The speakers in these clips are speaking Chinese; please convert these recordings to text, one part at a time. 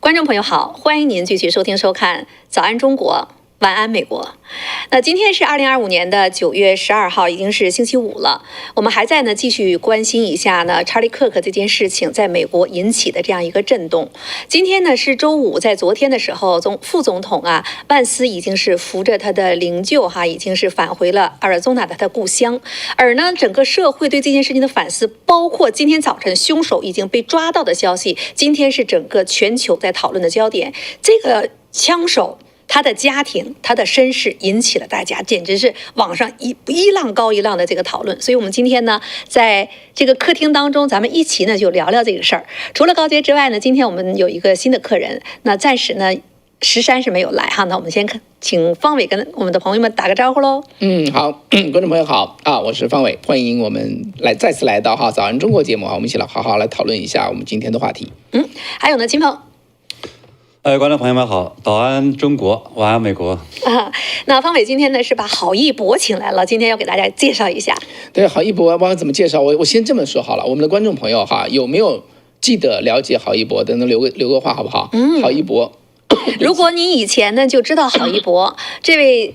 观众朋友好，欢迎您继续收听收看《早安中国》。晚安，美国。那今天是2025年的9月12号，已经是星期五了。我们还在继续关心一下Charlie Kirk 这件事情在美国引起的这样一个震动。今天是周五，在昨天的时候，副总统万斯已经是扶着他的灵柩已经是返回了阿尔宗纳的他故乡。而整个社会对这件事情的反思，包括今天早晨凶手已经被抓到的消息，今天是整个全球在讨论的焦点。这个枪手他的家庭，他的身世引起了大家简直是网上一浪高一浪的这个讨论。所以我们今天在这个客厅当中，咱们一起就聊聊这个事儿。除了高杰之外今天我们有一个新的客人，那暂时石山是没有来那我们先请方伟跟我们的朋友们打个招呼喽。好，观众朋友好我是方伟，欢迎我们再次来到早安中国节目我们一起来好好来讨论一下我们今天的话题。还有金鹏。观众朋友们好，早安中国，晚安美国。那方伟今天是把郝一博请来了，今天要给大家介绍一下。对，郝一博我怎么介绍？我先这么说好了，我们的观众朋友有没有记得了解郝一博的？能留个话好不好？郝一博，如果你以前就知道郝一博这位。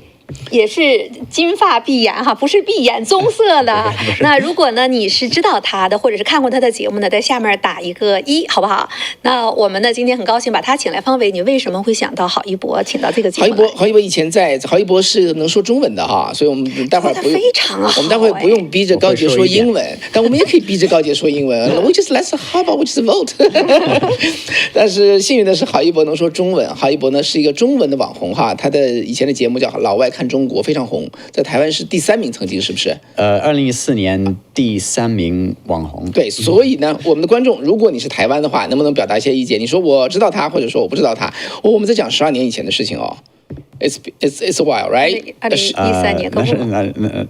也是金发碧眼不是碧眼，棕色的。那如果你是知道他的，或者是看过他的节目在下面打一个1，好不好？那我们今天很高兴把他请来。方伟，你为什么会想到郝一博请到这个节目？郝一博以前郝一博是能说中文的所以我们待会儿不用非常好，我们待会儿不用逼着高杰说英文，但我们也可以逼着高杰说英文。We just let's how about we just vote 但是幸运的是郝一博能说中文。郝一博呢是一个中文的网红他的以前的节目叫老外看中国，非常红，在台湾是第3名，曾经是不是？2014年第3名网红。对，所以呢，我们的观众，如果你是台湾的话，能不能表达一些意见？你说我知道他，或者说我不知道他。我们在讲12年以前的事情It's a while, right? 2013年，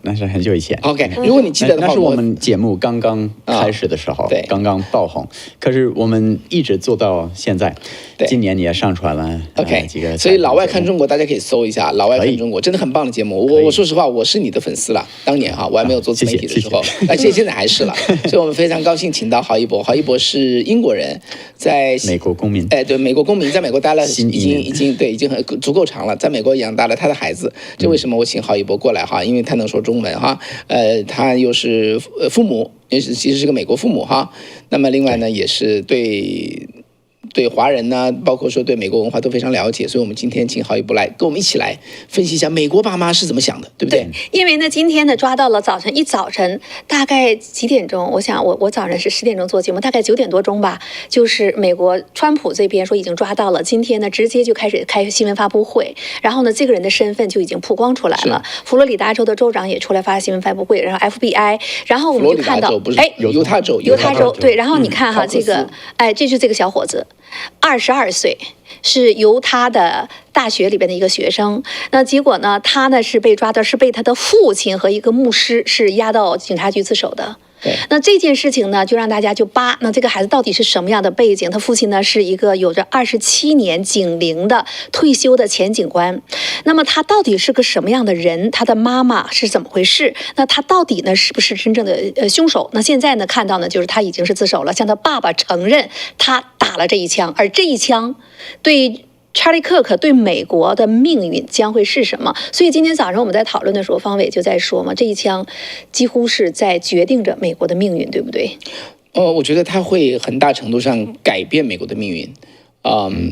那是很久以前。OK， 如果你记得的话，那是我们节目刚刚开始的时候，对，刚刚爆红。可是我们一直做到现在。今年你也上传了 OK 几个，所以老外看中国，大家可以搜一下老外看中国，真的很棒的节目。我说实话，我是你的粉丝了。当年我还没有做自媒体的时候，而且现在还是了。所以我们非常高兴请到郝一博。郝一博是英国人，在美国公民。对，美国公民，在美国待了已经很足够长了，在美国养大了他的孩子。这为什么我请郝一博过来因为他能说中文他又是父母，也是其实是个美国父母那么另外呢，也是对华人呢，包括说对美国文化都非常了解，所以我们今天请郝一博来跟我们一起来分析一下美国爸妈是怎么想的，对不对？因为今天抓到了一早晨大概几点钟？我想我早上是10点钟做节目，大概9点多钟吧，就是美国川普这边说已经抓到了，今天直接就开始开新闻发布会，然后这个人的身份就已经曝光出来了。佛罗里达州的州长也出来发新闻发布会，然后 FBI， 然后我们就看到犹他州对，然后你看这个这就是这个小伙子。22岁，是犹他的大学里边的一个学生。那结果他是被抓的，是被他的父亲和一个牧师是押到警察局自首的。那这件事情就让大家那这个孩子到底是什么样的背景？他父亲是一个有着27年警龄的退休的前警官。那么他到底是个什么样的人？他的妈妈是怎么回事？那他到底是不是真正的凶手？那现在看到就是他已经是自首了，向他爸爸承认他打了这一枪，而这一枪对Charlie Kirk 对美国的命运将会是什么？所以今天早上我们在讨论的时候，方伟就在说嘛，这一枪几乎是在决定着美国的命运，对不对？我觉得他会很大程度上改变美国的命运。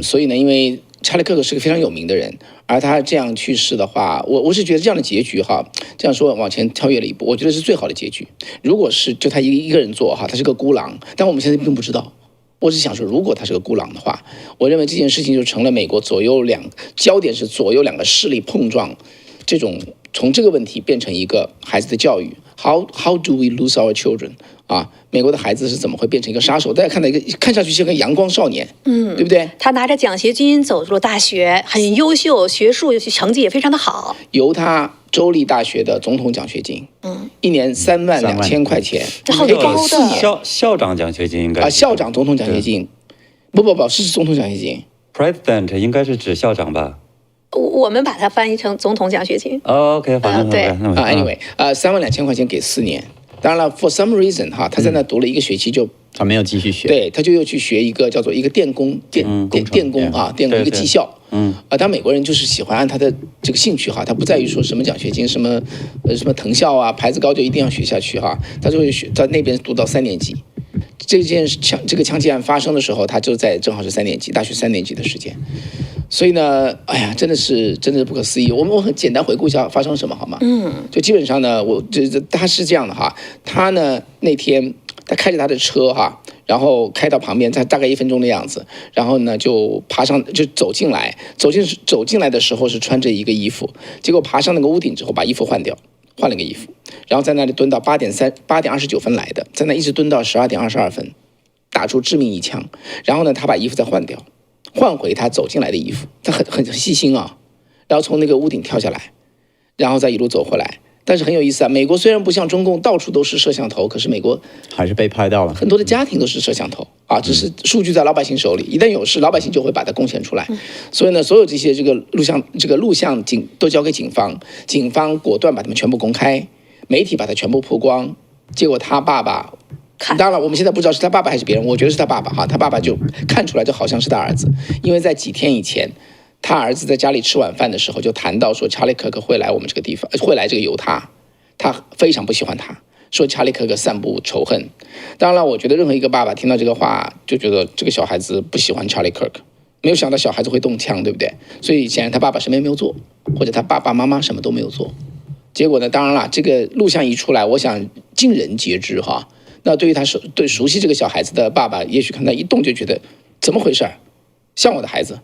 所以呢，因为Charlie Kirk是个非常有名的人，而他这样去世的话，我是觉得这样的结局这样说往前跳跃了一步，我觉得是最好的结局。如果是就他一个人做他是个孤狼，但我们现在并不知道。我是想说，如果他是个孤狼的话，我认为这件事情就成了美国焦点是左右2个势力碰撞，从这个问题变成一个孩子的教育。How do we lose our children？ 美国的孩子是怎么会变成一个杀手？大家看上去像个阳光少年，对不对？他拿着奖学金走入了大学，很优秀，学术成绩也非常的好。犹他州立大学的总统奖学金，1年32000块钱，这好高的。校长奖学金应该校长总统奖学金，不是总统奖学金。President 应该是指校长吧？我们把它翻译成总统奖学金。OK， 反正对，Anyway，32000块钱给4年。当然了 ，for some reason 他在那读了1个学期就他没有继续学，对，他就又去学一个叫做一个电工电工啊，电工一个技校。但美国人就是喜欢按他的这个兴趣哈，他不在于说什么奖学金、什么藤校啊、牌子高就一定要学下去哈，他就会在那边读到3年级。这个枪击案发生的时候，他就正好是3年级，大学3年级的时间。所以呢，哎呀，真的是不可思议。我很简单回顾一下发生什么好吗？就基本上呢，他是这样的哈，他呢那天他开着他的车哈，然后开到旁边，大概1分钟的样子，然后呢就爬上就走进来的时候是穿着一个衣服，结果爬上那个屋顶之后把衣服换了个衣服，然后在那里蹲到8点29分来的，在那一直蹲到12点22分，打出致命一枪，然后呢他把衣服再换掉，换回他走进来的衣服，他很细心啊，然后从那个屋顶跳下来，然后再一路走回来。但是很有意思啊，美国虽然不像中共到处都是摄像头，可是美国还是被拍到了，很多的家庭都是摄像头啊，只是数据在老百姓手里，一旦有事，老百姓就会把它贡献出来。所以呢，所有这些录像都交给警方，警方果断把他们全部公开，媒体把它全部曝光，结果他爸爸。当然，我们现在不知道是他爸爸还是别人，我觉得是他爸爸哈，他爸爸就看出来这好像是他儿子，因为在几天以前，他儿子在家里吃晚饭的时候就谈到说查理克克会来我们这个地方，会来这个犹他，他非常不喜欢他，说查理克克散布仇恨。当然了，我觉得任何一个爸爸听到这个话，就觉得这个小孩子不喜欢查理克克，没有想到小孩子会动枪，对不对？所以显然他爸爸什么也没有做，或者他爸爸妈妈什么都没有做。结果呢，当然了，这个录像一出来，我想尽人皆知哈。那对于对熟悉这个小孩子的爸爸，也许看他一动就觉得怎么回事，像我的孩子。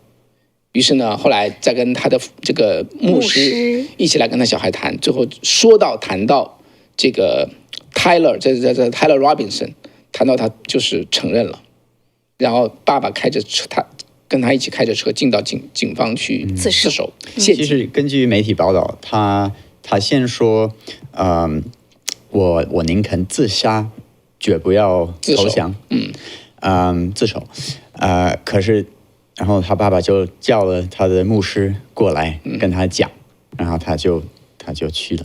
于是呢，后来再跟他的这个牧师一起来跟他小孩谈，最后谈到这个 Tyler Robinson， 谈到他就是承认了，然后爸爸开着车，跟他一起开着车进到警方去自首。其实根据媒体报道，他先说，我宁肯自杀，绝不要投降。自首。可是，然后他爸爸就叫了他的牧师过来跟他讲，然后他就去了。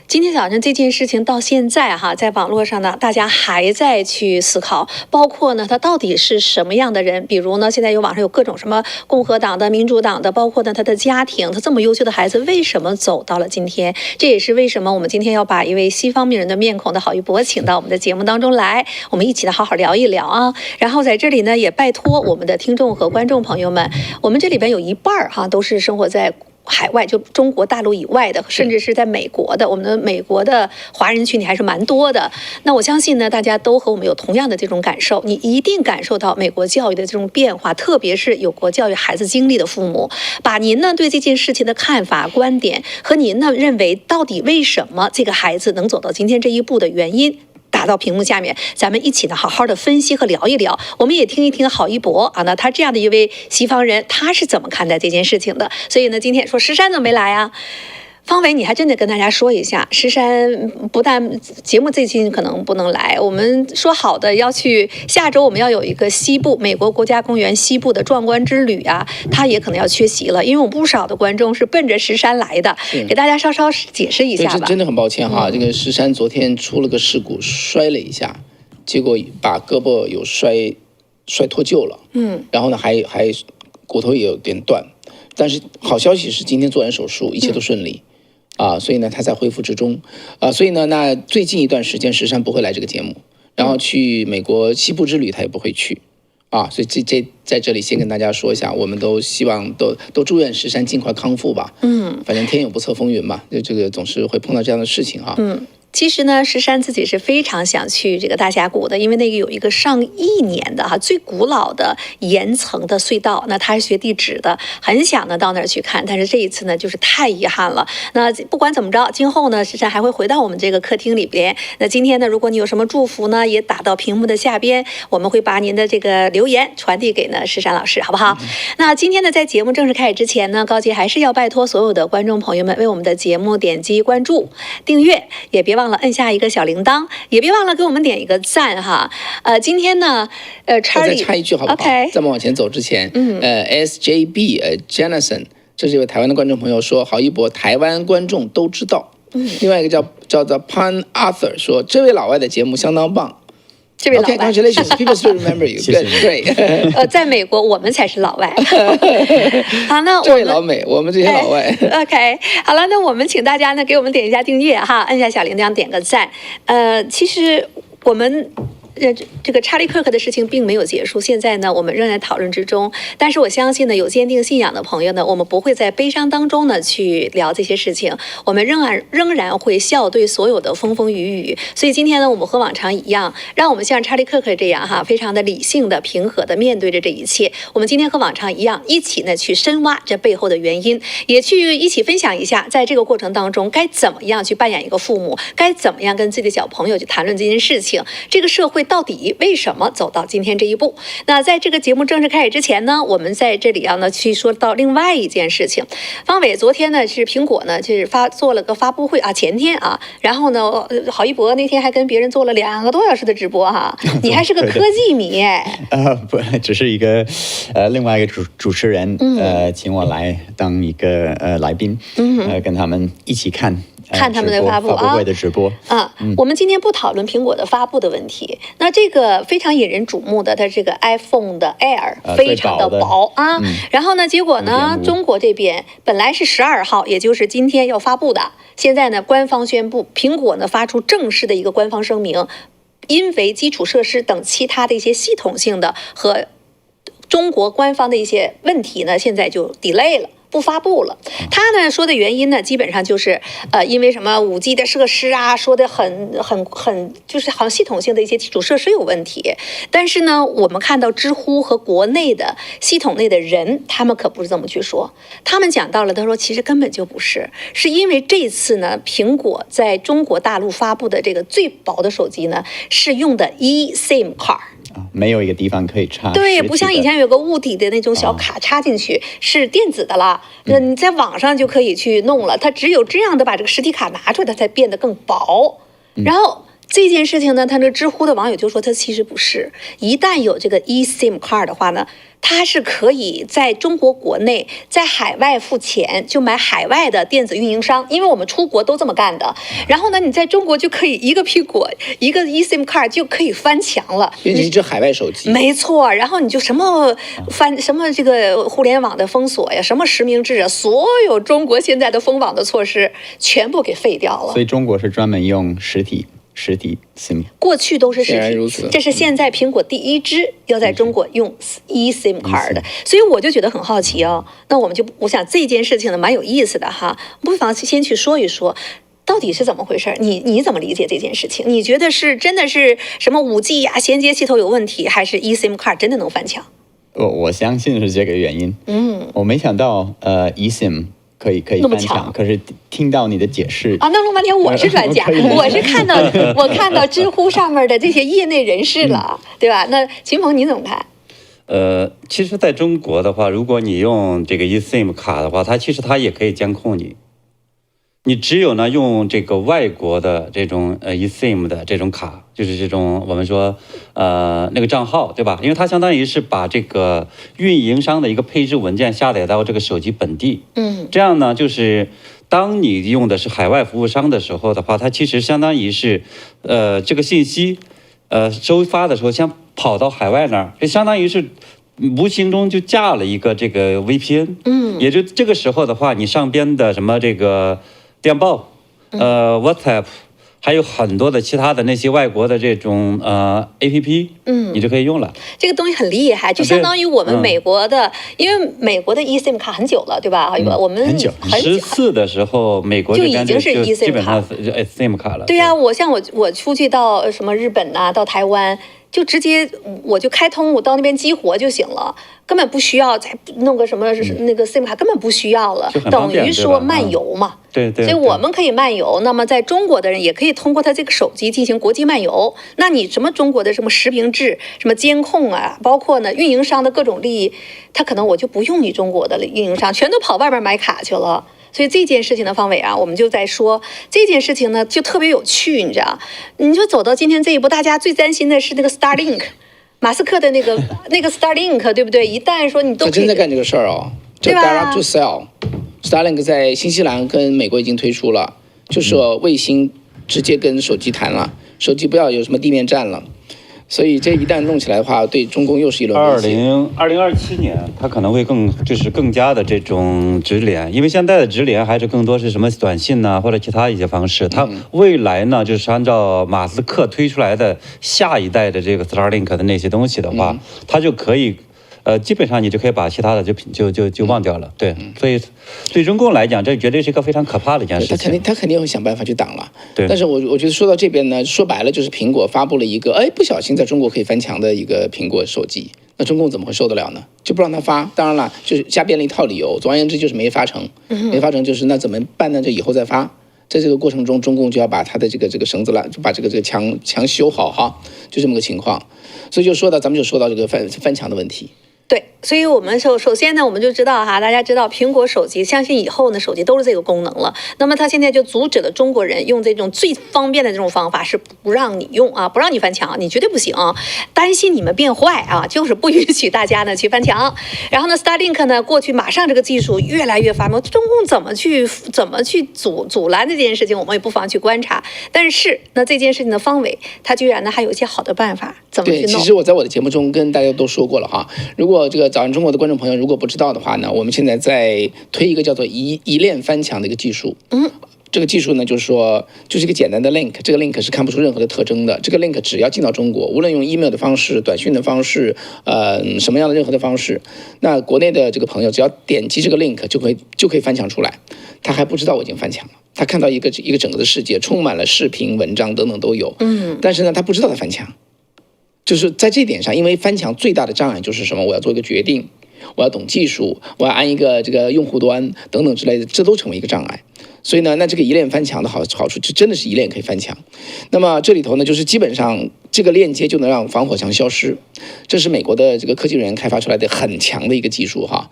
今天早上这件事情到现在哈，在网络上呢，大家还在去思考，包括呢他到底是什么样的人？比如呢，现在网上有各种什么共和党的、民主党的，包括呢他的家庭，他这么优秀的孩子为什么走到了今天？这也是为什么我们今天要把一位西方名人的面孔的郝玉博请到我们的节目当中来，我们一起来好好聊一聊啊。然后在这里呢，也拜托我们的听众和观众朋友们，我们这里边有一半哈都是生活在海外，就中国大陆以外的，甚至是在美国的，我们的美国的华人群体还是蛮多的。那我相信呢，大家都和我们有同样的这种感受，你一定感受到美国教育的这种变化，特别是有过教育孩子经历的父母，把您呢对这件事情的看法、观点和您呢认为到底为什么这个孩子能走到今天这一步的原因，打到屏幕下面，咱们一起呢好好的分析和聊一聊，我们也听一听郝一博啊，那他这样的一位西方人，他是怎么看待这件事情的？所以呢，今天说石山怎么没来啊？方伟，你还真得跟大家说一下，石山不但节目这期可能不能来，我们说好的要去下周我们要有一个西部美国国家公园西部的壮观之旅啊，他也可能要缺席了，因为我们不少的观众是奔着石山来的，给大家稍稍解释一下吧。真的很抱歉哈，这个石山昨天出了个事故，摔了一下，结果把胳膊有摔脱臼了，然后呢还骨头也有点断，但是好消息是今天做完手术，一切都顺利。所以呢，他在恢复之中，所以呢，那最近一段时间石山不会来这个节目，然后去美国西部之旅他也不会去，所以这在这里先跟大家说一下，我们都希望都祝愿石山尽快康复吧，反正天有不测风云嘛，这个总是会碰到这样的事情哈。其实呢，石山自己是非常想去这个大峡谷的，因为那个有一个上亿年的最古老的岩层的隧道。那他是学地质的，很想呢到那儿去看，但是这一次呢就是太遗憾了。那不管怎么着，今后呢石山还会回到我们这个客厅里边。那今天呢，如果你有什么祝福呢，也打到屏幕的下边，我们会把您的这个留言传递给呢石山老师，好不好？那今天呢，在节目正式开始之前呢，高洁还是要拜托所有的观众朋友们为我们的节目点击关注、订阅，也别忘了摁下一个小铃铛，也别忘了给我们点一个赞哈。今天呢，Charlie， 再插一句好不好？ OK， 在我们往前走之前，SJB Jenison， 这是一位台湾的观众朋友说，郝一博台湾观众都知道。另外一个叫做 Pan Arthur 说，这位老外的节目相当棒，这位老外。Congratulations, people still remember you. Good, great. 在美国我们才是老外。好，那这位老美，我们这些老外。OK， 好了，那我们请大家呢给我们点一下订阅哈，按下小铃铛，点个赞。其实我们。这个查理·克克的事情并没有结束，现在呢，我们仍然讨论之中。但是我相信呢，有坚定信仰的朋友呢，我们不会在悲伤当中呢去聊这些事情，我们仍然会笑对所有的风风雨雨。所以今天呢，我们和往常一样，让我们像查理·克克这样哈，非常的理性的、平和的面对着这一切。我们今天和往常一样，一起呢去深挖这背后的原因，也去一起分享一下，在这个过程当中该怎么样去扮演一个父母，该怎么样跟自己的小朋友去谈论这件事情。这个社会到底为什么走到今天这一步？那在这个节目正式开始之前呢，我们在这里要呢去说到另外一件事情。方伟昨天呢是苹果呢就是做了个发布会啊，前天啊，然后呢郝一博那天还跟别人做了2个多小时的直播哈，你还是个科技迷哎。不，只是一个另外一个主持人请我来当一个来宾，跟他们一起看他们的发布会的直播我们今天不讨论苹果的发布的问题。那这个非常引人瞩目的，它这个 iPhone 的 Air 非常的薄啊。然后呢，结果呢，中国这边本来是12号，也就是今天要发布的，现在呢，官方宣布，苹果呢发出正式的一个官方声明，因为基础设施等其他的一些系统性的和中国官方的一些问题呢，现在就 delay 了。不发布了，他呢说的原因呢，基本上就是因为什么5G 的设施啊，说的很就是好像系统性的一些基础设施有问题。但是呢，我们看到知乎和国内的系统内的人，他们可不是这么去说，他们讲到了，他说其实根本就不是，是因为这次呢，苹果在中国大陆发布的这个最薄的手机呢，是用的 eSIM 卡。没有一个地方可以插，对，不像以前有个物体的那种小卡插进去，是电子的了。你在网上就可以去弄了，它只有这样的把这个实体卡拿出来，它才变得更薄。然后这件事情呢，他这知乎的网友就说，它其实不是，一旦有这个 eSIM 卡的话呢，它是可以在中国国内在海外付钱，就买海外的电子运营商，因为我们出国都这么干的。然后呢，你在中国就可以一个苹果一个 eSIM 卡就可以翻墙了，变成一只海外手机。没错，然后你就什么这个互联网的封锁呀，什么实名制啊，所有中国现在的封网的措施全部给废掉了。所以中国是专门用实体 SIM， 过去都是实体，如此。这是现在苹果第一支要在中国用 eSIM 卡的，所以我就觉得很好奇哦。那我想这件事情呢蛮有意思的哈，不妨先去说一说。到底是怎么回事？你怎么理解这件事情？你觉得是真的是什么5G 呀、衔接系统有问题，还是 eSIM 卡真的能翻墙？我相信是这个原因。我没想到eSIM可以翻墙，可是听到你的解释啊，那弄半天我是专家，我是看到知乎上面的这些业内人士了，对吧？那秦鹏你怎么看？其实在中国的话，如果你用这个 eSIM 卡的话，它其实也可以监控你。你只有呢用这个外国的这种eSIM 的这种卡，就是这种我们说那个账号，对吧？因为它相当于是把这个运营商的一个配置文件下载到这个手机本地，这样呢就是当你用的是海外服务商的时候的话，它其实相当于是这个信息收发的时候先跑到海外那儿，就相当于是无形中就架了一个这个 VPN，也就这个时候的话，你上边的什么这个电报WhatsApp， 还有很多的其他的那些外国的这种APP，你就可以用了。这个东西很厉害，就相当于我们美国的，因为美国的 eSIM 卡很久了，对吧？我们很久14的时时美国就已经是 eSIM 卡， eSIM 卡了。对呀，我出去到什么日本呐，到台湾。就直接我就开通，我到那边激活就行了，根本不需要再弄个什么那个 SIM 卡，根本不需要了，等于说漫游嘛。对。所以我们可以漫游，那么在中国的人也可以通过他这个手机进行国际漫游。那你什么中国的什么实名制、什么监控啊，包括呢运营商的各种利益，他可能我就不用你中国的运营商，全都跑外边买卡去了。所以这件事情的方伟啊，我们就在说这件事情呢，就特别有趣，你知道？你说走到今天这一步，大家最担心的是那个 Starlink， 马斯克的那个 Starlink， 对不对？一旦说你都他真在干这个事儿哦，对吧 ？Direct to Cell，Starlink 在新西兰跟美国已经推出了，就是说卫星直接跟手机谈了，手机不要有什么地面站了。所以这一旦弄起来的话，对中共又是一轮威胁。2027年，它可能会更加的这种直连，因为现在的直连还是更多是什么短信呐、或者其他一些方式。它未来呢，就是按照马斯克推出来的下一代的这个 Starlink 的那些东西的话，它就可以。基本上你就可以把其他的就忘掉了，对，所以对中共来讲，这绝对是一个非常可怕的一件事情。他肯定会想办法去挡了，对。但是我觉得说到这边呢，说白了就是苹果发布了一个，不小心在中国可以翻墙的一个苹果手机，那中共怎么会受得了呢？就不让他发，当然了，就是瞎编了一套理由。总而言之就是没发成，没发成就是那怎么办呢？就以后再发。在这个过程中，中共就要把他的这个绳子了，就把这个墙修好哈，就这么个情况。所以咱们就说到这个翻墙的问题。对，所以我们首先呢，我们就知道哈，大家知道苹果手机，相信以后呢，手机都是这个功能了。那么它现在就阻止了中国人用这种最方便的这种方法，是不让你用啊，不让你翻墙，你绝对不行，担心你们变坏啊，就是不允许大家呢去翻墙。然后呢 ，Starlink 呢，过去马上这个技术越来越发达，中共怎么去阻拦这件事情，我们也不妨去观察。但是那这件事情的方伟，他居然呢还有一些好的办法，怎么去弄？对，其实我在我的节目中跟大家都说过了哈，如果这个早安中国的观众朋友如果不知道的话呢，我们现在在推一个叫做一链翻墙的一个技术。这个技术呢，就是说，就是一个简单的 link， 这个 link 是看不出任何的特征的。这个 link 只要进到中国，无论用 email 的方式、短讯的方式，什么样的任何的方式，那国内的这个朋友只要点击这个 link 就可以翻墙出来。他还不知道我已经翻墙了，他看到一个整个的世界，充满了视频、文章等等都有。但是呢，他不知道他翻墙。就是在这点上，因为翻墙最大的障碍就是什么？我要做一个决定，我要懂技术，我要安一个这个用户端等等之类的，这都成为一个障碍。所以呢，那这个一链翻墙的好处就真的是一链可以翻墙。那么这里头呢，就是基本上这个链接就能让防火墙消失，这是美国的这个科技人员开发出来的很强的一个技术哈。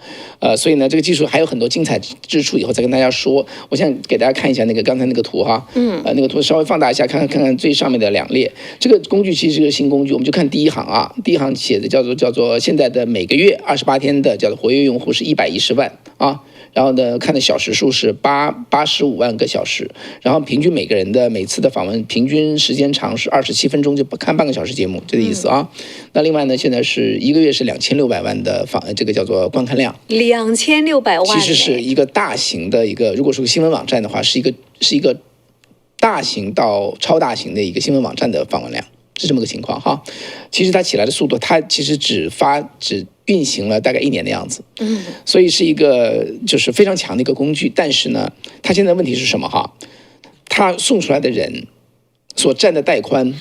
所以呢，这个技术还有很多精彩之处，以后再跟大家说。我想给大家看一下刚才那个图哈，那个图稍微放大一下，看看最上面的2列。这个工具其实是个新工具，我们就看第一行啊，第一行写的叫做现在的每个月28天的叫做活跃用户是110万啊。然后呢，看的小时数是85万个小时，然后平均每个人的每次的访问平均时间长是27分钟，就看半个小时节目，这个意思啊。那另外呢，现在是一个月是2600万的这个叫做观看量，2600万，其实是一个大型的一个，如果是个新闻网站的话，是一个大型到超大型的一个新闻网站的访问量。是这么个情况哈。其实它起来的速度，它其实只运行了大概1年的样子，所以是一个就是非常强的一个工具。但是呢，它现在问题是什么哈？它送出来的人所占的带宽，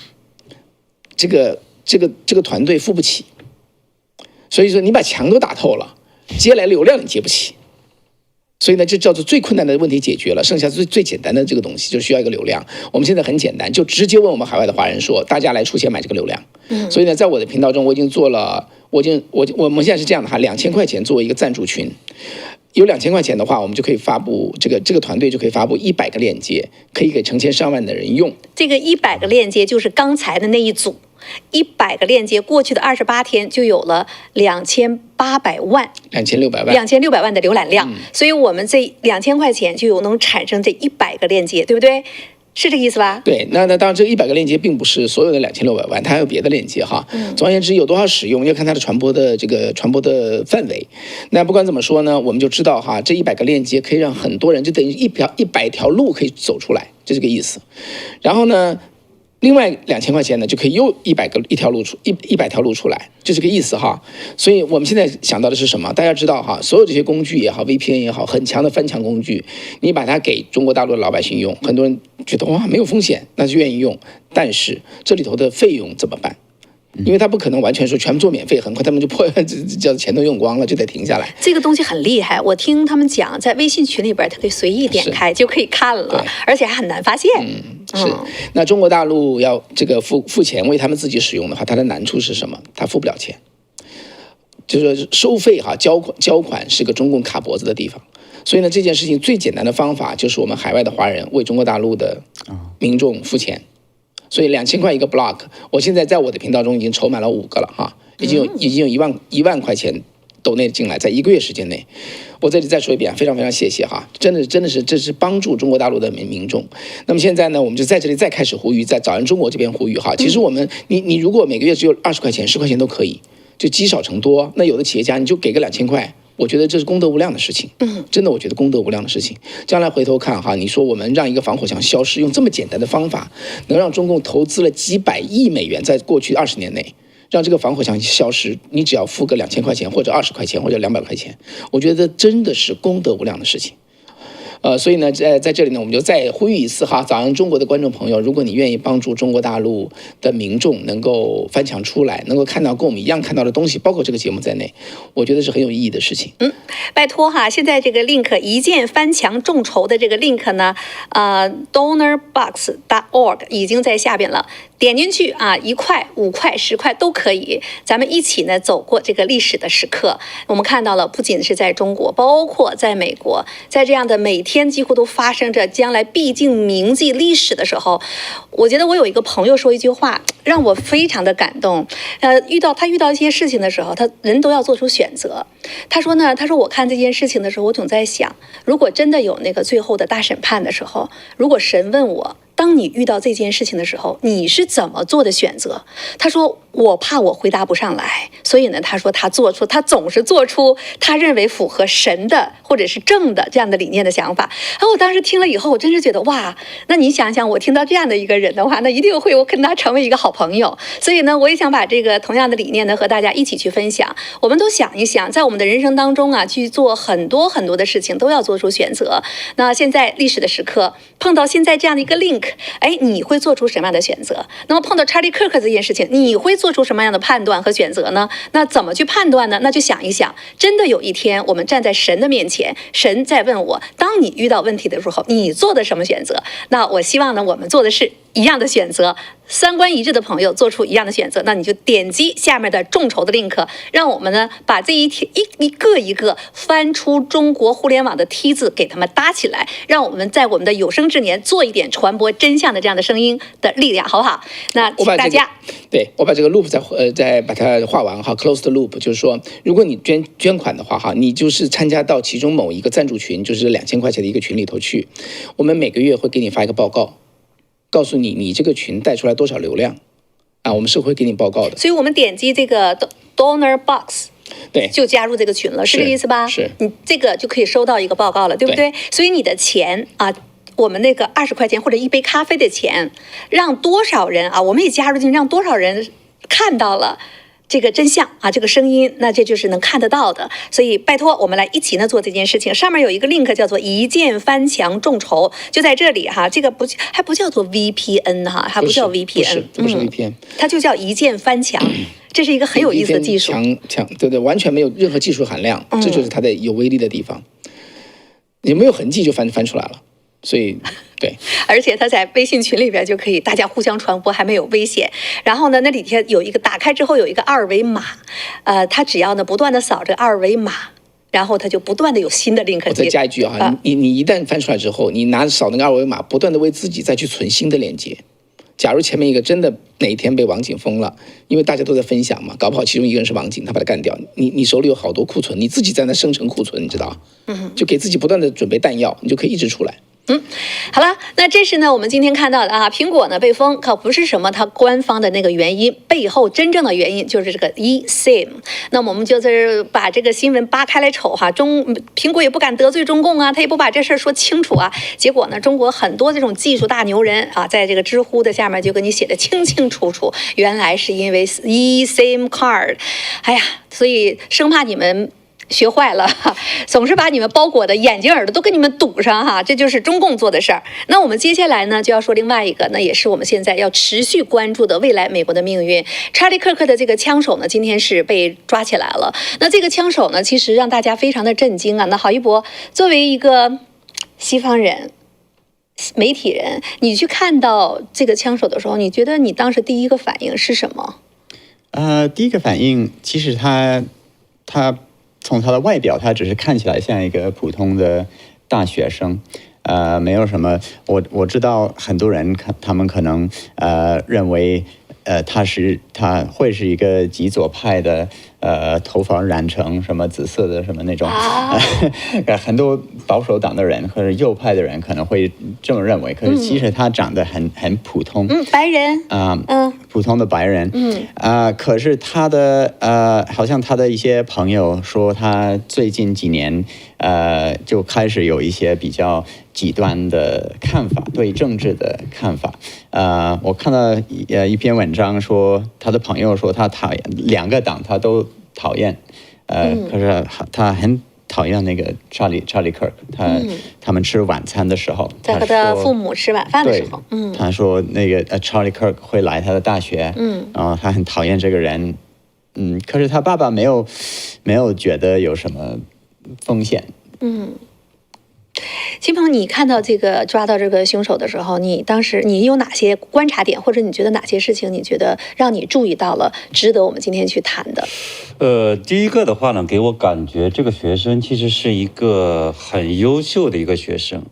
这个团队付不起，所以说你把墙都打透了，接来流量你接不起。所以呢，这叫做最困难的问题解决了，剩下最简单的这个东西就需要一个流量。我们现在很简单，就直接问我们海外的华人说，大家来出钱买这个流量。所以呢，在我的频道中，我已经做了，我们现在是这样的哈，2000块钱作为一个赞助群，有2000块钱的话，我们就可以发布这个团队就可以发布100个链接，可以给成千上万的人用。这个100个链接就是刚才的那一组。100个链接，过去的28天就有了2800万、2600万的浏览量，所以我们这2000块钱就能产生这100个链接，对不对？是这个意思吧？对，那当然，这个100个链接并不是所有的2600万，它还有别的链接哈。总而言之，有多少使用要看它的传播的范围。那不管怎么说呢，我们就知道哈，这100个链接可以让很多人，就等于100条路可以走出来，就这个意思。然后呢，另外2000块钱呢，就可以又100条路出来，就这个意思哈。所以我们现在想到的是什么？大家知道哈，所有这些工具也好 ，VPN 也好，很强的翻墙工具，你把它给中国大陆的老百姓用，很多人觉得哇没有风险，那就愿意用。但是这里头的费用怎么办？因为他不可能完全说全部做免费，很快他们就叫钱都用光了，就得停下来。这个东西很厉害，我听他们讲，在微信群里边，他可以随意点开就可以看了，而且还很难发现。是。那中国大陆要这个付钱为他们自己使用的话，它的难处是什么？他付不了钱，就是说收费哈，交款是个中共卡脖子的地方。所以呢，这件事情最简单的方法就是我们海外的华人为中国大陆的民众付钱。所以2000块一个 block， 我现在在我的频道中已经筹满了5个了哈，已经有1万块钱抖内进来，在1个月时间内，我这里再说一遍，非常非常谢谢哈，真的是这是帮助中国大陆的民众。那么现在呢，我们就在这里再开始呼吁，在早安中国这边呼吁哈。其实我们你如果每个月只有20块钱、10块钱都可以，就积少成多。那有的企业家你就给个2000块，我觉得这是功德无量的事情。真的，我觉得功德无量的事情。将来回头看哈，你说我们让一个防火墙消失，用这么简单的方法，能让中共投资了几百亿美元，在过去20年内。让这个防火墙消失，你只要付个2000块钱或者20块钱或者200块钱，我觉得真的是功德无量的事情。所以呢，在这里呢，我们就再呼吁一次哈，早上中国的观众朋友，如果你愿意帮助中国大陆的民众能够翻墙出来，能够看到跟我们一样看到的东西，包括这个节目在内，我觉得是很有意义的事情。拜托哈，现在这个 link 一键翻墙众筹的这个 link 呢，donorbox.org 已经在下边了。点进去啊，1块、5块、10块都可以，咱们一起呢走过这个历史的时刻。我们看到了，不仅是在中国，包括在美国，在这样的每天几乎都发生着将来必定铭记历史的时候，我觉得我有一个朋友说一句话，让我非常的感动。遇到一些事情的时候，人都要做出选择。他说我看这件事情的时候，我总在想，如果真的有那个最后的大审判的时候，如果神问我，当你遇到这件事情的时候，你是怎么做的选择？他说我怕我回答不上来，所以呢，他说他总是做出他认为符合神的或者是正的这样的理念的想法。我当时听了以后，我真是觉得哇，那你想想，我听到这样的一个人的话，那一定会我跟他成为一个好朋友。所以呢，我也想把这个同样的理念呢和大家一起去分享。我们都想一想，在我们的人生当中啊，去做很多很多的事情都要做出选择。那现在历史的时刻碰到现在这样的一个 link， 你会做出什么样的选择？那么碰到 Charlie Kirk 这件事情，你会做出什么样的判断和选择呢？那怎么去判断呢？那就想一想，真的有一天我们站在神的面前，神在问我，当你遇到问题的时候，你做的什么选择？那我希望呢，我们做的是一样的选择，三观一致的朋友做出一样的选择，那你就点击下面的众筹的 link， 让我们呢把这一个翻出中国互联网的梯子给他们搭起来，让我们在我们的有生之年做一点传播真相的这样的声音的力量，好不好？那请大家，我把这个 loop 再把它画完哈 ，closed loop， 就是说，如果你捐款的话哈，你就是参加到其中某一个赞助群，就是2000块钱的一个群里头去，我们每个月会给你发一个报告。告诉你这个群带出来多少流量啊，我们是会给你报告的。所以我们点击这个 donor box， 对，就加入这个群了，是这个意思吧？是，你这个就可以收到一个报告了，对不对？所以你的钱啊，我们那个20块钱或者一杯咖啡的钱，让多少人啊，我们也加入进去，让多少人看到了这个真相啊，这个声音，那这就是能看得到的。所以拜托我们来一起呢做这件事情。上面有一个 link 叫做一键翻墙众筹，就在这里哈。这个还不叫做 VPN 哈，还不叫 VPN， 不是 VPN，它就叫一键翻墙。这是一个很有意思的技术，对，完全没有任何技术含量，这就是它的有威力的地方。你没有痕迹就翻出来了。所以，对，而且他在微信群里边就可以大家互相传播，还没有危险。然后呢，那里边有一个打开之后有一个二维码，他只要呢不断的扫这个二维码，然后他就不断的有新的 link。我再加一句啊，你一旦翻出来之后，你扫那个二维码，不断的为自己再去存新的链接。假如前面一个真的哪一天被网警封了，因为大家都在分享嘛，搞不好其中一个人是网警，他把他干掉，你手里有好多库存，你自己在那生成库存，你知道？就给自己不断的准备弹药，你就可以一直出来。好了，那这是呢我们今天看到的啊，苹果呢被封可不是什么它官方的那个原因，背后真正的原因就是这个 eSIM。那么我们就是把这个新闻扒开来瞅哈，苹果也不敢得罪中共啊，他也不把这事儿说清楚啊。结果呢，中国很多这种技术大牛人啊，在这个知乎的下面就给你写的清清楚楚，原来是因为 eSIM card。哎呀，所以生怕你们学坏了，总是把你们包裹的眼睛耳朵都给你们堵上哈，这就是中共做的事儿。那我们接下来呢就要说另外一个，那也是我们现在要持续关注的未来美国的命运。查理·克克的这个枪手呢，今天是被抓起来了。那这个枪手呢，其实让大家非常的震惊啊。那郝一博作为一个西方人、媒体人，你去看到这个枪手的时候，你觉得你当时第一个反应是什么？第一个反应其实他从他的外表，他只是看起来像一个普通的大学生，没有什么。我知道很多人他们可能认为他会是一个极左派的头发染成什么紫色的什么那种，很多保守党的人或者右派的人可能会这么认为，可是其实他长得很普通，白人，普通的白人，可是他的好像他的一些朋友说，他最近几年就开始有一些比较极端的看法，对政治的看法。我看到一篇文章说，他的朋友说他讨厌2个党，他都讨厌，可是他很讨厌那个查理克尔，他们吃晚餐的时候，在和他父母吃晚饭的时候，他说那个查理克尔会来他的大学，然后他很讨厌这个人，可是他爸爸没有觉得有什么风险，金鹏，你看到抓到这个凶手的时候，你当时你有哪些观察点，或者你觉得哪些事情你觉得让你注意到了，值得我们今天去谈的？第一个的话呢，给我感觉这个学生其实是一个很优秀的一个学生。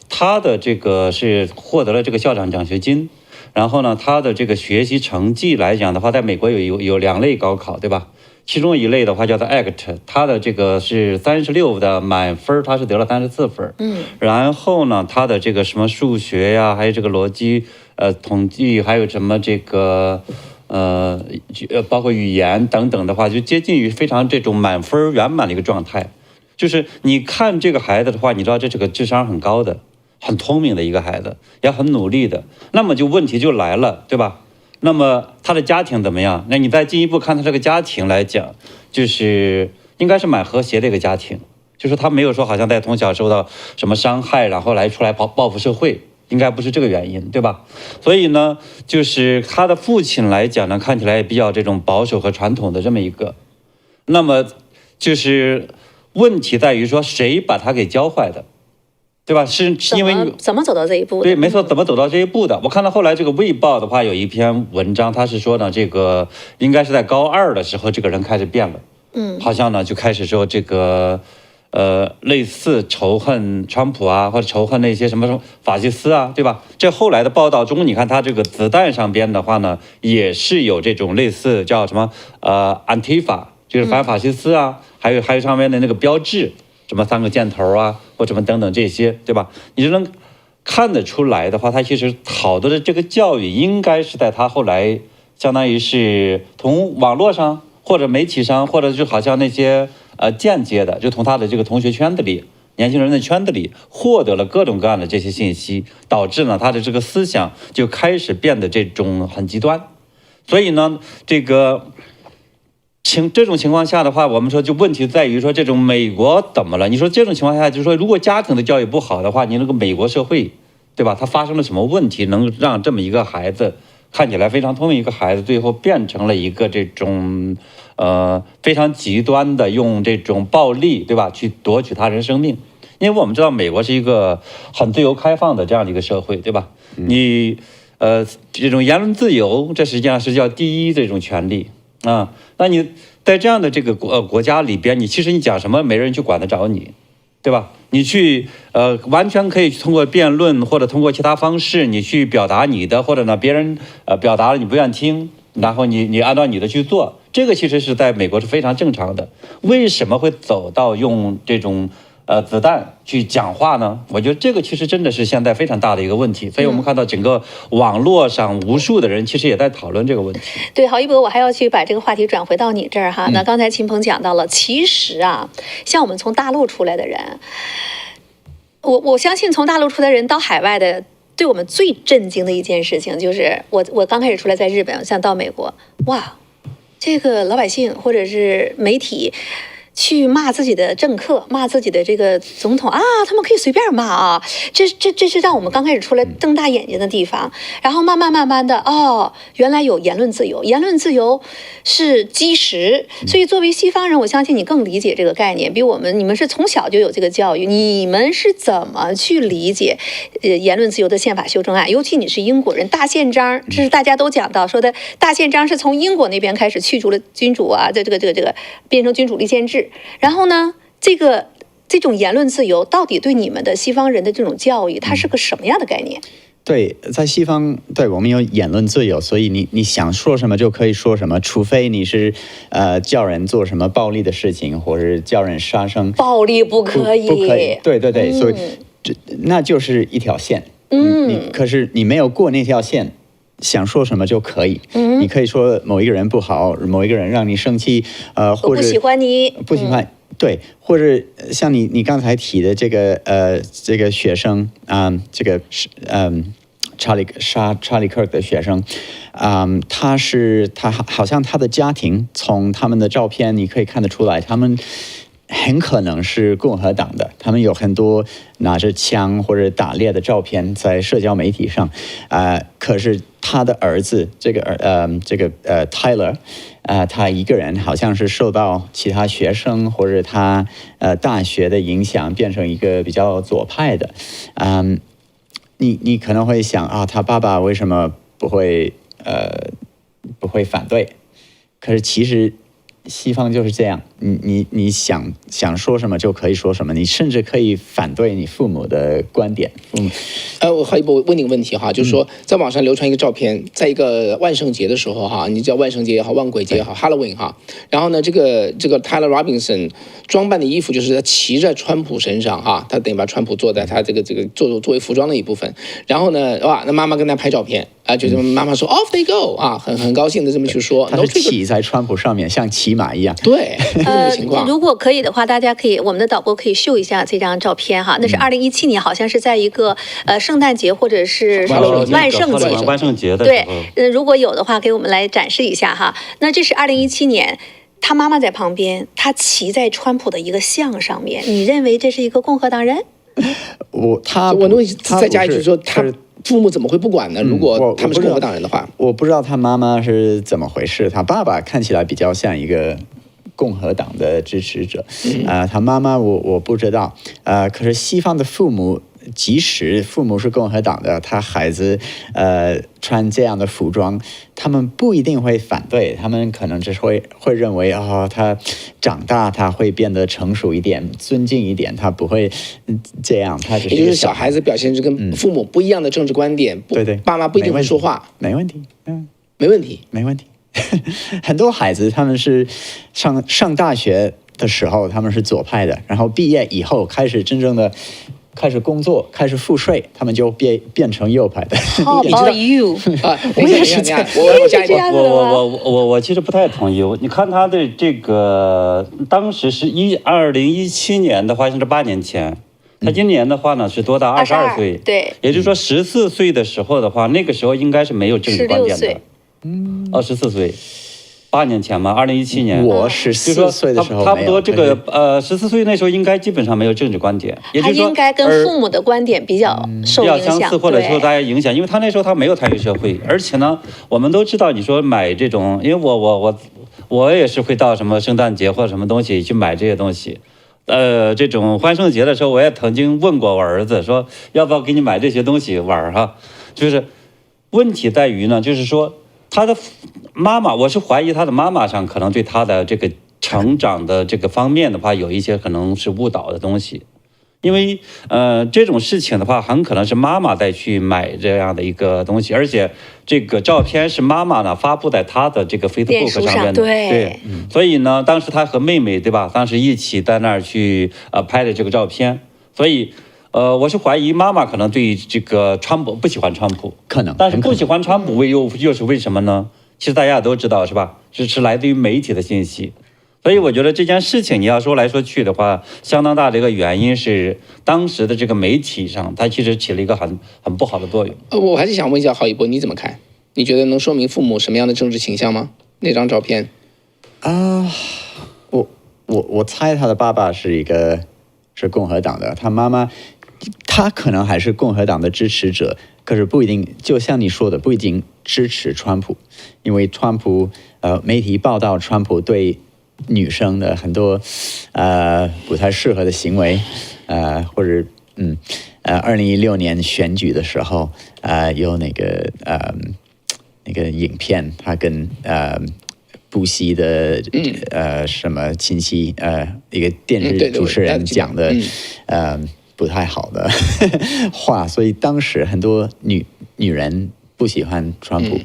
他的这个是获得了这个校长奖学金，然后呢，他的这个学习成绩来讲的话，在美国有2类高考，对吧？其中一类的话叫做 ACT， 他的这个是36的满分，他是得了34分。然后呢，他的这个什么数学呀，还有这个逻辑、统计，还有什么这个包括语言等等的话，就接近于非常这种满分圆满的一个状态。就是你看这个孩子的话，你知道这是个智商很高的、很聪明的一个孩子，也很努力的。那么问题就来了，对吧？那么他的家庭怎么样？那你再进一步看他这个家庭来讲，就是应该是蛮和谐的一个家庭，就是他没有说好像在从小受到什么伤害，然后来出来报复社会，应该不是这个原因，对吧？所以呢，就是他的父亲来讲呢，看起来也比较这种保守和传统的这么一个。那么就是问题在于说谁把他给教坏的？对吧？是因为怎么走到这一步的？对，没错，怎么走到这一步的？我看到后来这个《卫报》的话有一篇文章，他是说呢，这个应该是在高2的时候，这个人开始变了，好像呢就开始说这个类似仇恨川普啊，或者仇恨那些什么法西斯啊，对吧？这后来的报道中，你看他这个子弹上边的话呢，也是有这种类似叫什么Antifa，就是反法西斯啊，还有上面的那个标志。什么3个箭头啊，或什么等等这些，对吧？你就能看得出来的话，他其实好多的这个教育应该是在他后来相当于是从网络上或者媒体上，或者就好像那些间接的，就从他的这个同学圈子里、年轻人的圈子里获得了各种各样的这些信息，导致呢他的这个思想就开始变得这种很极端。所以呢，这种情况下的话，我们说就问题在于说这种美国怎么了？你说这种情况下，就是说如果家庭的教育不好的话，你那个美国社会，对吧？它发生了什么问题，能让这么一个孩子看起来非常聪明一个孩子，最后变成了一个这种非常极端的用这种暴力，对吧？去夺取他人生命。因为我们知道美国是一个很自由开放的这样的一个社会，对吧？你这种言论自由，这实际上是叫第一这种权利。那你在这样的这个国家里边，你其实你讲什么，没人去管得着你，对吧？你去完全可以通过辩论或者通过其他方式，你去表达你的，或者呢别人表达了你不愿听，然后你按照你的去做，这个其实是在美国是非常正常的。为什么会走到用这种子弹去讲话呢？我觉得这个其实真的是现在非常大的一个问题，所以我们看到整个网络上无数的人其实也在讨论这个问题。对，郝一博，我还要去把这个话题转回到你这儿哈。那刚才秦鹏讲到了，其实啊，像我们从大陆出来的人，我相信从大陆出来的人到海外的，对我们最震惊的一件事情就是，我刚开始出来在日本，像到美国，哇，这个老百姓或者是媒体去骂自己的政客，骂自己的这个总统啊，他们可以随便骂啊，这是让我们刚开始出来瞪大眼睛的地方。然后慢慢的，原来有言论自由，言论自由是基石。所以作为西方人，我相信你更理解这个概念，比你们是从小就有这个教育，你们是怎么去理解言论自由的宪法修正案？尤其你是英国人，大宪章，这是大家都讲到说的，大宪章是从英国那边开始去除了君主啊，这个变成君主立宪制。然后呢，这种言论自由到底对你们的西方人的这种教育，它是个什么样的概念？对，在西方，对我们有言论自由，所以你想说什么就可以说什么，除非你是叫人做什么暴力的事情，或者叫人杀生，暴力不可以，不可以。对对对，所以那就是一条线。可是你没有过那条线，想说什么就可以。你可以说某一个人不好，某一个人让你生气，或者我不喜欢你，不喜欢。对，或者像你刚才提的这个学生这个查理克的学生，他好像他的家庭从他们的照片你可以看得出来，他们很可能是共和党的，他们有很多拿着枪或者打猎的照片在社交媒体上，可是他的儿子Tyler，他一个人好像是受到其他学生或者他大学的影响，变成一个比较左派的，你可能会想啊，他爸爸为什么不会反对？可是其实西方就是这样，你想说什么就可以说什么，你甚至可以反对你父母的观点。我还有我问你个问题哈，就是说在网上流传一个照片，在一个万圣节的时候哈，你叫万圣节也好，万鬼节也好 ，Halloween 哈，然后呢，这个 Tyler Robinson 装扮的衣服就是他骑在川普身上哈，他等于把川普坐在他这个作为服装的一部分，然后呢，哇，那妈妈跟他拍照片。就是妈妈说 off they go 啊，很高兴的这么去说，他是骑在川普上面，像骑马一样。对，这种情况。如果可以的话，大家可以，我们的导播可以秀一下这张照片哈。那是2017年，好像是在一个圣诞节或者是万圣节的对，如果有的话，给我们来展示一下哈。那这是2017年，他妈妈在旁边，他骑在川普的一个像上面。你认为这是一个共和党人？我再加一句说他。父母怎么会不管呢？如果他们是共和党人的话，我不知道他妈妈是怎么回事。他爸爸看起来比较像一个共和党的支持者，他妈妈我不知道，可是西方的父母，即使父母是共和党的，他孩子穿这样的服装，他们不一定会反对，他们可能只是会认为他长大他会变得成熟一点，尊敬一点，他不会这样。他只是也就是小孩子表现出跟父母不一样的政治观点，对，爸妈不一定会说话，没问题，没问题。很多孩子他们是上大学的时候他们是左派的，然后毕业以后开始工作，开始付税，他们就变成右派的。How about you？ 我也是这样，我加一点。我其实不太同意。你看他的这个，当时是2017年的话，是8年前。他今年的话呢是多大？22岁。对。也就是说14岁的时候的话，那个时候应该是没有政治观点的。14岁。8年前嘛，2017年，我14岁的时候，差不多这个14岁那时候应该基本上没有政治观点，也就是说他应该跟父母的观点比较受影响，比较相似，或者受大家影响，因为他那时候他没有参与社会，而且呢，我们都知道，你说买这种，因为我也是会到什么圣诞节或者什么东西去买这些东西，这种万圣节的时候，我也曾经问过我儿子说，要不要给你买这些东西玩哈，就是问题在于呢，就是说。他的妈妈，我是怀疑他的妈妈上可能对他的这个成长的这个方面的话，有一些可能是误导的东西，因为这种事情的话，很可能是妈妈再去买这样的一个东西，而且这个照片是妈妈呢发布在他的这个 Facebook 上面的，对，所以呢，当时他和妹妹对吧，当时一起在那儿去拍的这个照片，所以。我是怀疑妈妈可能对这个川普不喜欢川普，可能，但是不喜欢川普又是为什么呢？其实大家都知道是吧？是来自于媒体的信息，所以我觉得这件事情你要说来说去的话，相当大的一个原因是当时的这个媒体上，它其实起了一个很不好的作用。我还是想问一下郝一波，你怎么看？你觉得能说明父母什么样的政治倾向吗？那张照片我猜他的爸爸是共和党的，他妈妈。他可能还是共和党的支持者，可是不一定，就像你说的，不一定支持川普，因为川普媒体报道川普对女生的很多不太适合的行为，或者2016年选举的时候有那个影片，他跟布希的什么亲戚一个电视主持人讲的不太好的话，所以当时很多女人不喜欢川普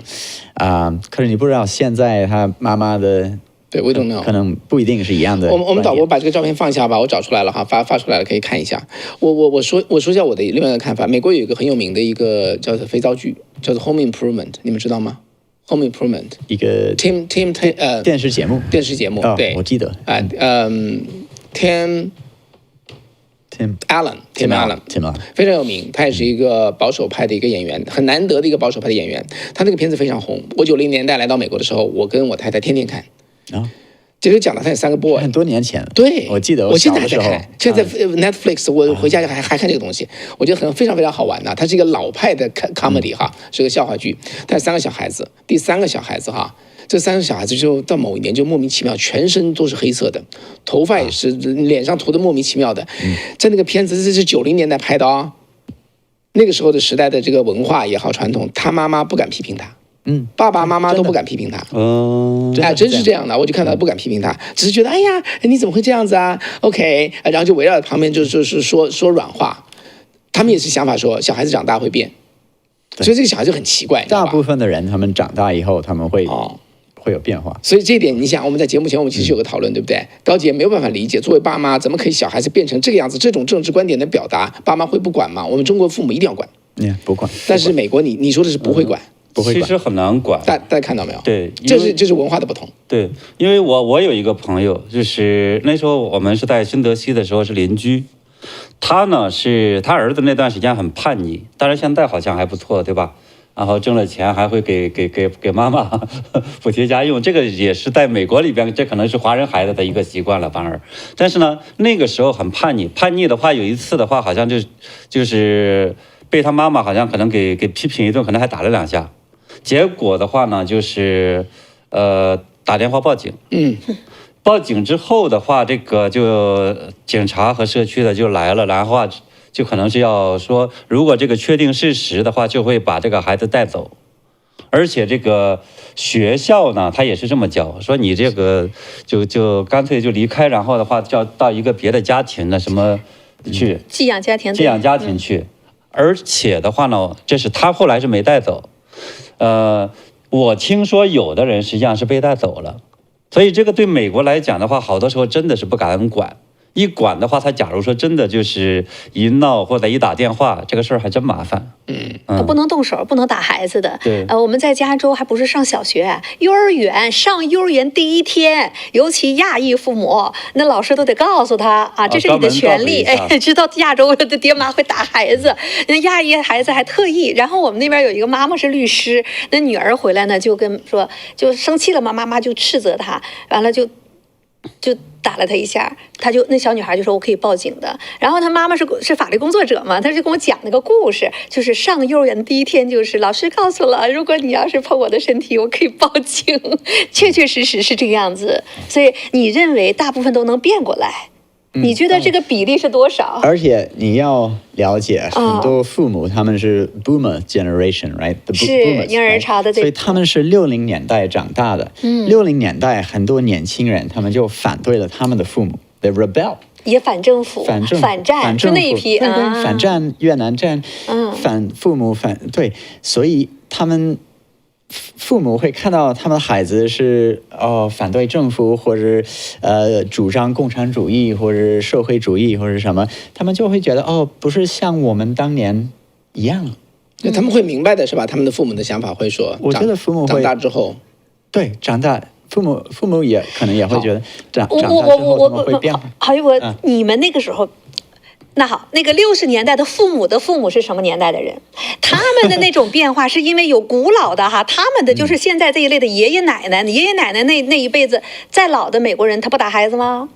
可是你不知道现在他妈妈的。对，we don't know，可能不一定是一样的。我们导播把这个照片放下吧，我找出来了哈，发出来了，可以看一下。我说一下我的另外一个看法。美国有一个很有名的一个叫做肥皂剧，叫做 Home Improvement， 你们知道吗 ？Home Improvement 一个 Tim 电视节目，对，我记得Tim Allen， 非常有名，他也是一个保守派的一个演员，很难得的一个保守派的演员。他那个片子非常红。我90年代来到美国的时候，我跟我太太天天看。这就讲了他有3个 boy， 很多年前了。对，我记得我现在还在看，现在 Netflix 我回家还看这个东西，我觉得非常非常好玩呐。它是一个老派的 comedy 哈，是个笑话剧。但3个小孩子，第3个小孩子哈，这3个小孩子就到某一年就莫名其妙，全身都是黑色的，头发也是脸上涂的莫名其妙的。在那个片子这是90年代拍的啊，那个时候的时代的这个文化也好传统，他妈妈不敢批评他。爸爸妈妈都不敢批评他，真是这样的，我就看到不敢批评他，只是觉得哎呀，你怎么会这样子啊 ？OK， 然后就围绕旁边就是说软话，他们也是想法说小孩子长大会变，所以这个小孩就很奇怪。大部分的人他们长大以后他们会有变化，所以这一点你想，我们在节目前我们其实有个讨论，对不对？高姐没有办法理解，作为爸妈怎么可以小孩子变成这个样子？这种政治观点的表达，爸妈会不管吗？我们中国父母一定要管，不管。但是美国你说的是不会管。其实很难管，大家看到没有？对，这是文化的不同。对，因为我有一个朋友，就是那时候我们是在新泽西的时候是邻居，他呢是他儿子那段时间很叛逆，但是现在好像还不错，对吧？然后挣了钱还会给妈妈补贴家用，这个也是在美国里边，这可能是华人孩子的一个习惯了，反而。但是呢，那个时候很叛逆的话，有一次的话，好像就是被他妈妈好像可能给批评一顿，可能还打了2下。结果的话呢，就是打电话报警。报警之后的话，这个就警察和社区的就来了，然后就可能是要说，如果这个确定事实的话，就会把这个孩子带走。而且这个学校呢，他也是这么教，说你这个就干脆就离开，然后的话就要到一个别的家庭的什么去寄养家庭去。而且的话呢，这是他后来是没带走。我听说有的人实际上是被带走了，所以这个对美国来讲的话，好多时候真的是不敢管。一管的话，他假如说真的就是一闹或者一打电话，这个事儿还真麻烦。不能动手，不能打孩子的。对，我们在加州还不是上小学，幼儿园上幼儿园第一天，尤其亚裔父母，那老师都得告诉他啊，这是你的权利。知道亚洲的爹妈会打孩子，那亚裔孩子还特意。然后我们那边有一个妈妈是律师，那女儿回来呢就就生气了嘛，妈妈就斥责她，完了就打了他一下，那小女孩就说我可以报警的。然后她妈妈是法律工作者嘛，她就跟我讲那个故事，就是上幼儿园的第一天，就是老师告诉了，如果你要是碰我的身体，我可以报警。确确实实是这个样子。所以你认为大部分都能变过来？你觉得这个比例是多少？而且你要了解，很多父母他们是 Boomer generation，right？ 是婴儿潮的，所以他们是60年代长大的。60年代很多年轻人他们就反对了他们的父母 ，they rebel， 也反政府、反战，就那一批反战、越南战，反父母对，所以他们。父母会看到他们的孩子是反对政府，或者主张共产主义，或者社会主义，或者什么，他们就会觉得不是像我们当年一样。那他们会明白的是吧？他们的父母的想法会说，我觉得父母会长大之后，对，长大父母也可能也会觉得长大之后他们会变化。好，你们那个时候。那好，那个60年代的父母是什么年代的人？他们的那种变化是因为有古老的他们的就是现在这一类的爷爷奶奶那一辈子，再老的美国人他不打孩子吗？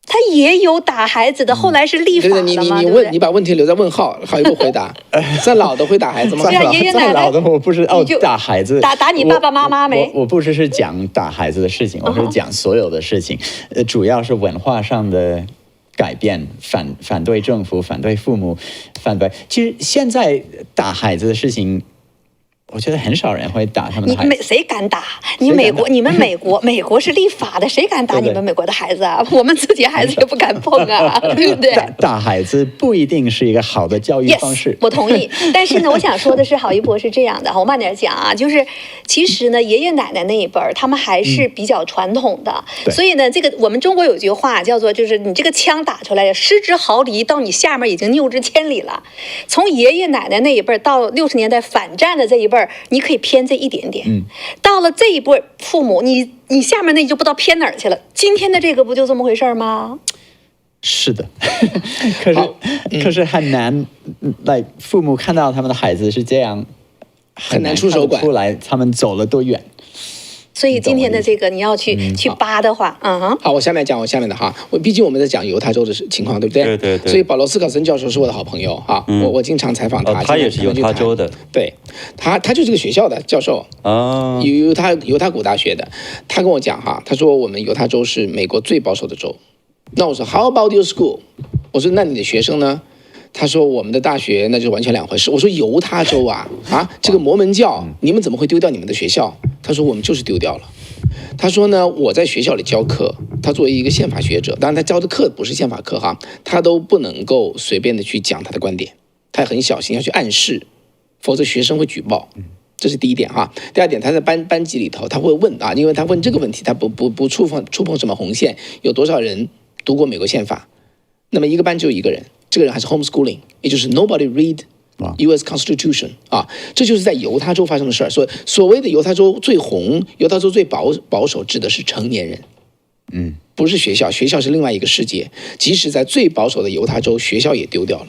他也有打孩子的，后来是立法了嘛？你把问题留在问号，好，一个回答。再老的会打孩子吗？对啊，爷爷奶奶。再老的我不是打孩子，打你爸爸妈妈没？我不是讲打孩子的事情，我是讲所有的事情，主要是文化上的。改变，反对政府，反对父母，反对。其实现在打孩子的事情，我觉得很少人会打他们的孩子。谁敢打？你美国是立法的，谁敢打你们美国的孩子啊？我们自己孩子也不敢碰啊，对不对？打孩子不一定是一个好的教育方式。Yes, 我同意。但是呢，我想说的是，郝一博是这样的，我慢点讲啊，就是其实呢，爷爷奶奶那一辈儿，他们还是比较传统的，所以呢，这个我们中国有句话叫做，就是你这个枪打出来，失之毫厘，到你下面已经谬之千里了。从爷爷奶奶那一辈儿到60年代反战的这一辈儿，你可以偏这一点点。到了这一辈父母，你下面那就不知道偏哪儿去了。今天的这个不就这么回事吗？是的，可是很难，父母看到他们的孩子是这样，很难出手管出来，他们走了多远。所以今天的这个你要去扒的话，好，我下面讲我下面的哈，毕竟我们在讲犹他州的情况，对不对？对。所以保罗斯考森教授是我的好朋友哈，我经常采访他，他也是犹他州的，对，他就是这个学校的教授啊，犹他谷大学的，他跟我讲哈，他说我们犹他州是美国最保守的州。那我说 How about your school？ 我说那你的学生呢？他说我们的大学那就完全两回事。我说犹他州啊，这个摩门教，你们怎么会丢掉你们的学校？他说我们就是丢掉了。他说呢，我在学校里教课，他作为一个宪法学者，当然他教的课不是宪法课哈，他都不能够随便的去讲他的观点，他很小心要去暗示，否则学生会举报。这是第一点哈。第二点，他在班级里头他会问啊，因为他问这个问题，他不触碰什么红线，有多少人读过美国宪法？那么一个班只有一个人，这个人还是 homeschooling， 也就是 nobody read U.S. Constitution 啊，这就是在犹他州发生的事儿。所谓的犹他州最红，犹他州最保守，指的是成年人，不是学校，学校是另外一个世界。即使在最保守的犹他州，学校也丢掉了，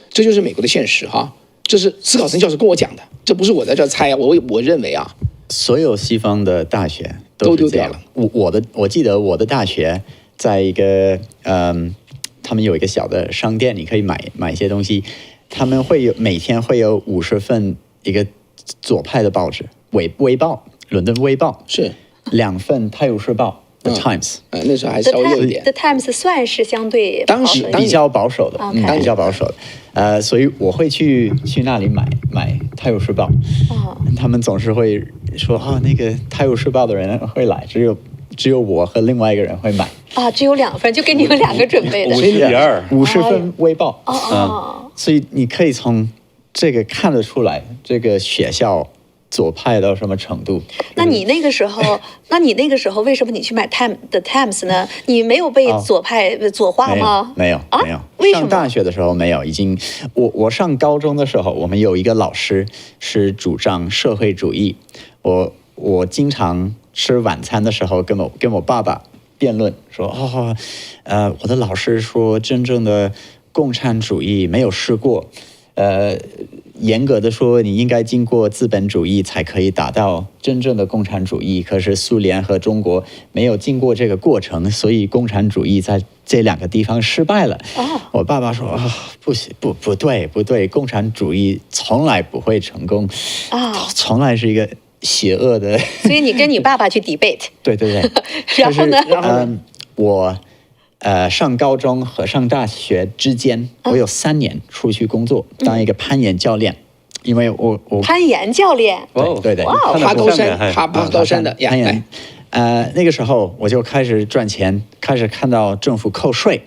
这就是美国的现实哈。这是斯考森教授跟我讲的，这不是我在这猜啊，我认为啊，所有西方的大学都丢掉了。我记得我的大学在一个他们有一个小的商店，你可以买一些东西。他们每天会有50份一个左派的报纸，微报，伦敦微报是2份泰晤士报 The Times， 那时候还稍微有一点。The Times 算是相对当时比较保守的，比较保守的。所以我会去那里买泰晤士报。他们总是会说那个泰晤士报的人会来，只有我和另外一个人会买。只有2份，就给你们2个准备的。50份微报。所以你可以从这个看得出来，这个学校左派到什么程度。那你那个时候为什么你去买The Times 呢？你没有被左派左化吗？没有。为什么？上大学的时候没有，我上高中的时候，我们有一个老师是主张社会主义。我经常吃晚餐的时候跟我爸爸辩论说，我的老师说真正的共产主义没有试过，严格的说，你应该经过资本主义才可以达到真正的共产主义。可是苏联和中国没有经过这个过程，所以共产主义在这2个地方失败了。我爸爸说不行，不对，共产主义从来不会成功，从来是一个邪恶的。所以你跟你爸爸去 debate。对。然后呢？我上高中和上大学之间，我有3年出去工作，当一个攀岩教练。因为我攀岩教练，对，爬高山的攀岩。那个时候我就开始赚钱，开始看到政府扣税，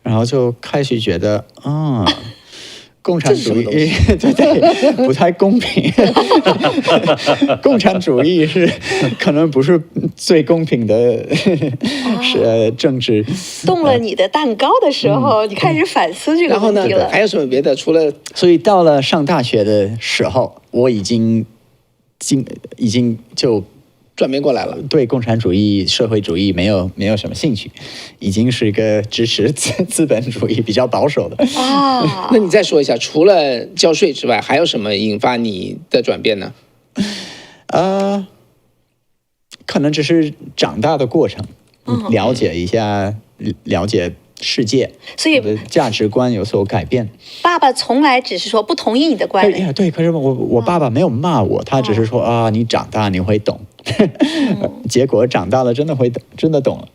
然后就开始觉得共产主义对不太公平。共产主义可能不是最公平的政治。动了你的蛋糕的时候，你开始反思这个问题了。然后呢？还有什么别的？除了，所以到了上大学的时候，我已经就转变过来了，对共产主义、社会主义没有什么兴趣，已经是一个支持资本主义比较保守的。那你再说一下，除了交税之外，还有什么引发你的转变呢？可能只是长大的过程，了解一下，了解世界，所以价值观有所改变。爸爸从来只是说不同意你的观点。对，可是我爸爸没有骂我，他只是说你长大你会懂。结果长大了真的懂了。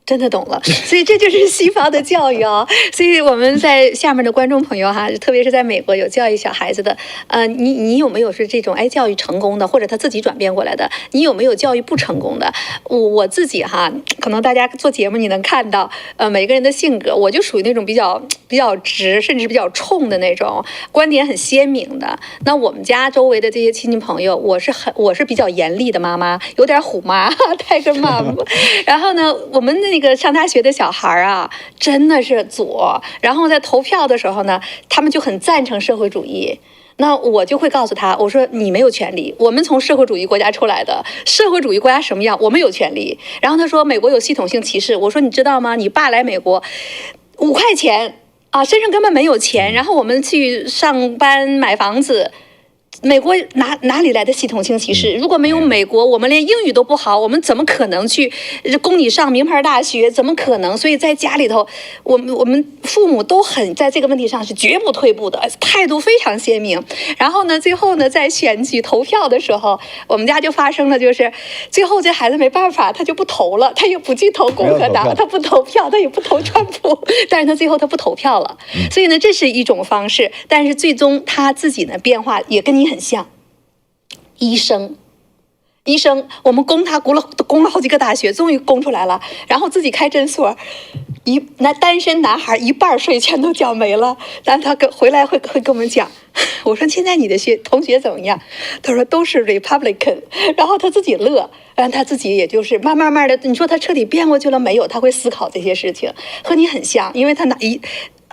真的懂了，所以这就是西方的教育啊。所以我们在下面的观众朋友哈，特别是在美国有教育小孩子的，你有没有是这种教育成功的，或者他自己转变过来的？你有没有教育不成功的？我自己哈，可能大家做节目你能看到，每个人的性格，我就属于那种比较直，甚至比较冲的那种，观点很鲜明的。那我们家周围的这些亲戚朋友，我是比较严厉的妈妈，有点虎妈，Tiger Mom。然后呢，我们那个上大学的小孩啊，真的是左。然后在投票的时候呢，他们就很赞成社会主义。那我就会告诉他，我说你没有权利，我们从社会主义国家出来的，社会主义国家什么样，我们有权利。然后他说美国有系统性歧视，我说你知道吗？你爸来美国5块钱啊，身上根本没有钱，然后我们去上班买房子。美国哪里来的系统性歧视？如果没有美国，我们连英语都不好，我们怎么可能去供你上名牌大学？怎么可能？所以在家里头，我们父母都很在这个问题上是绝不退步的，态度非常鲜明。然后呢，最后呢，在选举投票的时候，我们家就发生了，就是最后这孩子没办法，他就不投了，他也不去投共和党，他不投票，他也不投川普，但是他最后他不投票了。所以呢，这是一种方式，但是最终他自己呢变化也跟你很像。医生，我们供他供了好几个大学，终于供出来了，然后自己开诊所，单身男孩一半税全都缴没了。但他回来会跟我们讲，我说现在你的同学怎么样？他说都是 Republican， 然后他自己乐，然后他自己也就是慢慢的，你说他彻底变过去了没有？他会思考这些事情，和你很像，因为他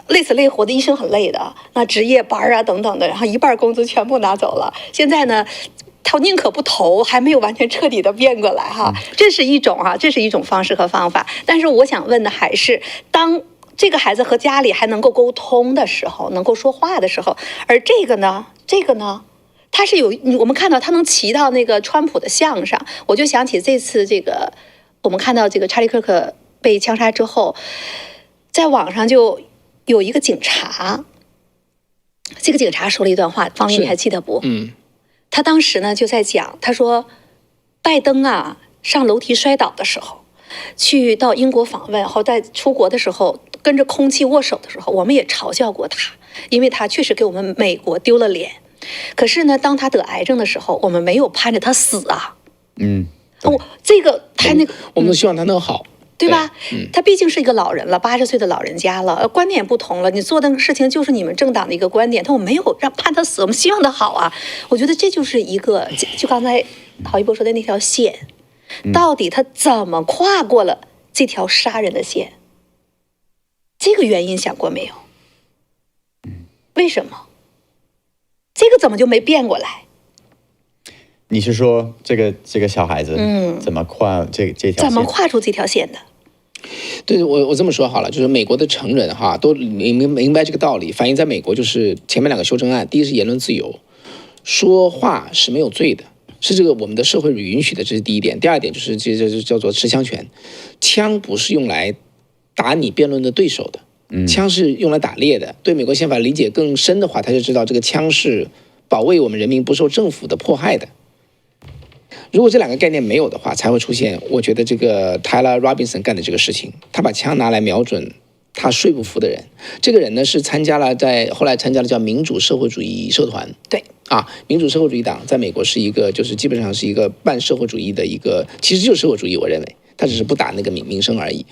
累死累活的医生很累的，那值夜班啊等等的，然后一半工资全部拿走了。现在呢，他宁可不投，还没有完全彻底的变过来哈。这是一种方式和方法。但是我想问的还是，当这个孩子和家里还能够沟通的时候，能够说话的时候，而这个呢，他是我们看到他能骑到那个川普的项上，我就想起这次我们看到这个查理克克被枪杀之后，在网上就有一个警察，这个警察说了一段话，方林你还记得不？他当时呢就在讲，他说拜登啊上楼梯摔倒的时候，去到英国访问后，在出国的时候跟着空气握手的时候，我们也嘲笑过他，因为他确实给我们美国丢了脸。可是呢，当他得癌症的时候，我们没有盼着他死啊。这个他那个，我们都希望他能好。对吧？他毕竟是一个老人了，80岁的老人家了，观点不同了。你做的事情就是你们政党的一个观点，我没有盼他死，我们希望他好啊。我觉得这就是一个，就刚才郝一博说的那条线，到底他怎么跨过了这条杀人的线？这个原因想过没有？为什么？这个怎么就没变过来？你是说这个小孩子，怎么跨这条线？怎么跨出这条线的？对，我这么说好了，就是美国的成人哈都明白这个道理，反映在美国就是前面2个修正案，第一是言论自由，说话是没有罪的，是这个我们的社会允许的，这是第一点。第二点就是这叫做持枪权，枪不是用来打你辩论的对手的，枪是用来打猎的。对美国宪法理解更深的话，他就知道这个枪是保卫我们人民不受政府的迫害的。如果这2个概念没有的话，才会出现我觉得这个 Tyler Robinson 干的这个事情，他把枪拿来瞄准他睡不服的人。这个人呢是后来参加了叫民主社会主义社团。对啊，民主社会主义党在美国是一个就是基本上是一个半社会主义的一个，其实就是社会主义，我认为。他只是不打那个名声而已，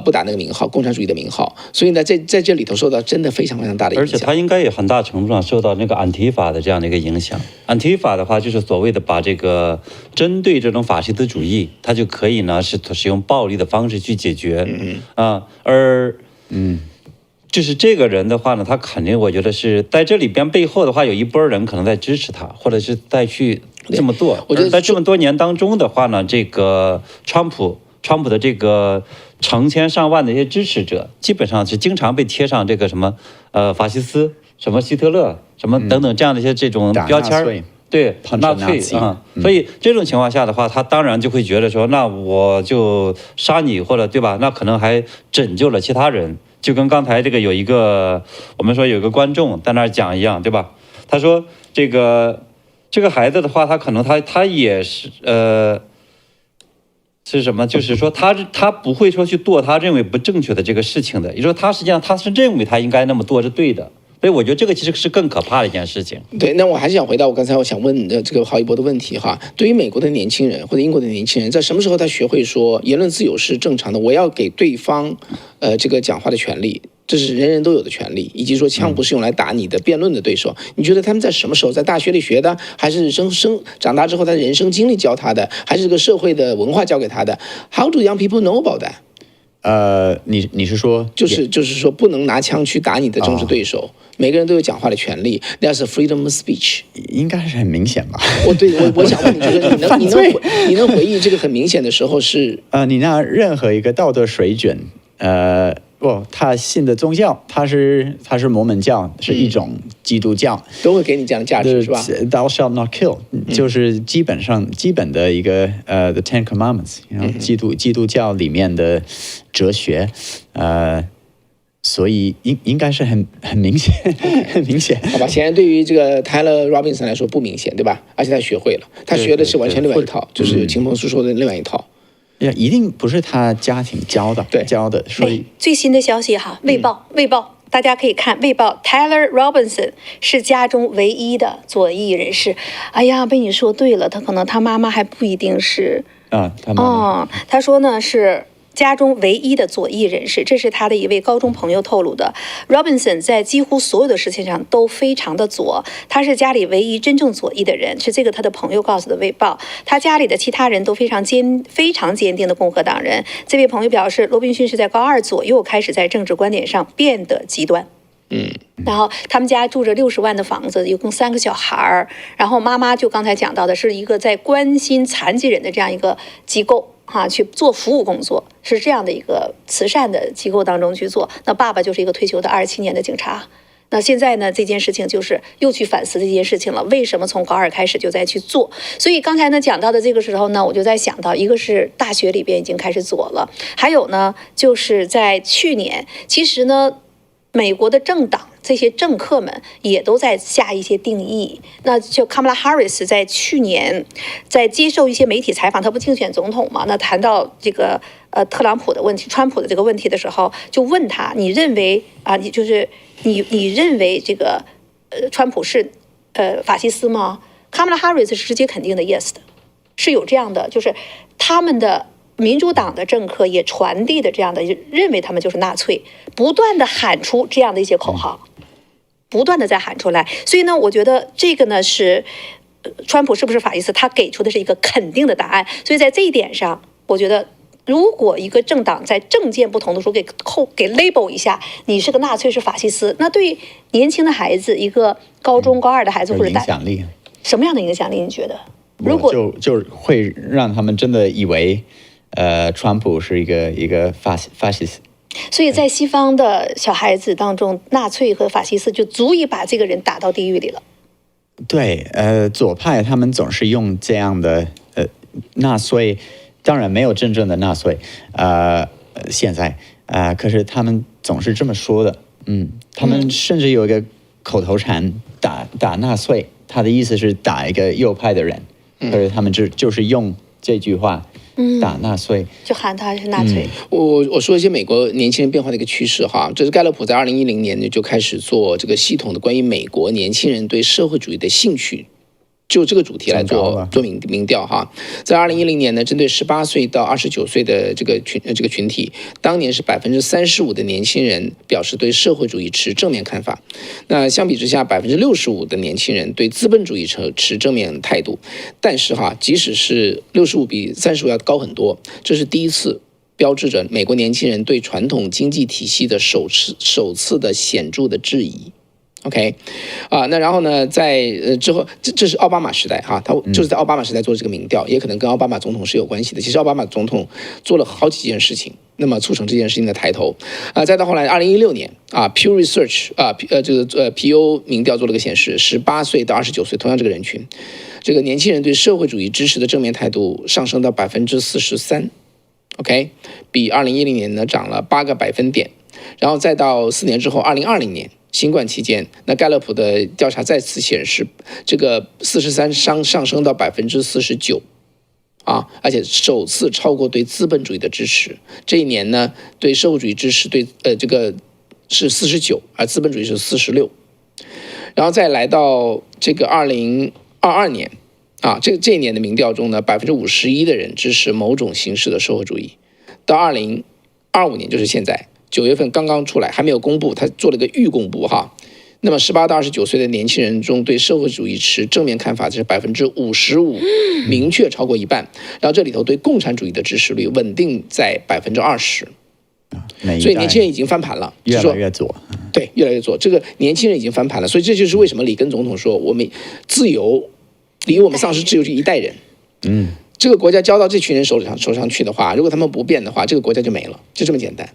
不打那个名号，共产主义的名号，所以呢，在这里头受到真的非常非常大的影响。而且他应该也很大程度上受到那个安提法的这样的一个影响。安提法的话，就是所谓的把这个针对这种法西斯主义，他就可以呢是使用暴力的方式去解决。就是这个人的话呢，他肯定我觉得是在这里边背后的话，有一波人可能在支持他，或者是再去这么做。我觉得在这么多年当中的话呢，这个川普的这个成千上万的一些支持者，基本上是经常被贴上这个什么法西斯、什么希特勒、什么等等这样的一些这种标签。对，纳粹啊，所以这种情况下的话，他当然就会觉得说，那我就杀你，或者对吧？那可能还拯救了其他人。就跟刚才这个我们说有一个观众在那儿讲一样，对吧？他说这个孩子的话，他可能他也是是什么？就是说他不会说去做他认为不正确的这个事情的，也就是说他实际上他是认为他应该那么做是对的。所以我觉得这个其实是更可怕的一件事情。对，那我还是想回到我刚才我想问的这个郝一博的问题哈。对于美国的年轻人或者英国的年轻人，在什么时候他学会说言论自由是正常的？我要给对方这个讲话的权利，这是人人都有的权利，以及说枪不是用来打你的辩论的对手。你觉得他们在什么时候，在大学里学的，还是长大之后他的人生经历教他的，还是这个社会的文化教给他的 ？How do young people know about that？你是说就是说不能拿枪去打你的政治对手，每个人都有讲话的权利。That's a freedom of speech。应该是很明显吧？我想问你，觉得你能回忆这个很明显的时候是？你那任何一个道德水准，他信的宗教，他是摩门教，是一种基督教，都会给你这样的价值，是吧 ？Thou shalt not kill，就是基本的一个The Ten Commandments，然后基督教里面的哲学，所以应该是很明显，很明显。好吧，显然对于这个 Tyler Robinson 来说不明显，对吧？而且他学会了，他学的是完全另外一套，就是秦鹏叔说的另外一套。一定不是他家庭教的，所以最新的消息哈，卫报，大家可以看卫报 ，Tyler Robinson 是家中唯一的左翼人士。哎呀，被你说对了，他妈妈还不一定是他妈妈他说呢是家中唯一的左翼人士，这是他的一位高中朋友透露的。Robinson 在几乎所有的事情上都非常的左，他是家里唯一真正左翼的人，是这个他的朋友告诉的卫报。他家里的其他人都非常坚定的共和党人。这位朋友表示，罗宾逊是在高2左右开始在政治观点上变得极端。然后他们家住着60万的房子，一共3个小孩儿。然后妈妈就刚才讲到的是一个在关心残疾人的这样一个机构去做服务工作，是这样的一个慈善的机构当中去做。那爸爸就是一个退休的27年的警察。那现在呢，这件事情就是又去反思这件事情了，为什么从高2开始就在去做？所以刚才呢讲到的这个时候呢，我就在想到，一个是大学里边已经开始左了，还有呢就是在去年，其实呢美国的政党这些政客们也都在下一些定义。那就 Kamala Harris 在去年在接受一些媒体采访，他不竞选总统嘛？那谈到这个川普的这个问题的时候，就问他，你认为你认为这个川普是法西斯吗？ Kamala Harris 是直接肯定的 yes 的，是有这样的，就是他们的民主党的政客也传递的这样的认为他们就是纳粹，不断的喊出这样的一些口号，不断的在喊出来。所以呢，我觉得这个呢是川普是不是法西斯，他给出的是一个肯定的答案。所以在这一点上，我觉得如果一个政党在政见不同的时候给 label 一下，你是个纳粹是法西斯，那对年轻的孩子，一个高中高2的孩子或者影响力，什么样的影响力？你觉得？如果就会让他们真的以为川普是一个法西斯。所以在西方的小孩子当中，纳粹和法西斯就足以把这个人打到地狱里了。对，左派他们总是用这样的纳粹，当然没有真正的纳粹，现在可是他们总是这么说的，他们甚至有一个口头禅，打纳粹，他的意思是打一个右派的人，可是他们就是用这句话。打纳粹，就喊他是纳粹。我说一些美国年轻人变化的一个趋势哈，这是盖勒普在2010年呢就开始做这个系统的关于美国年轻人对社会主义的兴趣，就这个主题来做民调哈。在2010年呢，针对18岁到29岁的这个群体，当年是35%的年轻人表示对社会主义持正面看法。那相比之下，65%的年轻人对资本主义持正面态度。但是哈，即使是65比35要高很多，这是第一次标志着美国年轻人对传统经济体系的首次的显著的质疑。OK， 那然后呢，在之后，这是奥巴马时代哈，他就是在奥巴马时代做这个民调，也可能跟奥巴马总统是有关系的。其实奥巴马总统做了好几件事情，那么促成这件事情的抬头。再到后来2016年Pew Research PO 民调做了个显示，18岁到29岁同样这个人群，这个年轻人对社会主义支持的正面态度上升到43%。OK， 比2010年呢涨了8个百分点。然后再到4年之后，2020年。新冠期间，那盖勒普的调查再次显示，这个43上升到49%，啊，而且首次超过对资本主义的支持。这一年呢，对社会主义支持这个是49，而资本主义是46。然后再来到这个2022年啊，这一年的民调中呢，51%的人支持某种形式的社会主义。到2025年，就是现在9月份刚刚出来，还没有公布，他做了个预公布哈。那么18到29岁的年轻人中，对社会主义持正面看法的是55%，明确超过一半。然后这里头对共产主义的支持率稳定在20%，所以年轻人已经翻盘了，越来越左。对，越来越左。这个年轻人已经翻盘了，所以这就是为什么里根总统说，我们自由离我们丧失自由就一代人。这个国家交到这群人手上去的话，如果他们不变的话，这个国家就没了，就这么简单。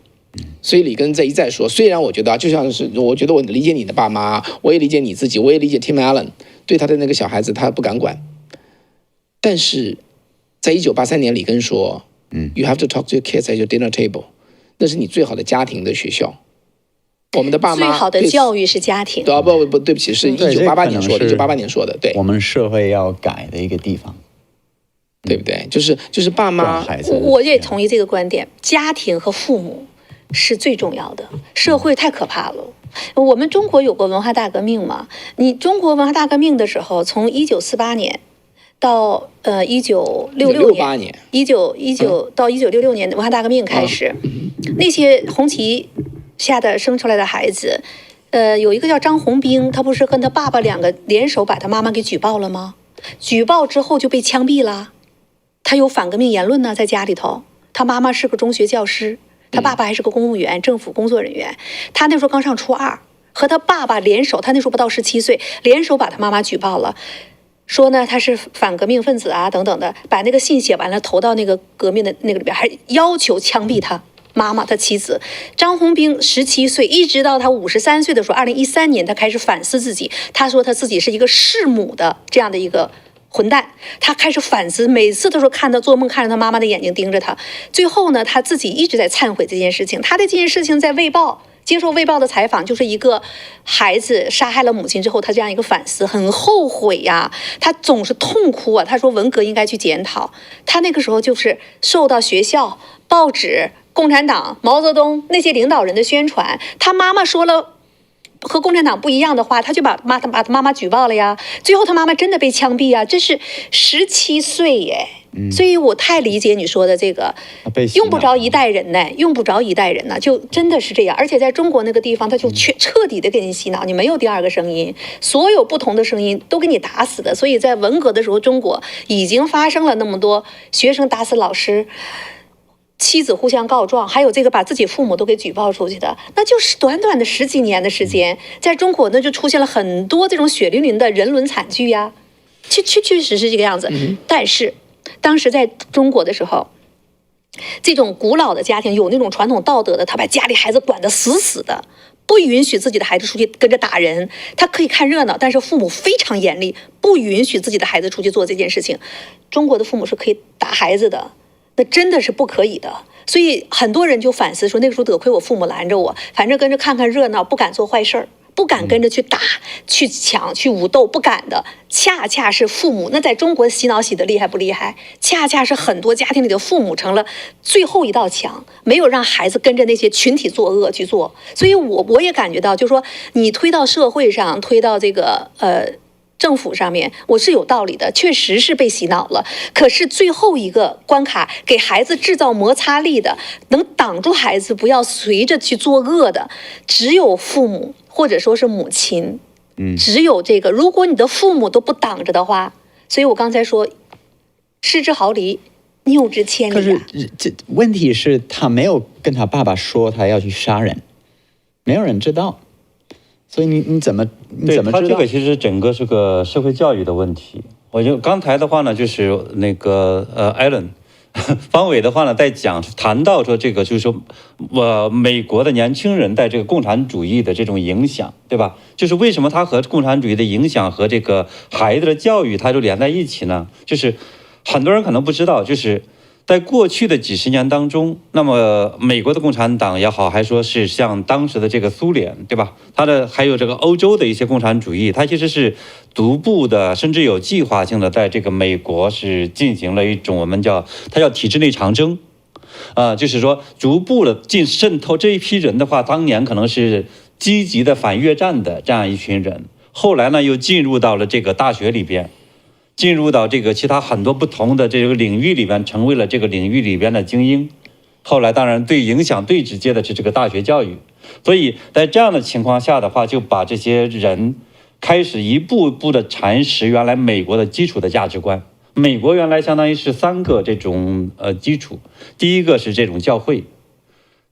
所以里根一再说，虽然我觉得就像是我觉得我理解你的爸妈，我也理解你自己，我也理解 Tim Allen 对他的那个小孩子他不敢管，但是在1983年里根说，You have to talk to your kids at your dinner table， 那是你最好的家庭的学校。我们的爸妈最好的教育是家庭。不，对不起，是1988年说的，1988年说的，对。我们社会要改的一个地方。对不对？就是爸妈，我也同意这个观点，家庭和父母是最重要的。社会太可怕了。我们中国有过文化大革命嘛？你中国文化大革命的时候，从1948年到1966年，19到1966年的文化大革命开始，那些红旗下的生出来的孩子，有一个叫张宏兵，他不是跟他爸爸2个联手把他妈妈给举报了吗？举报之后就被枪毙了。他有反革命言论呢，在家里头。他妈妈是个中学教师，他爸爸还是个公务员，政府工作人员。他那时候刚上初2，和他爸爸联手，他那时候不到17岁，联手把他妈妈举报了，说呢他是反革命分子啊等等的，把那个信写完了投到那个革命的那个里边，还要求枪毙他妈妈，他妻子张宏兵17岁，一直到他53岁的时候，2013年他开始反思自己，他说他自己是一个弑母的这样的一个混蛋，他开始反思，每次都说做梦看着他妈妈的眼睛盯着他。最后呢，他自己一直在忏悔这件事情。他的这件事情在《卫报》接受《卫报》的采访，就是一个孩子杀害了母亲之后，他这样一个反思，很后悔呀，他总是痛哭啊。他说文革应该去检讨。他那个时候就是受到学校、报纸、共产党、毛泽东那些领导人的宣传，他妈妈说了和共产党不一样的话，他就把他妈妈举报了呀。最后他妈妈真的被枪毙啊，这是17岁耶。所以我太理解你说的这个，用不着一代人呢，用不着一代人呢，就真的是这样。而且在中国那个地方，他就彻底的给你洗脑，你没有第二个声音，所有不同的声音都给你打死的。所以在文革的时候，中国已经发生了那么多学生打死老师，妻子互相告状，还有这个把自己父母都给举报出去的，那就是短短的10几年的时间，在中国那就出现了很多这种血淋淋的人伦惨剧呀，确实是这个样子。但是当时在中国的时候，这种古老的家庭有那种传统道德的，他把家里孩子管得死死的，不允许自己的孩子出去跟着打人，他可以看热闹，但是父母非常严厉，不允许自己的孩子出去做这件事情。中国的父母是可以打孩子的，那真的是不可以的。所以很多人就反思说，那个时候得亏我父母拦着我，反正跟着看看热闹，不敢做坏事儿，不敢跟着去打、去抢、去武斗，不敢的。恰恰是父母，那在中国洗脑洗得厉害不厉害？恰恰是很多家庭里的父母成了最后一道墙，没有让孩子跟着那些群体作恶去做。所以我也感觉到，就是说你推到社会上，推到这个政府上面，我是有道理的，确实是被洗脑了。可是最后一个关卡，给孩子制造摩擦力的，能挡住孩子不要随着去作恶的，只有父母或者说是母亲。只有这个，如果你的父母都不挡着的话，所以我刚才说，失之毫厘，谬之千里。可是这问题是他没有跟他爸爸说他要去杀人，没有人知道。所以你怎么知道？他这个其实整个是个社会教育的问题。我就刚才的话呢，就是那个Allen 方伟的话呢，在谈到说这个就是说，美国的年轻人在这个共产主义的这种影响，对吧？就是为什么他和共产主义的影响和这个孩子的教育，它就连在一起呢？就是很多人可能不知道，就是在过去的几十年当中，那么美国的共产党也好，还说是像当时的这个苏联，对吧？它的还有这个欧洲的一些共产主义，它其实是逐步的，甚至有计划性的，在这个美国是进行了一种它叫体制内长征，就是说逐步的渗透这一批人的话，当年可能是积极的反越战的这样一群人，后来呢又进入到了这个大学里边，进入到这个其他很多不同的这个领域里边，成为了这个领域里边的精英。后来当然影响最直接的是这个大学教育，所以在这样的情况下的话，就把这些人开始一步一步的蚕食原来美国的基础的价值观。美国原来相当于是3个这种基础，第一个是这种教会，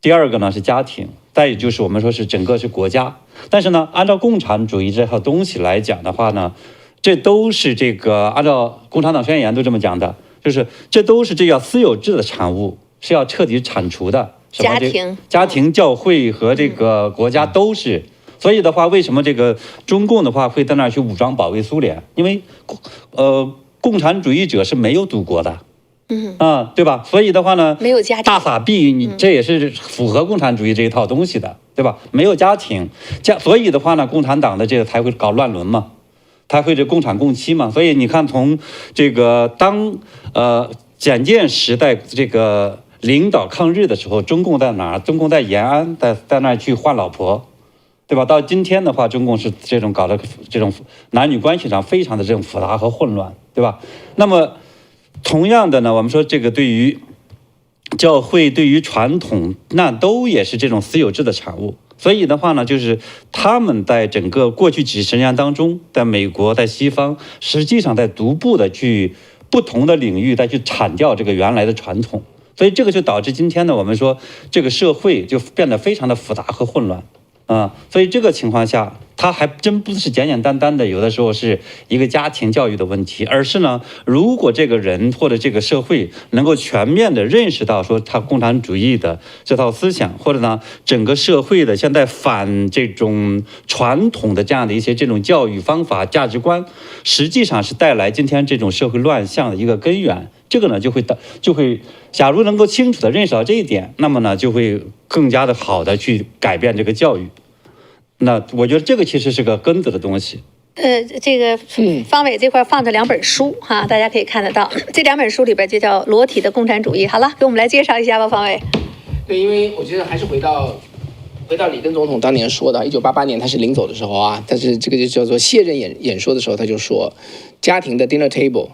第二个呢是家庭，再也就是我们说是整个是国家。但是呢，按照共产主义这套东西来讲的话呢，这都是这个按照共产党宣言都这么讲的，就是这都是这叫私有制的产物，是要彻底铲除的。家庭、教会和这个国家都是。所以的话，为什么这个中共的话会在那儿去武装保卫苏联？因为共产主义者是没有祖国的，对吧？所以的话呢，没有家庭，大撒币，你这也是符合共产主义这一套东西的，对吧？没有家庭，所以的话呢，共产党的这个才会搞乱伦嘛，才会这共产共妻嘛。所以你看，从这个蒋介石在这个领导抗日的时候，中共在哪儿？中共在延安，在那儿去换老婆。对吧？到今天的话，中共是这种搞的这种男女关系上非常的这种复杂和混乱，对吧？那么同样的呢，我们说这个对于教会、对于传统，那都也是这种私有制的产物。所以的话呢，就是他们在整个过去几十年当中，在美国、在西方，实际上在逐步的去不同的领域再去铲掉这个原来的传统。所以这个就导致今天呢，我们说这个社会就变得非常的复杂和混乱。所以这个情况下，它还真不是简简单单的，有的时候是一个家庭教育的问题，而是呢，如果这个人或者这个社会能够全面的认识到说他共产主义的这套思想，或者呢整个社会的现在反这种传统的这样的一些这种教育方法、价值观，实际上是带来今天这种社会乱象的一个根源。这个呢就会，假如能够清楚的认识到这一点，那么呢就会更加的好的去改变这个教育。那我觉得这个其实是个根子的东西。这个方伟这块放着2本书哈，大家可以看得到。这2本书里边就叫《裸体的共产主义》。好了，给我们来介绍一下吧，方伟。对，因为我觉得还是回到里根总统当年说的，1988年他是临走的时候啊，但是这个就叫做卸任演说的时候，他就说，家庭的 dinner table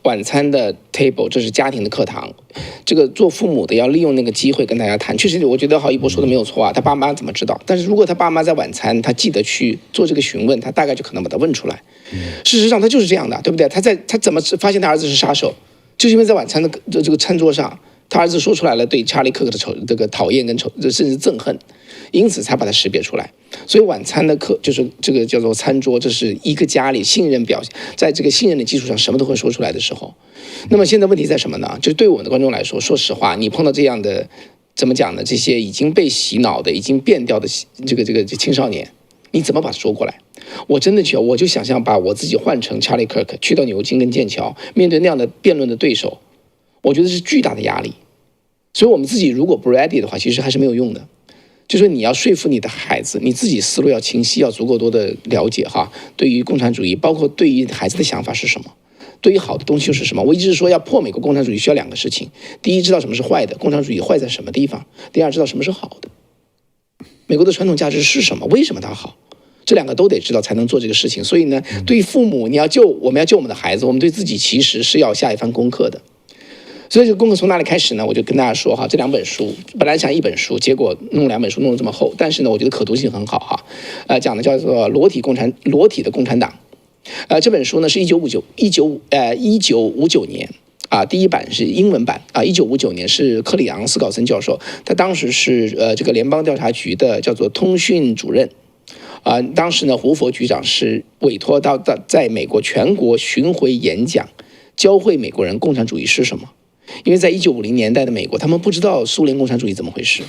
晚餐的 table， 这是家庭的课堂。这个做父母的要利用那个机会跟大家谈。确实，我觉得郝一博说的没有错啊，他爸妈怎么知道？但是如果他爸妈在晚餐，他记得去做这个询问，他大概就可能把他问出来。事实上，他就是这样的，对不对？他怎么发现他儿子是杀手？就是因为在晚餐的这个餐桌上，他儿子说出来了对查理克克的这个讨厌跟甚至憎恨，因此才把它识别出来。所以晚餐的课就是这个叫做餐桌，这是一个家里信任表现，在这个信任的基础上，什么都会说出来的时候。那么现在问题在什么呢？就是对我们的观众来说，说实话，你碰到这样的怎么讲呢？这些已经被洗脑的、已经变掉的这个青少年，你怎么把它说过来？我真的我就想象把我自己换成查理克克，去到牛津跟剑桥，面对那样的辩论的对手，我觉得是巨大的压力。所以我们自己如果不 ready 的话，其实还是没有用的。就是你要说服你的孩子，你自己思路要清晰，要足够多的了解哈。对于共产主义，包括对于孩子的想法是什么，对于好的东西又是什么。我一直说要破美国共产主义需要2个事情：第一，知道什么是坏的，共产主义坏在什么地方；第二，知道什么是好的，美国的传统价值是什么，为什么它好。这2个都得知道才能做这个事情。所以呢，对于父母，我们要救我们的孩子，我们对自己其实是要下一番功课的。所以这个功课从哪里开始呢？我就跟大家说哈，这2本书本来想1本书，结果弄2本书弄得这么厚，但是呢，我觉得可读性很好哈。讲的叫做裸体的共产党。这本书呢是1959年第一版是英文版1959年是克里昂斯考森教授，他当时是这个联邦调查局的叫做通讯主任。当时呢，胡佛局长是委托到在美国全国巡回演讲，教会美国人共产主义是什么。因为在1950年代的美国，他们不知道苏联共产主义怎么回事，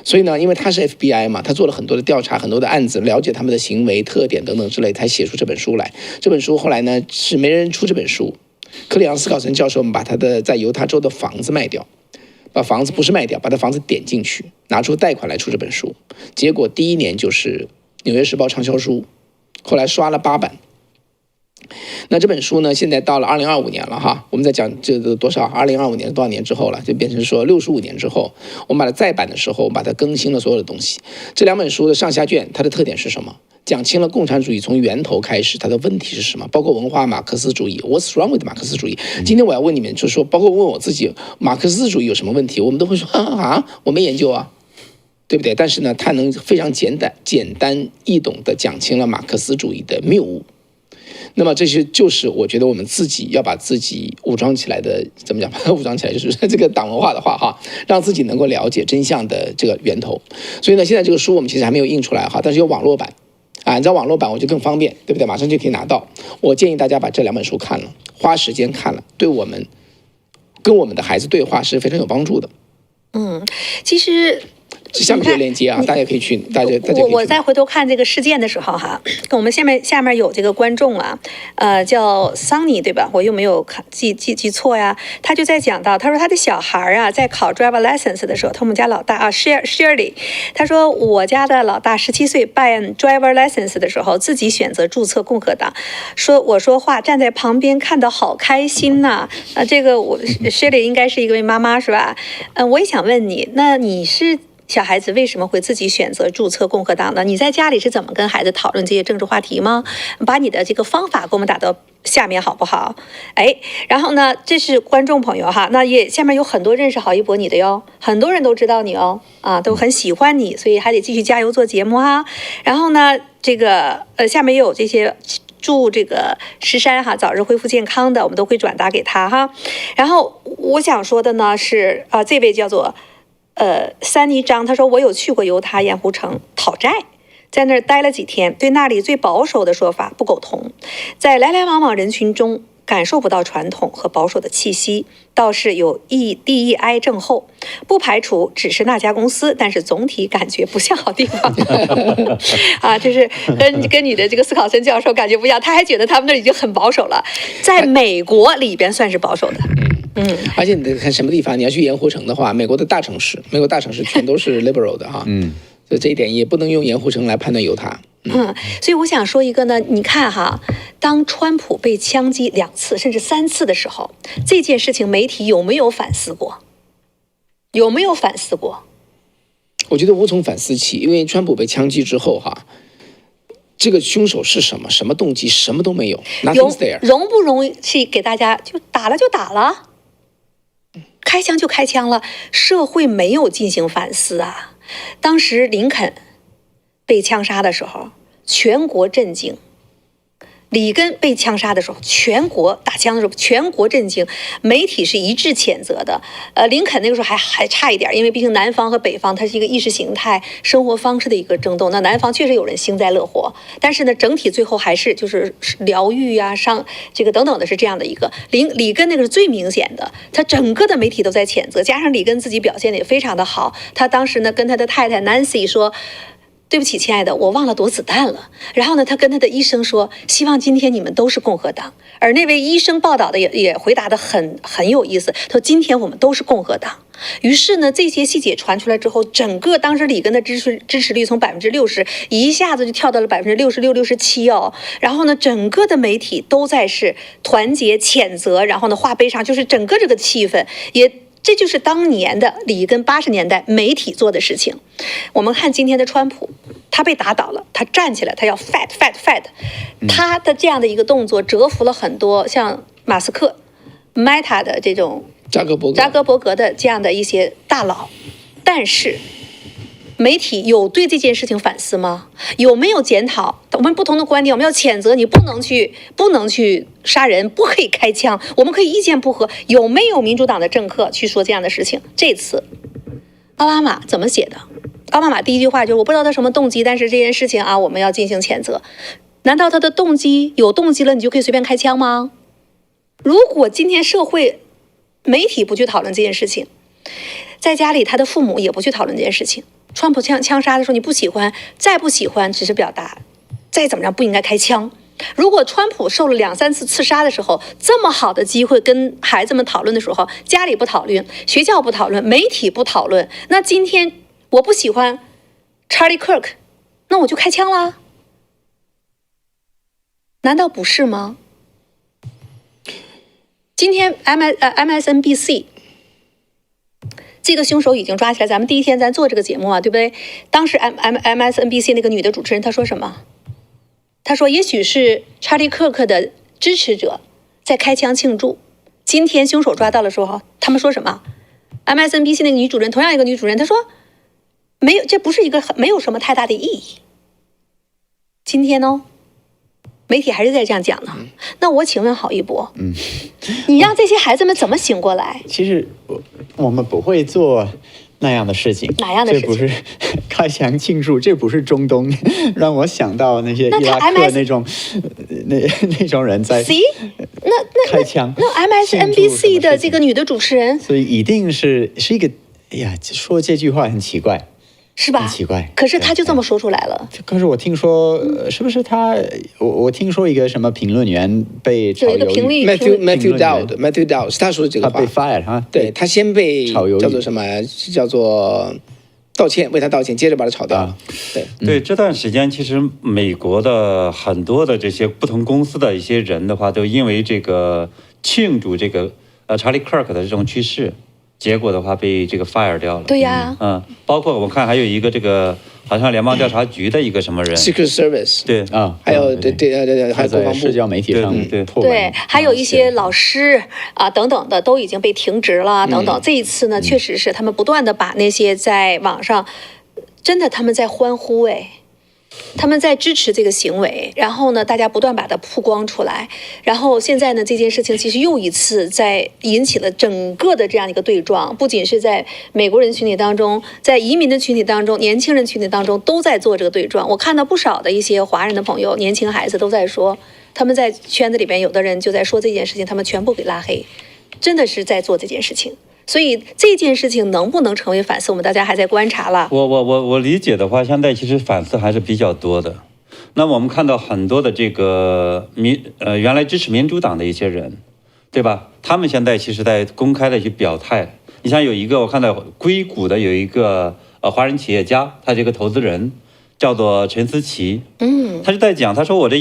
所以呢，因为他是 FBI 嘛，他做了很多的调查，很多的案子，了解他们的行为特点等等之类，才写出这本书来。这本书后来呢是没人出这本书，克里昂斯考森教授把他的在犹他州的房子卖掉，把房子不是卖掉，把他房子点进去，拿出贷款来出这本书。结果第1年就是《纽约时报》畅销书，后来刷了8版。那这本书呢，现在到了2025年了哈，我们在讲这个多少？2025年多少年之后了？就变成说65年之后，我们把它再版的时候，我们把它更新了所有的东西。这2本书的上下卷，它的特点是什么？讲清了共产主义从源头开始它的问题是什么，包括文化马克思主义 ，What's wrong with 马克思主义？今天我要问你们，就是说，包括问我自己，马克思主义有什么问题？我们都会说啊，我没研究啊。对不对？但是呢，它能非常简单易懂地讲清了马克思主义的谬误。那么这些就是我觉得我们自己要把自己武装起来的，怎么讲？把它武装起来就是这个党文化的话哈，让自己能够了解真相的这个源头。所以呢，现在这个书我们其实还没有印出来哈，但是有网络版啊，你知道网络版我就更方便，对不对？马上就可以拿到。我建议大家把这2本书看了，花时间看了，对我们跟我们的孩子对话是非常有帮助的。其实。下面就有链接啊，大家可以去，大家可以去。我再回头看这个事件的时候哈，我们下面有这个观众啊，叫 Sunny 对吧？我又没有记错呀。他就在讲到，他说他的小孩啊，在考 driver license 的时候，他们家老大啊 Shirley， 他说我家的老大17岁办 driver license 的时候，自己选择注册共和党，我说话站在旁边看得好开心呐。这个Shirley 应该是一位妈妈是吧？我也想问你，那你是？小孩子为什么会自己选择注册共和党呢？你在家里是怎么跟孩子讨论这些政治话题吗？把你的这个方法给我们打到下面好不好？然后呢，这是观众朋友哈，那也下面有很多认识郝一博你的哟，很多人都知道你哦，都很喜欢你，所以还得继续加油做节目哈。然后呢，这个下面也有这些。祝这个石山哈早日恢复健康的，我们都会转达给他哈。然后我想说的呢是这位叫做。三尼张他说我有去过犹他盐湖城讨债，在那儿待了几天，对那里最保守的说法不苟同，在来来往往人群中感受不到传统和保守的气息，倒是有DEI 症候，不排除只是那家公司，但是总体感觉不像好地方就是跟你的这个斯考森教授感觉不一样，他还觉得他们那已经很保守了，在美国里边算是保守的。而且你得看什么地方，你要去盐湖城的话，美国大城市全都是 liberal 的哈，所以这一点也不能用盐湖城来判断犹他。所以我想说一个呢，你看哈，当川普被枪击2次甚至3次的时候，这件事情媒体有没有反思过？有没有反思过？我觉得无从反思起，因为川普被枪击之后哈。这个凶手是什么？什么动机？什么都没有。Nothing's there。容不容易去给大家就打了就打了，开枪就开枪了，社会没有进行反思啊。当时林肯被枪杀的时候，全国震惊；里根被枪杀的时候，全国打枪的时候，全国震惊，媒体是一致谴责的。林肯那个时候还差一点，因为毕竟南方和北方它是一个意识形态、生活方式的一个争斗。那南方确实有人幸灾乐祸，但是呢，整体最后还是就是疗愈啊、这个等等的是这样的一个。里根那个是最明显的，他整个的媒体都在谴责，加上里根自己表现的也非常的好。他当时呢跟他的太太 Nancy 说。对不起，亲爱的，我忘了躲子弹了。然后呢，他跟他的医生说，希望今天你们都是共和党。而那位医生报道的也回答的很有意思，他说今天我们都是共和党。于是呢，这些细节传出来之后，整个当时里根的支持率从60%一下子就跳到了66%、67%哦。然后呢，整个的媒体都在是团结谴责，然后呢画碑上就是整个这个气氛也。这就是当年的里根80年代媒体做的事情。我们看今天的川普，他被打倒了，他站起来，他要 fight，他的这样的一个动作折服了很多像马斯克、Meta 的这种扎克伯格的这样的一些大佬，但是。媒体有对这件事情反思吗？有没有检讨？我们不同的观点，我们要谴责你不能去杀人，不可以开枪，我们可以意见不合。有没有民主党的政客去说这样的事情？这次奥巴马怎么写的？奥巴马第一句话就是我不知道他什么动机，但是这件事情啊，我们要进行谴责。难道他的动机有动机了，你就可以随便开枪吗？如果今天社会媒体不去讨论这件事情，在家里他的父母也不去讨论这件事情。川普枪杀的时候，你不喜欢，再不喜欢只是表达，再怎么样不应该开枪。如果川普受了2、3次刺杀的时候，这么好的机会跟孩子们讨论的时候，家里不讨论，学校不讨论，媒体不讨论，那今天我不喜欢 Charlie Kirk， 那我就开枪啦？难道不是吗？今天 MSNBC 这个凶手已经抓起来，咱们第一天咱做这个节目啊，对不对？当时 MSNBC 那个女的主持人她说什么？她说也许是查理·克克的支持者在开枪庆祝。今天凶手抓到的时候，他们说什么 ？MSNBC 那个女主人，同样一个女主人，她说没有，这不是一个没有什么太大的意义。今天呢？媒体还是在这样讲呢。那我请问郝一博，你让这些孩子们怎么醒过来？其实我们不会做那样的事情。哪样的事情？这不是开枪庆祝，这不是中东，让我想到那些伊拉克那种那种人在开枪。那 MSNBC 的这个女的主持人，所以一定是一个，哎呀，说这句话很奇怪。是吧？很奇怪，可是他就这么说出来了。可是我听说，是不是他？我听说一个什么评论员被炒鱿鱼，有一个评论 Matthew Dowd 是他说的这个话，他被 fire 哈，对他先被炒鱿鱼，叫做什么？叫做道歉，为他道歉，接着把他炒掉了。对，这段时间其实美国的很多的这些不同公司的一些人的话，都因为这个庆祝这个查理·克克的这种去世。结果的话被这个 fire 掉了。对呀，包括我看还有一个这个好像联邦调查局的一个什么人 ，Secret Service， 对啊，还有还有国防部社交媒体上对，还有一些老师啊等等的都已经被停职了等等。这一次呢，确实是他们不断的把那些在网上，真的他们在欢呼他们在支持这个行为，然后呢，大家不断把它曝光出来，然后现在呢，这件事情其实又一次在引起了整个的这样一个对撞，不仅是在美国人群体当中，在移民的群体当中，年轻人群体当中都在做这个对撞。我看到不少的一些华人的朋友，年轻孩子都在说，他们在圈子里边有的人就在说这件事情，他们全部给拉黑，真的是在做这件事情。所以这件事情能不能成为反思，我们大家还在观察了。我理解的话，现在其实反思还是比较多的。那我们看到很多的这个原来支持民主党的一些人，对吧？他们现在其实在公开的去表態。你像有一个我看到硅谷的有一个华人企业家，他这个投资人叫做陈思琪，他就在讲，他说我这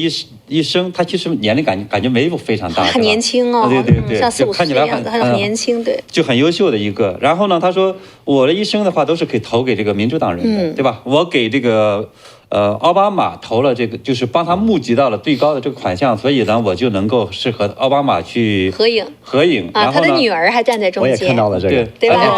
一生，他其实年龄感觉没有非常大，很年轻哦，对，像4、5岁的样子，很年轻，对，就很优秀的一个。然后呢，他说我的一生的话都是可以投给这个民主党人的，对吧？我给这个奥巴马投了这个，就是帮他募集到了最高的这个款项，所以呢，我就能够是和奥巴马去合影。啊，他的女儿还站在中间，我也看到了这个，对吧？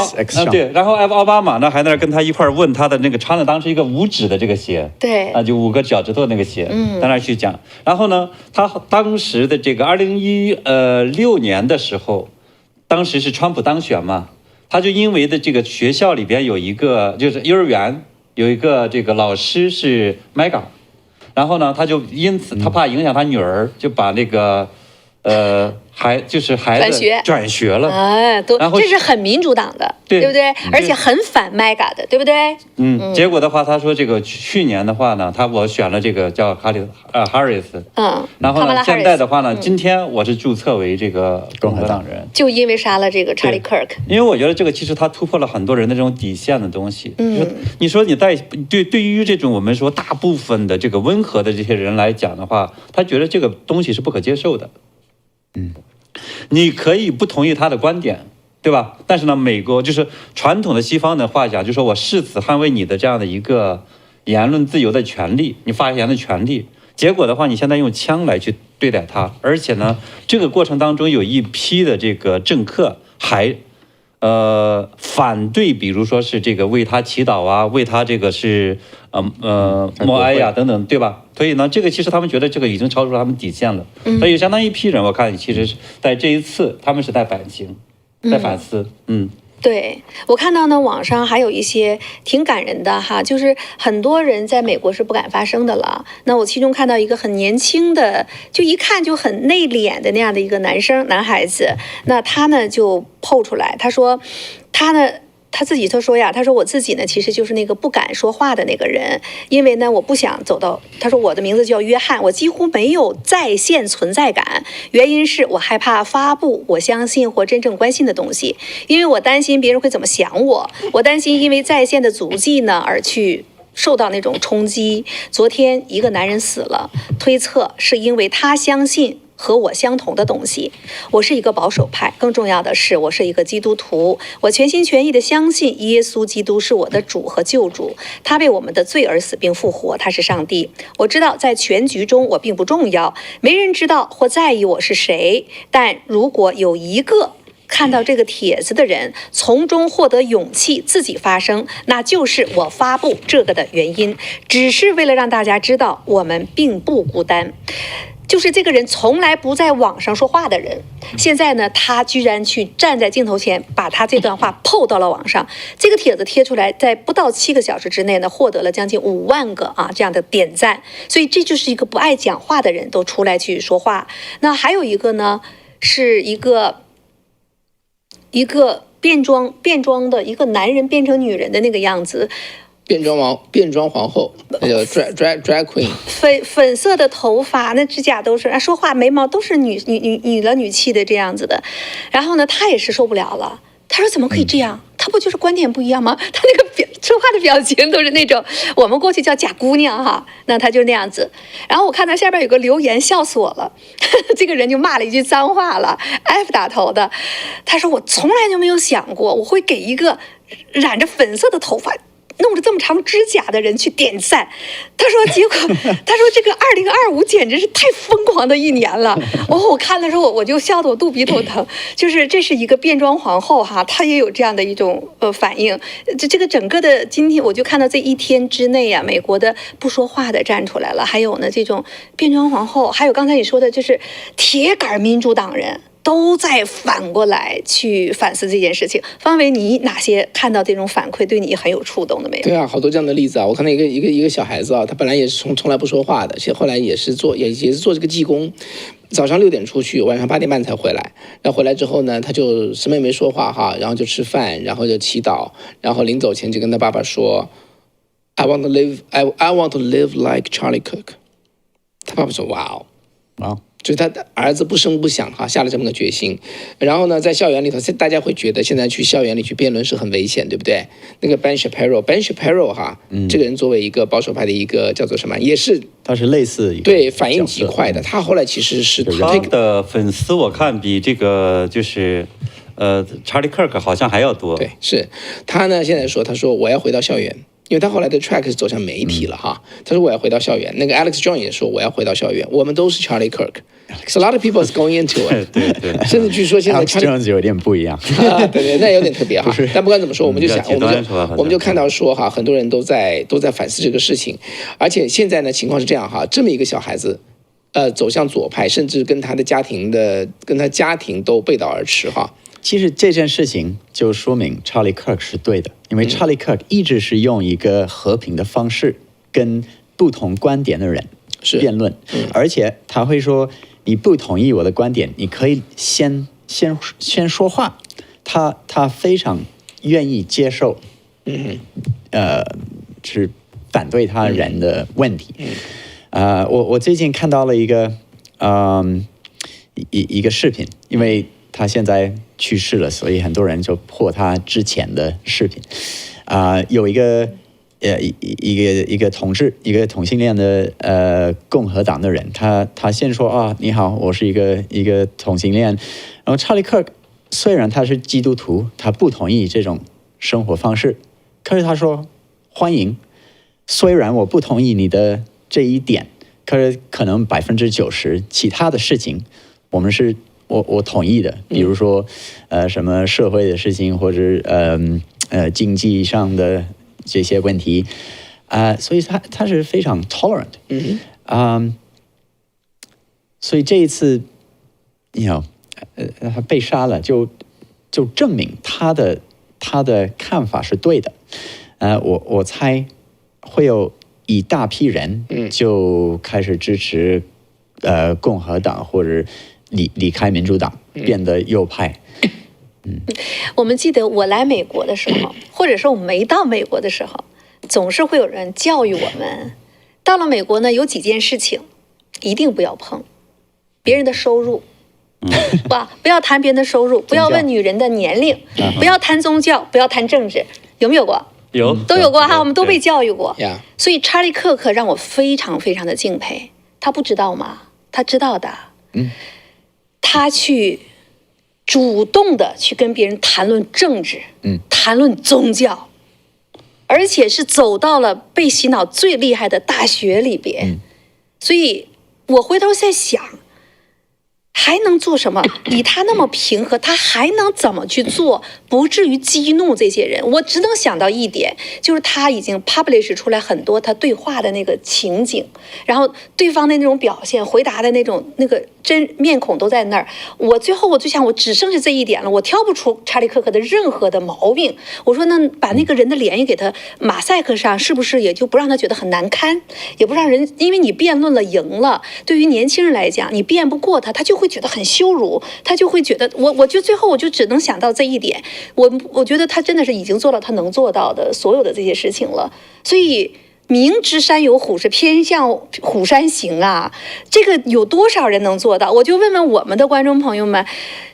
对，然后奥巴马呢还在那跟他一块问他的那个穿的当时一个5指的这个鞋，对，就5个脚趾头那个鞋，在那去讲。然后呢，他当时的这个2016年的时候，当时是川普当选嘛，他就因为的这个学校里边有一个就是幼儿园。有一个这个老师是 MAGA， 然后呢，他就因此他怕影响他女儿，就把那个孩子转学了，然后这是很民主党的，对不对？而且很反 MAGA 的，对不对？结果的话，他说这个去年的话呢，我选了这个叫哈里斯，然后呢，现在的话呢，今天我是注册为这个共和党人，就因为杀了这个查理·克克。因为我觉得这个其实他突破了很多人的这种底线的东西。你说你对于这种我们说大部分的这个温和的这些人来讲的话，他觉得这个东西是不可接受的。你可以不同意他的观点，对吧？但是呢，美国就是传统的西方的话讲，就说我誓死捍卫你的这样的一个言论自由的权利，你发言的权利。结果的话，你现在用枪来去对待他，而且呢，这个过程当中有一批的这个政客还反对，比如说是这个为他祈祷啊，为他这个是默哀呀等等，对吧？所以呢，这个其实他们觉得这个已经超出了他们底线了。所以相当一批人，我看其实是在这一次他们是在反省，在反思。对，我看到呢，网上还有一些挺感人的哈，就是很多人在美国是不敢发声的了。那我其中看到一个很年轻的，就一看就很内敛的那样的一个男孩子，那他呢就PO出来，他说他自己说呀，他说我自己呢其实就是那个不敢说话的那个人，因为呢我不想走到，他说我的名字叫约翰，我几乎没有在线存在感，原因是我害怕发布我相信或真正关心的东西，因为我担心别人会怎么想我担心因为在线的足迹呢而去受到那种冲击。昨天一个男人死了，推测是因为他相信和我相同的东西。我是一个保守派，更重要的是，我是一个基督徒。我全心全意地相信耶稣基督是我的主和救主，他为我们的罪而死并复活，他是上帝。我知道在全局中我并不重要，没人知道或在意我是谁，但如果有一个看到这个帖子的人从中获得勇气自己发声，那就是我发布这个的原因，只是为了让大家知道我们并不孤单。就是这个人从来不在网上说话的人，现在呢，他居然去站在镜头前，把他这段话PO到了网上。这个帖子贴出来，在不到7个小时之内呢，获得了将近5万个这样的点赞。所以这就是一个不爱讲话的人都出来去说话。那还有一个呢，是一个变装的一个男人变成女人的那个样子。变装皇后，那叫 drag queen， 粉色的头发，那指甲都是说话眉毛都是女气的这样子的。然后呢，他也是受不了了，他说怎么可以这样？他不就是观点不一样吗？他那个说话的表情都是那种我们过去叫假姑娘哈，那他就那样子。然后我看到下边有个留言，笑死我了，这个人就骂了一句脏话了 ，F 打头的。他说我从来就没有想过我会给一个染着粉色的头发弄着这么长指甲的人去点赞。他说结果他说这个2025简直是太疯狂的一年了。我看的时候我就笑得我肚皮头疼。就是这是一个变装皇后哈，她也有这样的一种反应。这个整个的今天我就看到这一天之内啊，美国的不说话的站出来了，还有呢这种变装皇后，还有刚才你说的就是铁杆民主党人都在反过来去反思这件事情。方伟，你哪些看到这种反馈对你很有触动的没有？对啊，好多这样的例子啊！我看到一个小孩子啊，他本来也是从来不说话的，后来也是做这个技工，早上6点出去，晚上8点半才回来。然后回来之后呢，他就什么也没说话哈，然后就吃饭，然后就祈祷，然后临走前就跟他爸爸说 I want to live like Charlie Kirk。 他爸爸说哇哦，就是他的儿子不声不响哈，下了这么个决心。然后呢，在校园里头，大家会觉得现在去校园里去辩论是很危险，对不对？那个 Ben Shapiro 哈，这个人作为一个保守派的一个叫做什么，也是他是类似对反应极快的。他后来其实是他的粉丝我看比这个就是Charlie Kirk 好像还要多。对，是他呢现在说，他说我要回到校园。因为他后来的 track 是走向媒体了哈，他说我要回到校园。那个 Alex Jones 也说我要回到校园。我们都是 Charlie Kirk，so a lot of people is going into it 对，甚至据说现在 Alex Jones 有点不一样对，那有点特别哈。但不管怎么说，我们就看到说哈，很多人都在反思这个事情。而且现在呢情况是这样哈，这么一个小孩子走向左派，甚至跟他家庭都背道而驰哈。其实这件事情就说明 Charlie Kirk 是对的，因为 Charlie Kirk 一直是用一个和平的方式跟不同观点的人辩论，而且他会说你不同意我的观点，你可以先说话。他非常愿意接受，是反对他人的问题。我最近看到了一个一个视频，因为他现在去世了，所以很多人就破他之前的视频。有一个同志，一个同性恋的共和党的人，他先说你好，我是一个同性恋。然后查理克虽然他是基督徒，他不同意这种生活方式，可是他说欢迎。虽然我不同意你的这一点，可是可能90%其他的事情，我同意的，比如说什么社会的事情，或者经济上的这些问题，所以他是非常 tolerant，所以这一次他被杀了，就证明他的看法是对的。我猜会有一大批人就开始支持共和党，或者离开民主党，变得右派。我们记得我来美国的时候，或者说我没到美国的时候，总是会有人教育我们，到了美国呢，有几件事情一定不要碰：别人的收入，不要谈别人的收入，不要问女人的年龄，不要谈宗教，不要谈政治，有没有过？都有过哈，我们都被教育过。所以查理·克克让我非常非常的敬佩。他不知道吗？他知道的。他去主动的去跟别人谈论政治，谈论宗教，而且是走到了被洗脑最厉害的大学里边。所以我回头在想，还能做什么？以他那么平和，他还能怎么去做，不至于激怒这些人？我只能想到一点，就是他已经 publish 出来很多他对话的那个情景，然后对方的那种表现、回答的那个真面孔都在那儿。最后我就想，我只剩下这一点了，我挑不出查理·克克的任何的毛病。我说，那把那个人的脸也给他马赛克上，是不是也就不让他觉得很难堪，也不让人，因为你辩论了赢了，对于年轻人来讲，你辩不过他，他就会觉得很羞辱，他就会觉得我就最后我就只能想到这一点。我觉得他真的是已经做到他能做到的所有的这些事情了。所以明知山有虎，是偏向虎山行啊，这个有多少人能做到？我就问问我们的观众朋友们，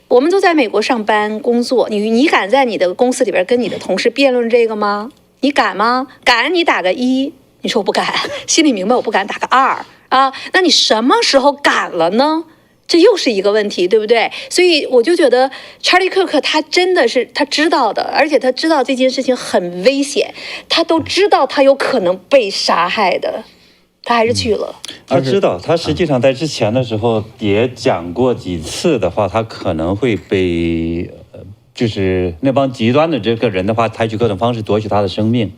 我们都在美国上班工作，你敢在你的公司里边跟你的同事辩论这个吗？你敢吗？敢你打个1，你说我不敢，心里明白我不敢，打个2啊。那你什么时候敢了呢？这又是一个问题，对不对？所以我就觉得查理·克克他真的是他知道的，而且他知道这件事情很危险，他都知道他有可能被杀害的，他还是去了。他知道，他实际上在之前的时候也讲过几次的话，他可能会被就是那帮极端的这个人的话，采取各种方式夺取他的生命，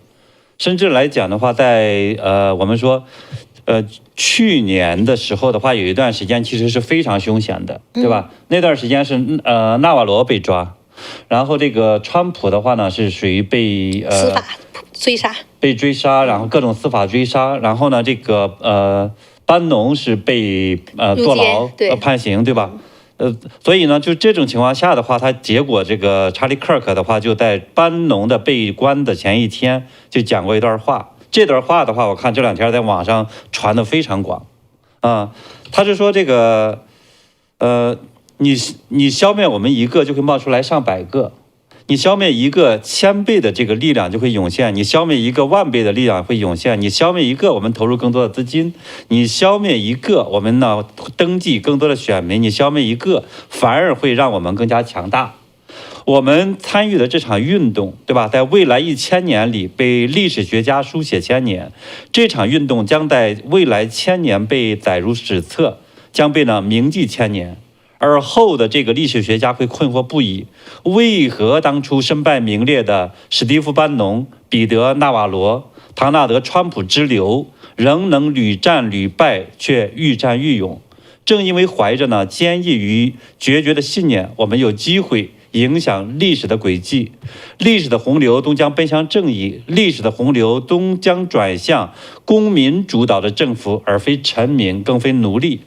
甚至来讲的话，在我们说。去年的时候的话，有一段时间其实是非常凶险的，对吧？那段时间是纳瓦罗被抓，然后这个川普的话呢是属于被司法追杀，被追杀，然后各种司法追杀，然后呢这个班农是被坐牢判刑，对吧？所以呢，就这种情况下的话，他结果这个查理·克克的话，就在班农的被关的前一天就讲过一段话。这段话的话，我看这2天在网上传得非常广，他是说这个，你消灭我们一个，就会冒出来上百个；你消灭一个1000倍的这个力量就会涌现；你消灭一个10000倍的力量会涌现；你消灭一个，我们投入更多的资金；你消灭一个，我们呢登记更多的选民；你消灭一个，反而会让我们更加强大。我们参与的这场运动，对吧？在未来1000年里，被历史学家书写1000年。这场运动将在未来1000年被载入史册，将被铭记1000年。而后的这个历史学家会困惑不已：为何当初身败名裂的史蒂夫·班农、彼得·纳瓦罗、唐纳德·川普之流，仍能屡战屡败，却愈战愈勇？正因为怀着呢坚毅与决绝的信念，我们有机会影响历史的轨迹，历史的洪流终将奔向正义，历史的洪流终将转向公民主导的政府，而非臣民，更非奴隶。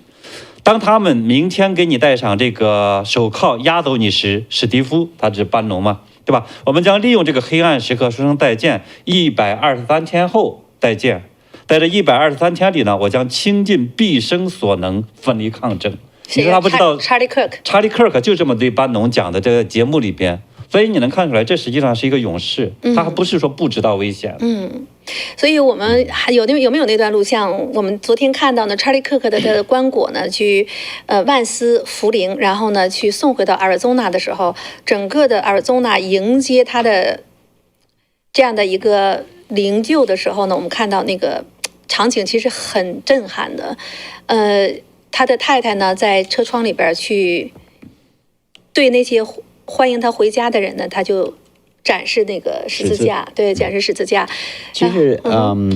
当他们明天给你戴上这个手铐押走你时，史蒂夫，他指班农嘛，对吧？我们将利用这个黑暗时刻说声再见，123天后再见。在这123天里呢，我将倾尽毕生所能奋力抗争。你说他不知道查理·克克就这么对班农讲的，这个节目里边，所以你能看出来，这实际上是一个勇士，他还不是说不知道危险。所以我们还有没有那段录像？我们昨天看到呢，查理·克克的棺椁呢，去万斯福灵，然后呢去送回到阿尔宗纳的时候，整个的阿尔宗纳迎接他的这样的一个灵柩的时候呢，我们看到那个场景其实很震撼的。他的太太呢，在车窗里边去对那些欢迎他回家的人呢，他就展示那个十字架，对，展示十字架。其实，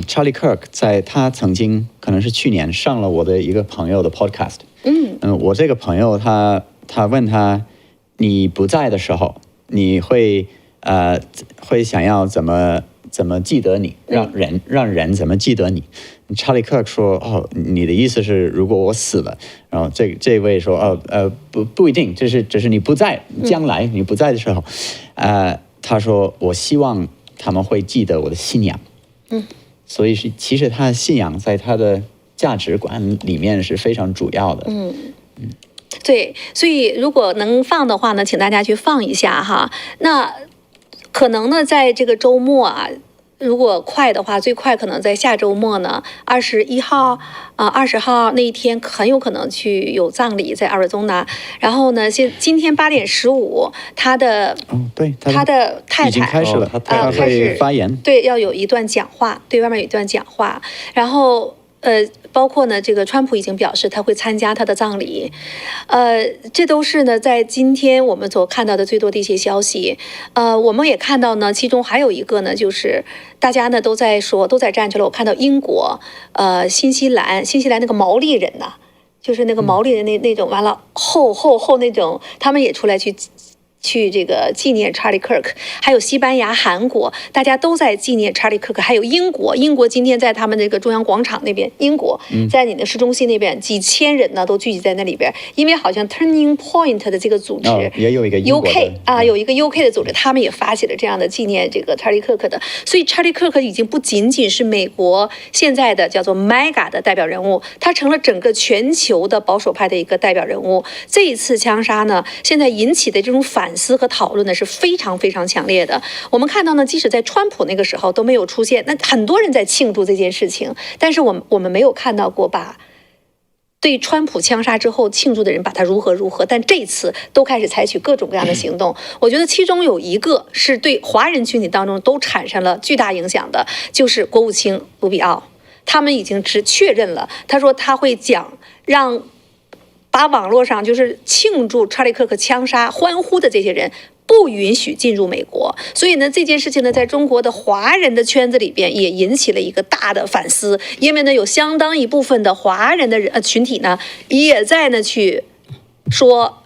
查理·克克在他曾经可能是去年上了我的一个朋友的 podcast。我这个朋友他问他，你不在的时候，你会想要怎么记得你，让人怎么记得你？查理·克克说：“哦，你的意思是如果我死了，然后这位说不一定，只是你不在，将来你不在的时候，他说我希望他们会记得我的信仰。所以其实他的信仰在他的价值观里面是非常主要的。对，所以如果能放的话呢，请大家去放一下哈。那可能呢，在这个周末啊。如果快的话，最快可能在下周末呢，21号20号那一天很有可能去有葬礼在阿尔宗拿。然后呢，今天8点15，他的对，他的太太已经开始了，他会发言，对，要有一段讲话，对外面有一段讲话，然后。包括呢，这个川普已经表示他会参加他的葬礼，这都是呢在今天我们所看到的最多的一些消息。我们也看到呢，其中还有一个呢，就是大家呢都在说，都在站出来。我看到英国、新西兰那个毛利人呐，就是那个毛利人那种，完了后那种，他们也出来去这个纪念 Charlie Kirk， 还有西班牙、韩国，大家都在纪念 Charlie Kirk， 还有英国今天在他们那个中央广场那边，英国在你的市中心那边，几千人呢都聚集在那里边，因为好像 Turning Point 的这个组织，也有一个 UK 有一个 UK 的组织，他们也发起了这样的纪念这个 Charlie Kirk 的，所以 Charlie Kirk 已经不仅仅是美国现在的叫做 MAGA 的代表人物，他成了整个全球的保守派的一个代表人物。这一次枪杀呢，现在引起的这种反思和讨论呢是非常非常强烈的。我们看到呢，即使在川普那个时候都没有出现，那很多人在庆祝这件事情，但是我们没有看到过把对川普枪杀之后庆祝的人把他如何，但这次都开始采取各种各样的行动。我觉得其中有一个是对华人群体当中都产生了巨大影响的，就是国务卿卢比奥，他们已经确认了，他说他会把网络上就是庆祝查理克克枪杀欢呼的这些人不允许进入美国。所以呢，这件事情呢，在中国的华人的圈子里边也引起了一个大的反思，因为呢，有相当一部分的华人的群体呢，也在呢去说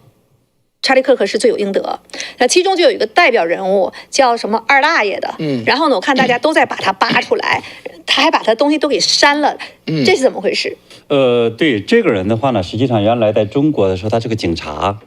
查理克克是罪有应得。那其中就有一个代表人物叫什么二大爷的，然后呢，我看大家都在把他扒出来，他还把他东西都给删了，这是怎么回事？对这个人的话呢，实际上原来在中国的时候，他是个警察，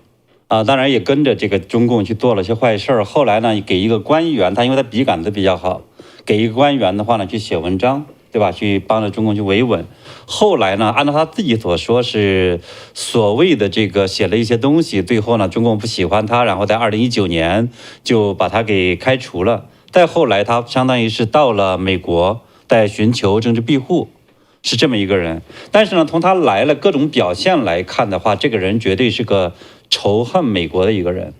当然也跟着这个中共去做了些坏事儿。后来呢，给一个官员，他因为他笔杆子比较好，给一个官员的话呢，去写文章，对吧？去帮着中共去维稳。后来呢，按照他自己所说，是所谓的这个写了一些东西，最后呢，中共不喜欢他，然后在2019年就把他给开除了。再后来，他相当于是到了美国，在寻求政治庇护。是这么一个人，但是呢，从他来了各种表现来看的话，这个人绝对是个仇恨美国的一个人。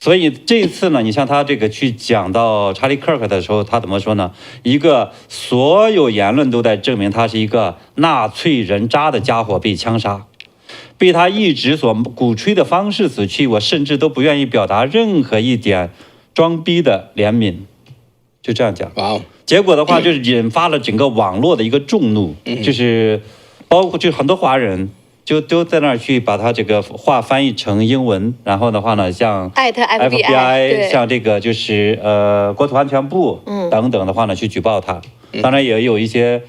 所以这一次呢，你像他这个去讲到查理克克的时候，他怎么说呢？一个所有言论都在证明他是一个纳粹人渣的家伙被枪杀，被他一直所鼓吹的方式死去，我甚至都不愿意表达任何一点装逼的怜悯，就这样讲。哇！结果的话，就是引发了整个网络的一个众怒，就是包括就很多华人就都在那儿去把他这个话翻译成英文，然后的话呢，像FBI，像这个就是国土安全部等等的话呢，去举报他。当然也有一些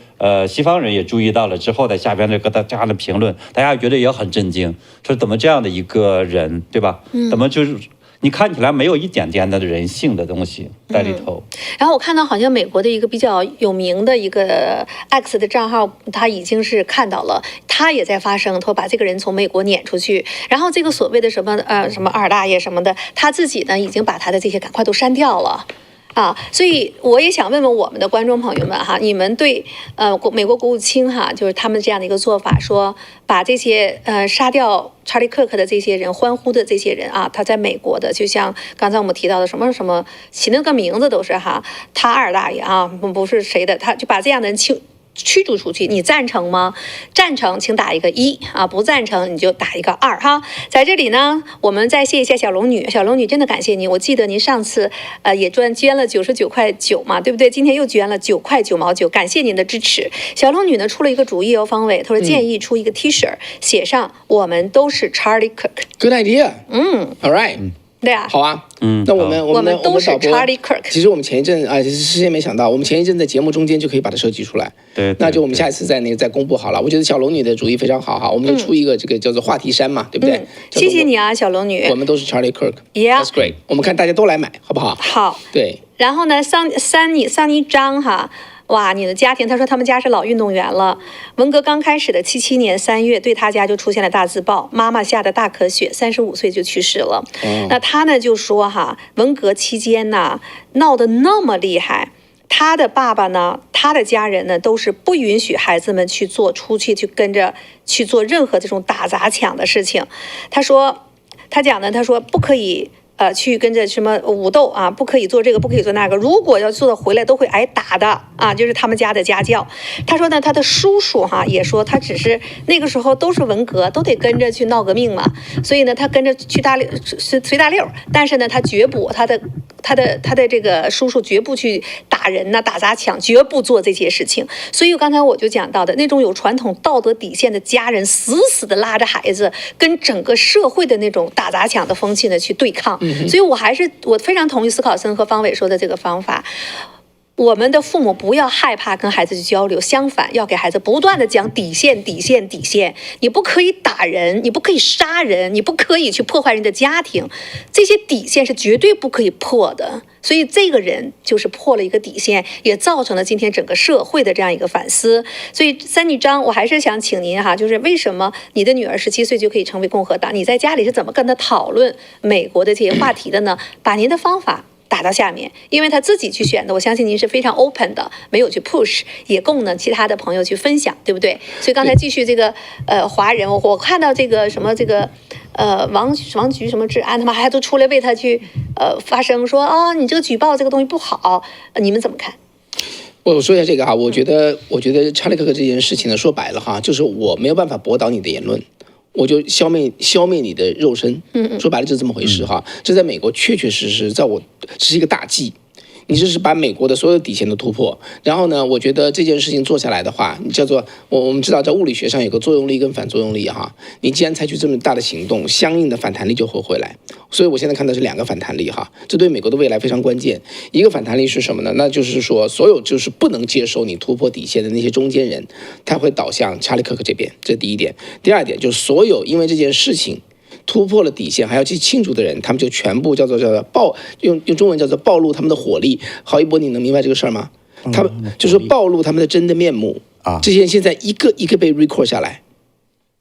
西方人也注意到了之后，在下边这样的评论，大家觉得也很震惊，说怎么这样的一个人，对吧？怎么就是你看起来没有一点点的人性的东西在里头。然后我看到好像美国的一个比较有名的一个 X 的账号，他已经是看到了，他也在发声，他把这个人从美国撵出去。然后这个所谓的什么二大爷什么的，他自己呢已经把他的这些赶快都删掉了。所以我也想问问我们的观众朋友们哈，你们对美国国务卿哈，就是他们这样的一个做法，说把这些杀掉查理克克的这些人欢呼的这些人啊，他在美国的，就像刚才我们提到的什么起那个名字都是哈，他二大爷啊，不是谁的，他就把这样的人驱逐出去，你赞成吗？赞成请打一个1啊，不赞成你就打一个2哈。在这里呢，我们再谢一下小龙女，小龙女真的感谢您，我记得您上次也捐了99.9块嘛，对不对？今天又捐了9.9块，感谢您的支持。小龙女呢出了一个主意哦，方伟，她说建议出一个 T 恤，写上我们都是 Charlie Kirk。Good idea。All right。对啊，好啊，那我们都是 Charlie Kirk。其实我们前一阵事先没想到，我们前一阵在节目中间就可以把它设计出来。对，那就我们下一次再公布好了。我觉得小龙女的主意非常好哈，我们就出一个这个叫做话题衫嘛，对不对？谢谢你啊，小龙女。我们都是 Charlie Kirk。That's Yeah， great。我们看大家都来买，好不好？好。对。然后呢，桑尼张哈。哇，你的家庭，他说他们家是老运动员了。文革刚开始的77年3月，对他家就出现了大字报，妈妈下的大咳血，35岁就去世了。那他呢就说哈，文革期间呢闹得那么厉害，他的爸爸呢，他的家人呢，都是不允许孩子们出去去跟着去做任何这种打砸抢的事情。他讲呢，他说不可以去跟着什么武斗啊，不可以做这个，不可以做那个。如果要做的回来都会挨打的啊，就是他们家的家教。他说呢，他的叔叔也说他只是那个时候都是文革，都得跟着去闹革命嘛，所以呢，他跟着去随大溜，但是呢，他绝不他的这个叔叔绝不去打人呐、打砸抢，绝不做这些事情。所以刚才我就讲到的那种有传统道德底线的家人，死死的拉着孩子跟整个社会的那种打砸抢的风气呢去对抗。所以我非常同意斯考森和方伟说的这个方法。我们的父母不要害怕跟孩子去交流，相反要给孩子不断的讲底线。你不可以打人，你不可以杀人，你不可以去破坏人的家庭，这些底线是绝对不可以破的。所以这个人就是破了一个底线，也造成了今天整个社会的这样一个反思。所以三女张，我还是想请您就是为什么你的女儿17岁就可以成为共和党？你在家里是怎么跟她讨论美国的这些话题的呢？把您的方法打到下面，因为他自己去选的，我相信您是非常 open 的，没有去 push， 也供呢其他的朋友去分享，对不对？所以刚才继续这个华人，我看到这个什么这个王局什么治安，他们还都出来为他去发声，说你这个举报这个东西不好，你们怎么看？我说一下这个我觉得查理克克这件事情呢，说白了就是我没有办法驳倒你的言论。我就消灭你的肉身，说白了就是这么回事这在美国确实这是一个大忌，你这是把美国的所有底线都突破。然后呢，我觉得这件事情做下来的话，你叫做我们知道在物理学上有个作用力跟反作用力你既然采取这么大的行动，相应的反弹力就会回来。所以我现在看到是2个反弹力这对美国的未来非常关键。一个反弹力是什么呢？那就是说所有就是不能接受你突破底线的那些中间人，他会倒向查理克克这边，这是第一点。第二点就是所有因为这件事情突破了底线还要去庆祝的人，他们就全部叫做用中文叫做暴露他们的火力。郝一博，你能明白这个事儿吗？他们就是暴露他们的真的面目这些人现在一个一个被 record 下来，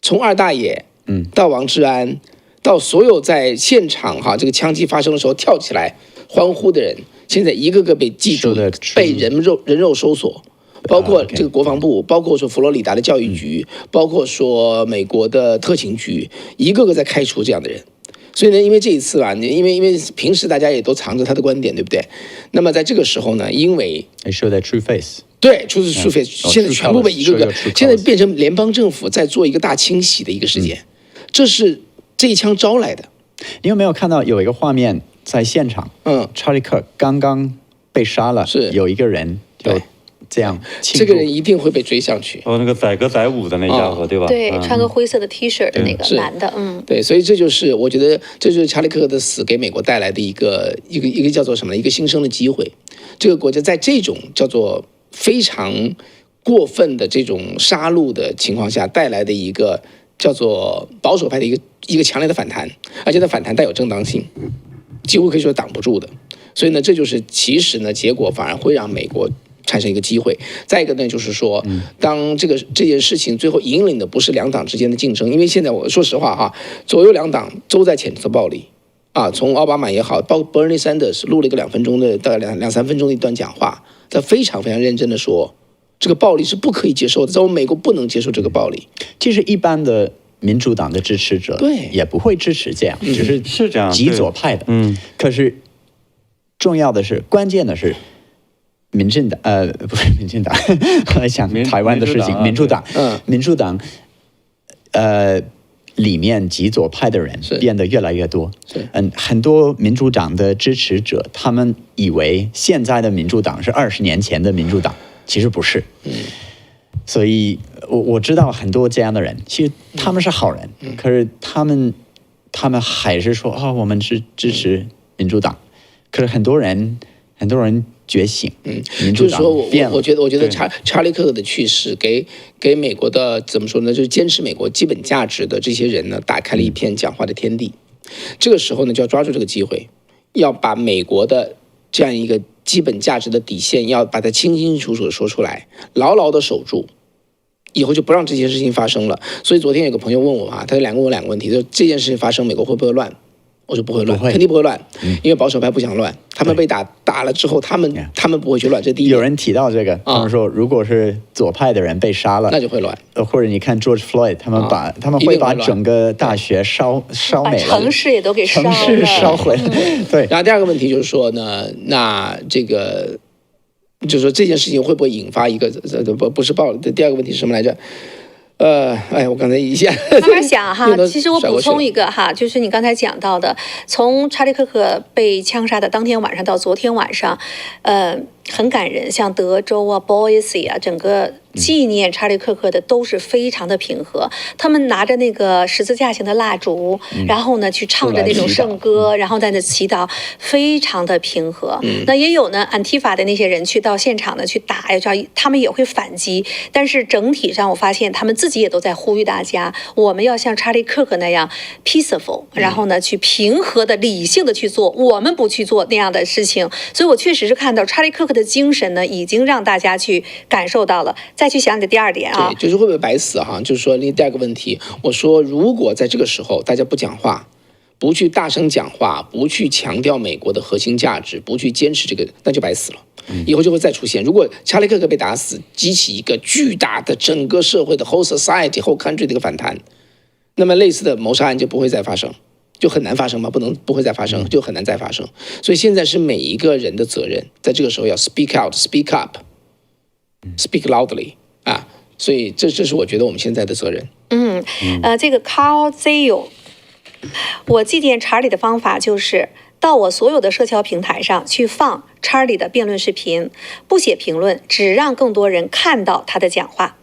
从二大爷到王志安，到所有在现场这个枪击发生的时候跳起来欢呼的人，现在一个个被记住，被人肉搜索。包括这个国防部，包括说佛罗里达的教育局，包括说美国的特勤局，一个个在开除这样的人。所以呢，因为这一次因为平时大家也都藏着他的观点，对不对？那么在这个时候呢，因为 show that true face， 对，true face， 现在全部被一个个，现在变成联邦政府在做一个大清洗的一个事件，这是这一枪招来的。你有没有看到有一个画面在现场？查理克刚刚被杀了，是有一个人就这样，这个人一定会被追上去。那个载歌载舞的那家伙，对吧？对，穿个灰色的 T 恤的那个男的，对，所以这就是我觉得这就是查理克克的死给美国带来的一个叫做什么呢？一个新生的机会。这个国家在这种叫做非常过分的这种杀戮的情况下带来的一个叫做保守派的一个强烈的反弹，而且它反弹带有正当性，几乎可以说挡不住的。所以呢，这就是其实呢，结果反而会让美国产生一个机会。再一个呢，就是说，当这件事情最后引领的不是两党之间的竞争，因为现在我说实话左右两党都在谴责暴力从奥巴马也好，包括 Bernie Sanders 录了一个2分钟的大概两三分钟的一段讲话，他非常非常认真的说，这个暴力是不可以接受的，在我们美国不能接受这个暴力。其实一般的民主党的支持者对也不会支持这样，只是这样极左派的。可是重要的是，关键的是。民进党不是民进党，我在想台湾的事情。民主党，里面极左派的人变得越来越多。很多民主党的支持者，他们以为现在的民主党是20年前的民主党，其实不是。所以我知道很多这样的人，其实他们是好人，可是他们还是说我们是支持民主党。可是很多人觉醒，就是说我觉得查理克克的去世给美国的怎么说呢？就是坚持美国基本价值的这些人呢，打开了一片讲话的天地。这个时候呢，就要抓住这个机会，要把美国的这样一个基本价值的底线，要把它清清楚楚的说出来，牢牢的守住，以后就不让这件事情发生了。所以昨天有个朋友问我他问我2个问题，就这件事情发生，美国会不会乱？我说不会乱，不会肯定不会乱，因为保守派不想乱，他们被打了之后，他们不会去乱，这第一点。有人提到这个，他们说如果是左派的人被杀了，那就会乱。或者你看 George Floyd， 他们会把整个大学烧没了，城市也都给烧了，城市烧毁了。对。然后第二个问题就是说呢，那这个就是说这件事情会不会引发一个不是暴力？第二个问题是什么来着？我刚才一下慢慢想哈。其实我补充一个哈，就是你刚才讲到的，从查理·克克被枪杀的当天晚上到昨天晚上，很感人。像德州啊、Boise 啊，整个纪念查理·克克的都是非常的平和。他们拿着那个十字架形的蜡烛，然后呢去唱着那种圣歌，然后在那祈祷，非常的平和。那也有呢，安提法的那些人去到现场呢去打，他们也会反击。但是整体上我发现他们自己也都在呼吁大家，我们要像查理·克克那样 peaceful， 然后呢去平和的、理性的去做，我们不去做那样的事情。所以我确实是看到查理·克克的精神呢，已经让大家去感受到了。再去想你的第二点啊，对，就是会不会白死哈？就是说，第二个问题，我说如果在这个时候大家不讲话，不去大声讲话，不去强调美国的核心价值，不去坚持这个，那就白死了。以后就会再出现。如果查理·克克被打死，激起一个巨大的整个社会的 whole society、whole country 的一个反弹，那么类似的谋杀案就不会再发生，就很难发生嘛，不会再发生，就很难再发生。所以现在是每一个人的责任，在这个时候要 speak out、speak up、speak loudly 啊。所以这是我觉得我们现在的责任。这个 Carl Zio， 我祭奠查理的方法就是到我所有的社交平台上去放查理的辩论视频，不写评论，只让更多人看到他的讲话。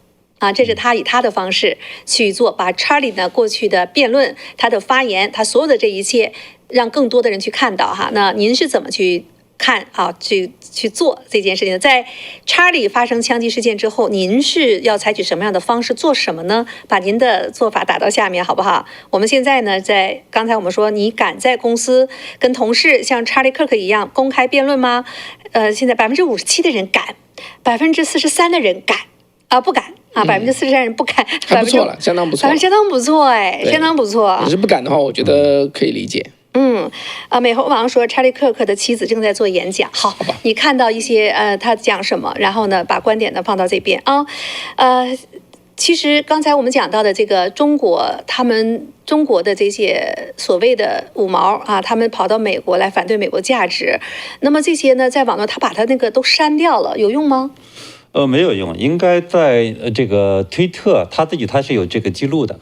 这是他以他的方式去做，把查理呢过去的辩论、他的发言、他所有的这一切，让更多的人去看到哈。那您是怎么去看啊？去做这件事情的？在查理发生枪击事件之后，您是要采取什么样的方式做什么呢？把您的做法打到下面好不好？我们现在呢，在刚才我们说，你敢在公司跟同事像查理·克克一样公开辩论吗？现在57%的人敢，43%的人敢不敢。43%人不敢，还不错了，相当不错，相当不错相当不错。可是不敢的话，我觉得可以理解。美猴王说，查理·克克的妻子正在做演讲。好吧，你看到一些他讲什么，然后呢，把观点呢放到这边啊。其实刚才我们讲到的这个中国的这些所谓的五毛啊，他们跑到美国来反对美国价值，那么这些呢，在网络他把他那个都删掉了，有用吗？没有用，应该在这个推特他自己是有这个记录的。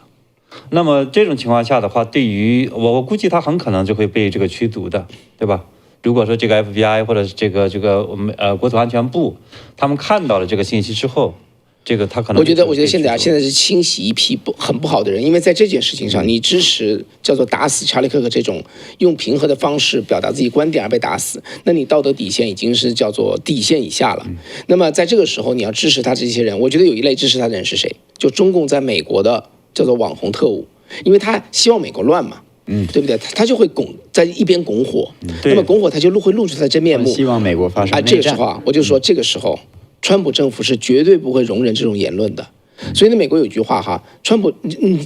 那么这种情况下的话，对于我估计他很可能就会被这个驱逐的，对吧？如果说这个 FBI 或者是这个我们国土安全部他们看到了这个信息之后，这个他可能我觉得现在是清洗一批很不好的人，因为在这件事情上，你支持叫做打死查理·克克这种用平和的方式表达自己观点而被打死，那你道德底线已经是叫做底线以下了。那么在这个时候，你要支持他这些人，我觉得有一类支持他的人是谁？就中共在美国的叫做网红特务，因为他希望美国乱嘛。对不对？他就会在一边拱火，那么拱火他就会露出他的真面目。希望美国发生内战。这个时候我就说，这个时候，川普政府是绝对不会容忍这种言论的。所以呢，美国有句话哈，川普，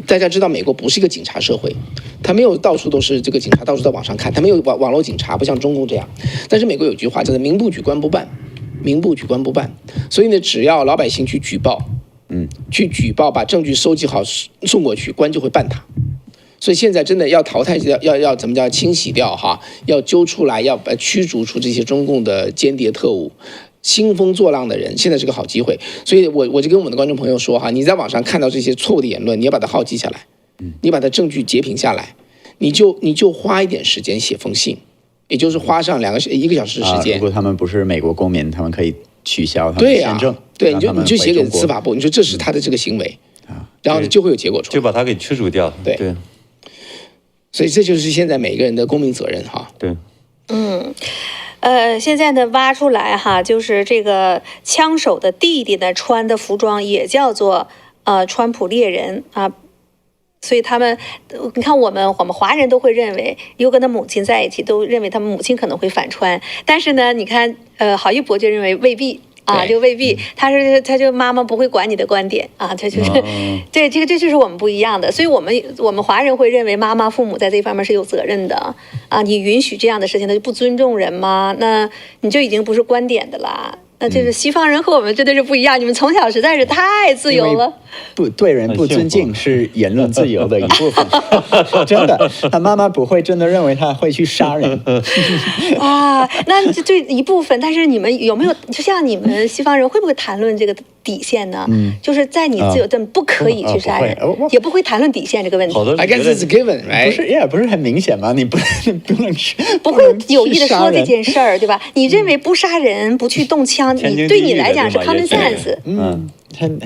大家知道，美国不是一个警察社会，他没有到处都是这个警察，到处在网上看，他没有网络警察，不像中共这样。但是美国有句话叫做"民不举，官不办"，民不举，官不办。所以呢，只要老百姓去举报，把证据收集好送过去，官就会办他。所以现在真的要淘汰，要怎么叫清洗掉哈？要揪出来，要驱逐出这些中共的间谍特务、兴风作浪的人。现在是个好机会，所以我就跟我们的观众朋友说哈，你在网上看到这些错误的言论，你要把它号记下来，你把它证据截屏下来，你就花一点时间写封信，也就是花上1个小时的时间。如果他们不是美国公民，他们可以取消他们的签证。对，你就写给司法部，你说这是他的这个行为，然后就会有结果出来，就把他给驱逐掉。对。所以这就是现在每个人的公民责任哈。对，现在呢挖出来哈，就是这个枪手的弟弟呢穿的服装也叫做川普猎人啊，所以他们，你看我们华人都会认为，又跟他母亲在一起，都认为他们母亲可能会反川，但是呢，你看郝一博就认为未必。啊，对就未必，他就妈妈不会管你的观点啊，他就是，这就是我们不一样的，所以我们华人会认为父母在这方面是有责任的啊，你允许这样的事情，那就不尊重人吗？那你就已经不是观点的啦。那就是西方人和我们真的是不一样，你们从小实在是太自由了。不对人不尊敬是言论自由的一部分，真的，他妈妈不会真的认为他会去杀人啊。那这一部分，但是你们有没有就像你们西方人会不会谈论这个底线呢？就是在你自由的不可以去杀人，也不会谈论底线这个问题。I guess it's given, right? 不是很明显吗？你不能不会有意的说这件事儿，对吧？你认为不杀人、不去动枪，对你来讲是 common sense。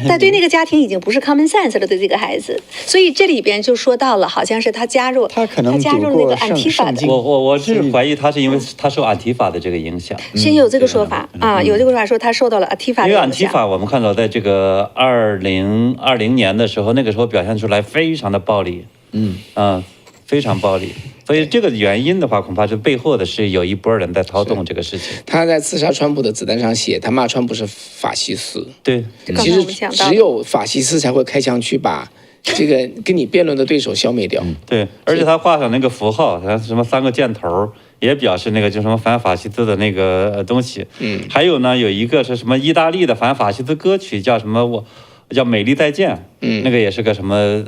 但对那个家庭已经不是 common sense 了，对这个孩子，所以这里边就说到了，好像是他加入了那个 Antifa 的。我是怀疑他是因为他受 Antifa 的这个影响，先有这个说法啊，有这个说法说他受到了 Antifa 的影响。因为 Antifa 我们看到在这个2020年的时候，那个时候表现出来非常的暴力，非常暴力。所以这个原因的话，恐怕是背后的是有一波人在操纵这个事情。他在刺杀川普的子弹上写，他骂川普是法西斯。对，其实只有法西斯才会开枪去把这个跟你辩论的对手消灭掉。对，而且他画上那个符号，他什么3个箭头，也表示那个就什么反法西斯的那个东西。还有呢，有一个是什么意大利的反法西斯歌曲，叫什么叫《美丽再见》，那个也是个什么，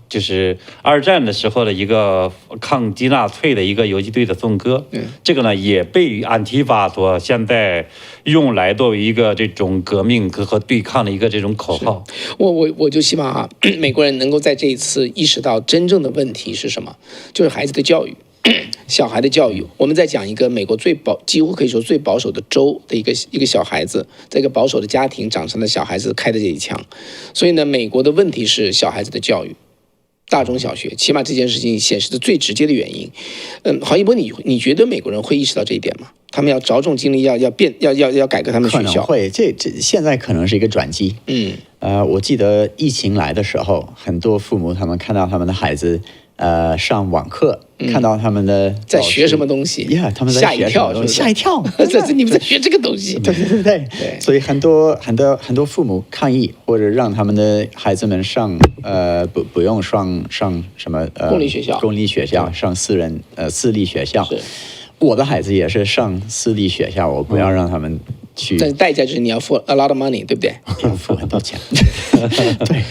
就是2战的时候的一个抗击纳粹的一个游击队的颂歌。这个呢也被安提法所现在用来作为一个这种革命和对抗的一个这种口号。我就希望啊，美国人能够在这一次意识到真正的问题是什么，就是孩子的教育。小孩的教育，我们在讲一个美国几乎可以说最保守的州的一个小孩子，在一个保守的家庭长成的小孩子开的这一枪，所以呢，美国的问题是小孩子的教育，大中小学，起码这件事情显示的最直接的原因。郝一博，你觉得美国人会意识到这一点吗？他们要着重精力要改革他们学校？可能会，这现在可能是一个转机。我记得疫情来的时候，很多父母他们看到他们的孩子上网课，看到他们的在学什么东西，他们在吓一跳，吓一跳，你们在学这个东西，对，所以很多父母抗议，或者让他们的孩子们上不用上什么公立学校，上私立学校。我的孩子也是上私立学校，我不要让他们去。但代价就是你要付 a lot of money， 对不对？要付很多钱。对，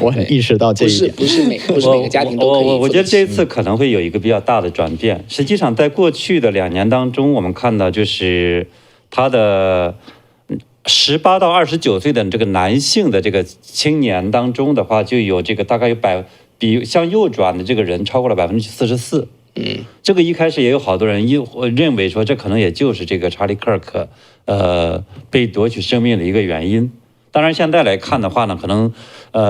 我很意识到这一点。不是每个家庭都可以。我觉得这一次可能会有一个比较大的转变。实际上，在过去的2年当中，我们看到就是他的18到29岁的这个男性的这个青年当中的话，就有这个大概比向右转的这个人超过了44%。这个一开始也有好多人认为说，这可能也就是这个查理·克克被夺取生命的一个原因。当然，现在来看的话呢，可能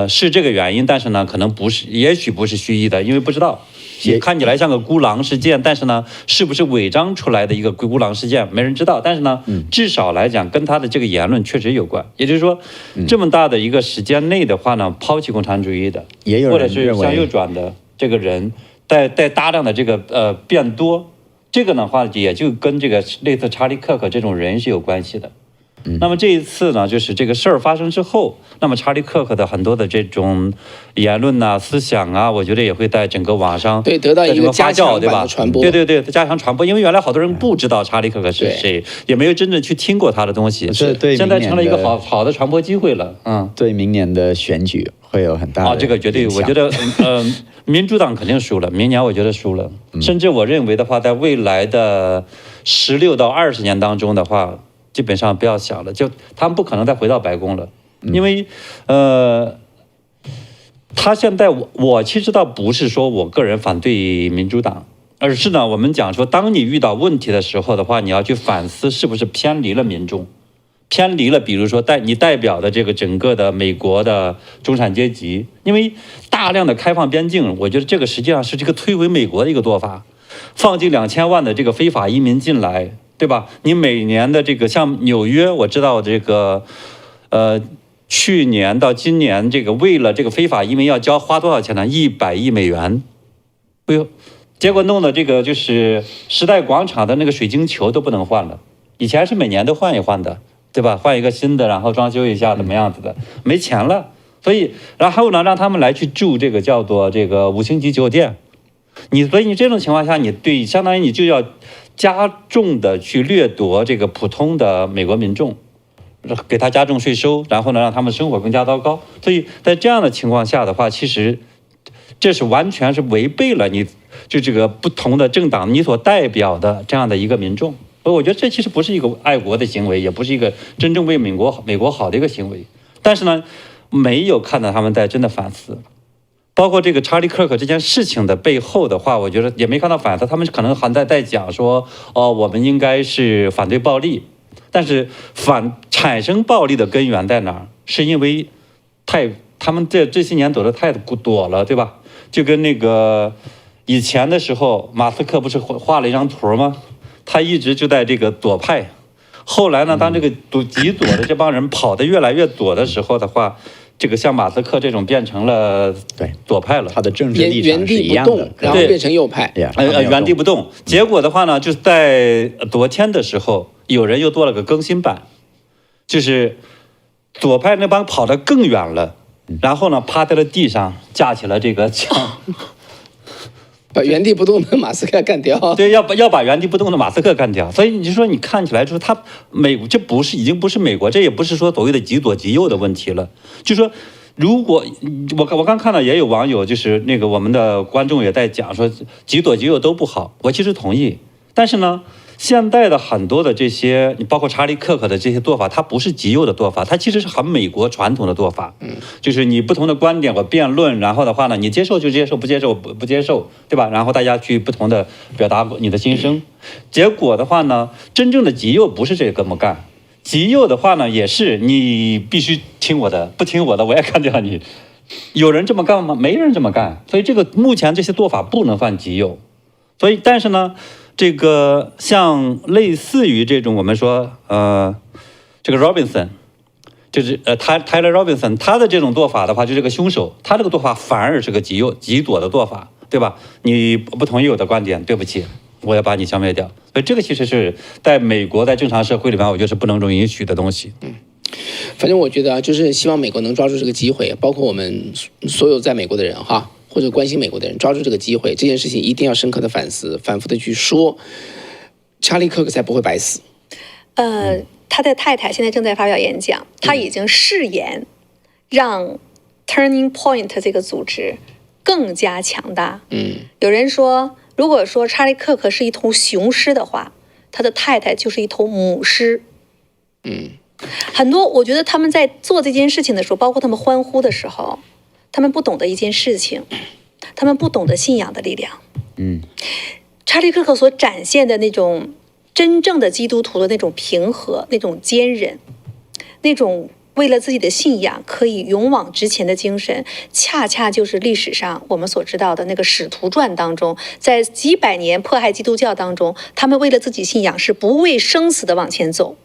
是这个原因，但是呢，可能不是，也许不是蓄意的，因为不知道，也看起来像个孤狼事件，但是呢，是不是伪装出来的一个孤狼事件，没人知道。但是呢，至少来讲，跟他的这个言论确实有关。也就是说，这么大的一个时间内的话呢，抛弃共产主义的，或者是向右转的这个人。带大量的这个变多，这个的话也就跟这个类似查理·克克这种人是有关系的。那么这一次呢，就是这个事儿发生之后，那么查理·克克的很多的这种言论呐、思想啊，我觉得也会在整个网上得到一个加强版的传播，对，加强传播。因为原来好多人不知道查理·克克是谁，也没有真正去听过他的东西，现在成了一个好的传播机会了。对明年的选举会有很大的这个绝对，我觉得民主党肯定输了，明年我觉得输了，甚至我认为的话，在未来的16到20年当中的话，基本上不要想了，就他们不可能再回到白宫了，因为他现在我其实倒不是说我个人反对民主党，而是呢，我们讲说，当你遇到问题的时候的话，你要去反思是不是偏离了民众，偏离了，比如说你代表的这个整个的美国的中产阶级，因为大量的开放边境，我觉得这个实际上是这个摧毁美国的一个做法，放进2000万的这个非法移民进来。对吧？你每年的这个像纽约，我知道这个，去年到今年这个为了这个非法移民要花多少钱呢？100亿美元。哎呦，结果弄的这个就是时代广场的那个水晶球都不能换了，以前是每年都换一换的，对吧？换一个新的，然后装修一下，怎么样子的？没钱了，所以然后呢，让他们来去住这个叫做这个5星级酒店。所以你这种情况下，相当于你就要加重的去掠夺这个普通的美国民众，给他加重税收，然后呢让他们生活更加糟糕。所以在这样的情况下的话，其实这是完全是违背了就这个不同的政党你所代表的这样的一个民众。所以我觉得这其实不是一个爱国的行为，也不是一个真正为美国好的一个行为。但是呢，没有看到他们在真的反思。包括这个查理·克克这件事情的背后的话，我觉得也没看到反思。他们可能还在讲说，我们应该是反对暴力，但是产生暴力的根源在哪儿？是因为他们这些年躲得太躲了，对吧？就跟那个以前的时候，马斯克不是画了一张图吗？他一直就在这个左派。后来呢，当这个极左的这帮人跑得越来越左的时候的话，这个像马斯克这种变成了左派了，他的政治立场是一样的，然后变成右派，原地不动。结果的话呢，就是在昨天的时候，有人又做了个更新版，就是左派那帮跑得更远了，然后呢趴在了地上，架起了这个枪。把原地不动的马斯克干掉。对，要把原地不动的马斯克干掉。所以你就说，你看起来就是这已经不是美国，这也不是说所谓的极左极右的问题了。就说，如果我刚看到也有网友，就是那个我们的观众也在讲说，极左极右都不好。我其实同意，但是呢，现在的很多的这些，你包括查理·克克的这些做法，它不是极右的做法，它其实是很美国传统的做法。就是你不同的观点，我辩论，然后的话呢，你接受就接受，不接受不接受，对吧？然后大家去不同的表达你的心声。结果的话呢，真正的极右不是这么干，极右的话呢，也是你必须听我的，不听我的我也干掉你。有人这么干吗？没人这么干。所以这个目前这些做法不能算极右。所以但是呢，这个像类似于这种我们说这个 Robinson， 就是Tyler Robinson， 他的这种做法的话，就这个凶手，他这个做法反而是个极左的做法，对吧？你不同意我的观点，对不起，我要把你消灭掉。所以这个其实是在美国在正常社会里面，我觉得是不能容允许的东西。反正我觉得就是希望美国能抓住这个机会，包括我们所有在美国的人哈，或者关心美国的人，抓住这个机会，这件事情一定要深刻的反思，反复的去说，查理·克克才不会白死。他的太太现在正在发表演讲，他已经誓言让 Turning Point 这个组织更加强大。有人说，如果说查理·克克是一头雄狮的话，他的太太就是一头母狮。很多我觉得他们在做这件事情的时候，包括他们欢呼的时候，他们不懂得一件事情，他们不懂得信仰的力量。查理·克克所展现的那种真正的基督徒的那种平和、那种坚韧、那种为了自己的信仰可以勇往直前的精神，恰恰就是历史上我们所知道的那个使徒传当中，在几百年迫害基督教当中，他们为了自己信仰是不畏生死的往前走。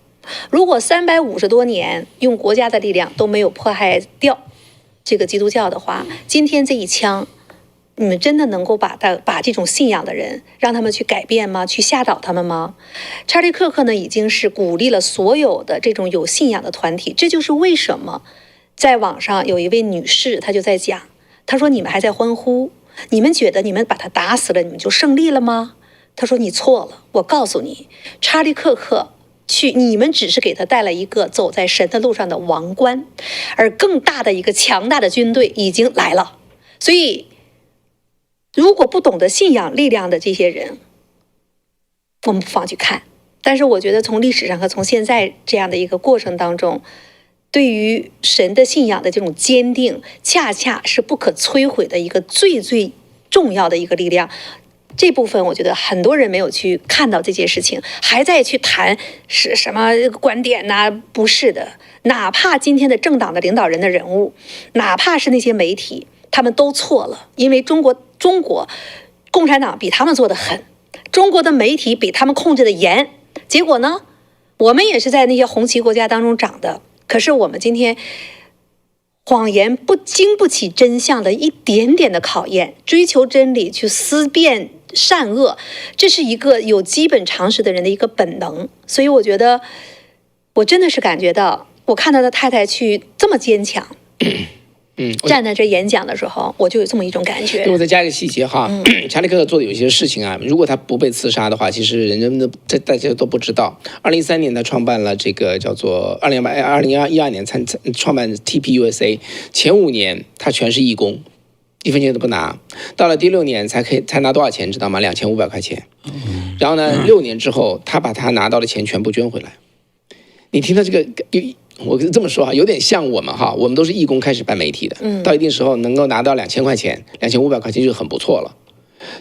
如果350多年用国家的力量都没有迫害掉这个基督教的话，今天这一枪，你们真的能够把这种信仰的人让他们去改变吗？去吓倒他们吗？查理·克克呢，已经是鼓励了所有的这种有信仰的团体。这就是为什么在网上有一位女士，她就在讲，她说你们还在欢呼，你们觉得你们把他打死了，你们就胜利了吗？她说你错了，我告诉你，查理·克克你们只是给他带来一个走在神的路上的王冠，而更大的一个强大的军队已经来了。所以如果不懂得信仰力量的这些人，我们不妨去看。但是我觉得从历史上和从现在这样的一个过程当中，对于神的信仰的这种坚定，恰恰是不可摧毁的一个最最重要的一个力量。这部分我觉得很多人没有去看到这件事情，还在去谈是什么观点呢？不是的，哪怕今天的政党的领导人的人物，哪怕是那些媒体，他们都错了。因为中国共产党比他们做得狠，中国的媒体比他们控制的严。结果呢，我们也是在那些红旗国家当中长的，可是我们今天谎言不经不起真相的一点点的考验，追求真理，去思辨善恶，这是一个有基本常识的人的一个本能。所以我觉得我真的是感觉到，我看到他太太去这么坚强。站在这演讲的时候，我就有这么一种感觉。我再加一个细节哈，查理克克做的有些事情啊，如果他不被刺杀的话，其实人们大家都不知道。2013年他创办了这个叫做2012年创办 TPUSA， 前5年他全是义工，1分钱都不拿。到了第6年才拿多少钱，知道吗？2500块钱。然后呢，6年之后，他把他拿到的钱全部捐回来。你听到这个？我这么说哈，有点像我们哈，我们都是义工开始办媒体的，到一定时候能够拿到2000块钱、2500块钱就很不错了。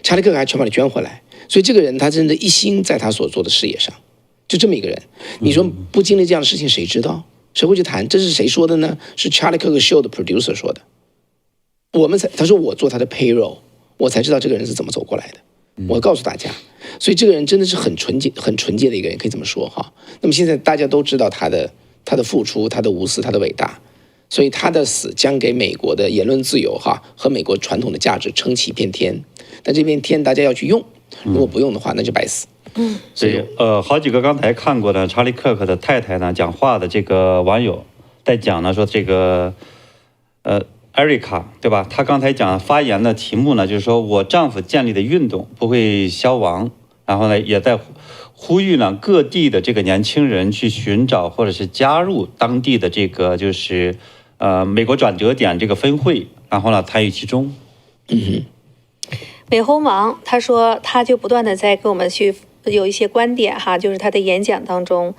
查理克克还全把你捐回来，所以这个人他真的一心在他所做的事业上，就这么一个人。你说不经历这样的事情，谁知道？谁会去谈？这是谁说的呢？是查理克克 show 的 producer 说的。他说我做他的 payroll， 我才知道这个人是怎么走过来的。我告诉大家，所以这个人真的是很纯洁的一个人，可以这么说哈。那么现在大家都知道他的付出，他的无私，他的伟大，所以他的死将给美国的言论自由和美国传统的价值撑起一片天，但这片天大家要去用，如果不用的话，那就白死。所以好几个刚才看过的查理克克的太太呢讲话的这个网友在讲呢，说这个艾瑞卡对吧？她刚才讲发言的题目呢，就是说我丈夫建立的运动不会消亡，然后呢也在呼吁呢各地的这个年轻人去寻找或者是加入当地的这个就是美国转折点这个分会，然后呢参与其中。美猴王他说他就不断的在跟我们去有一些观点哈，就是他的演讲当中。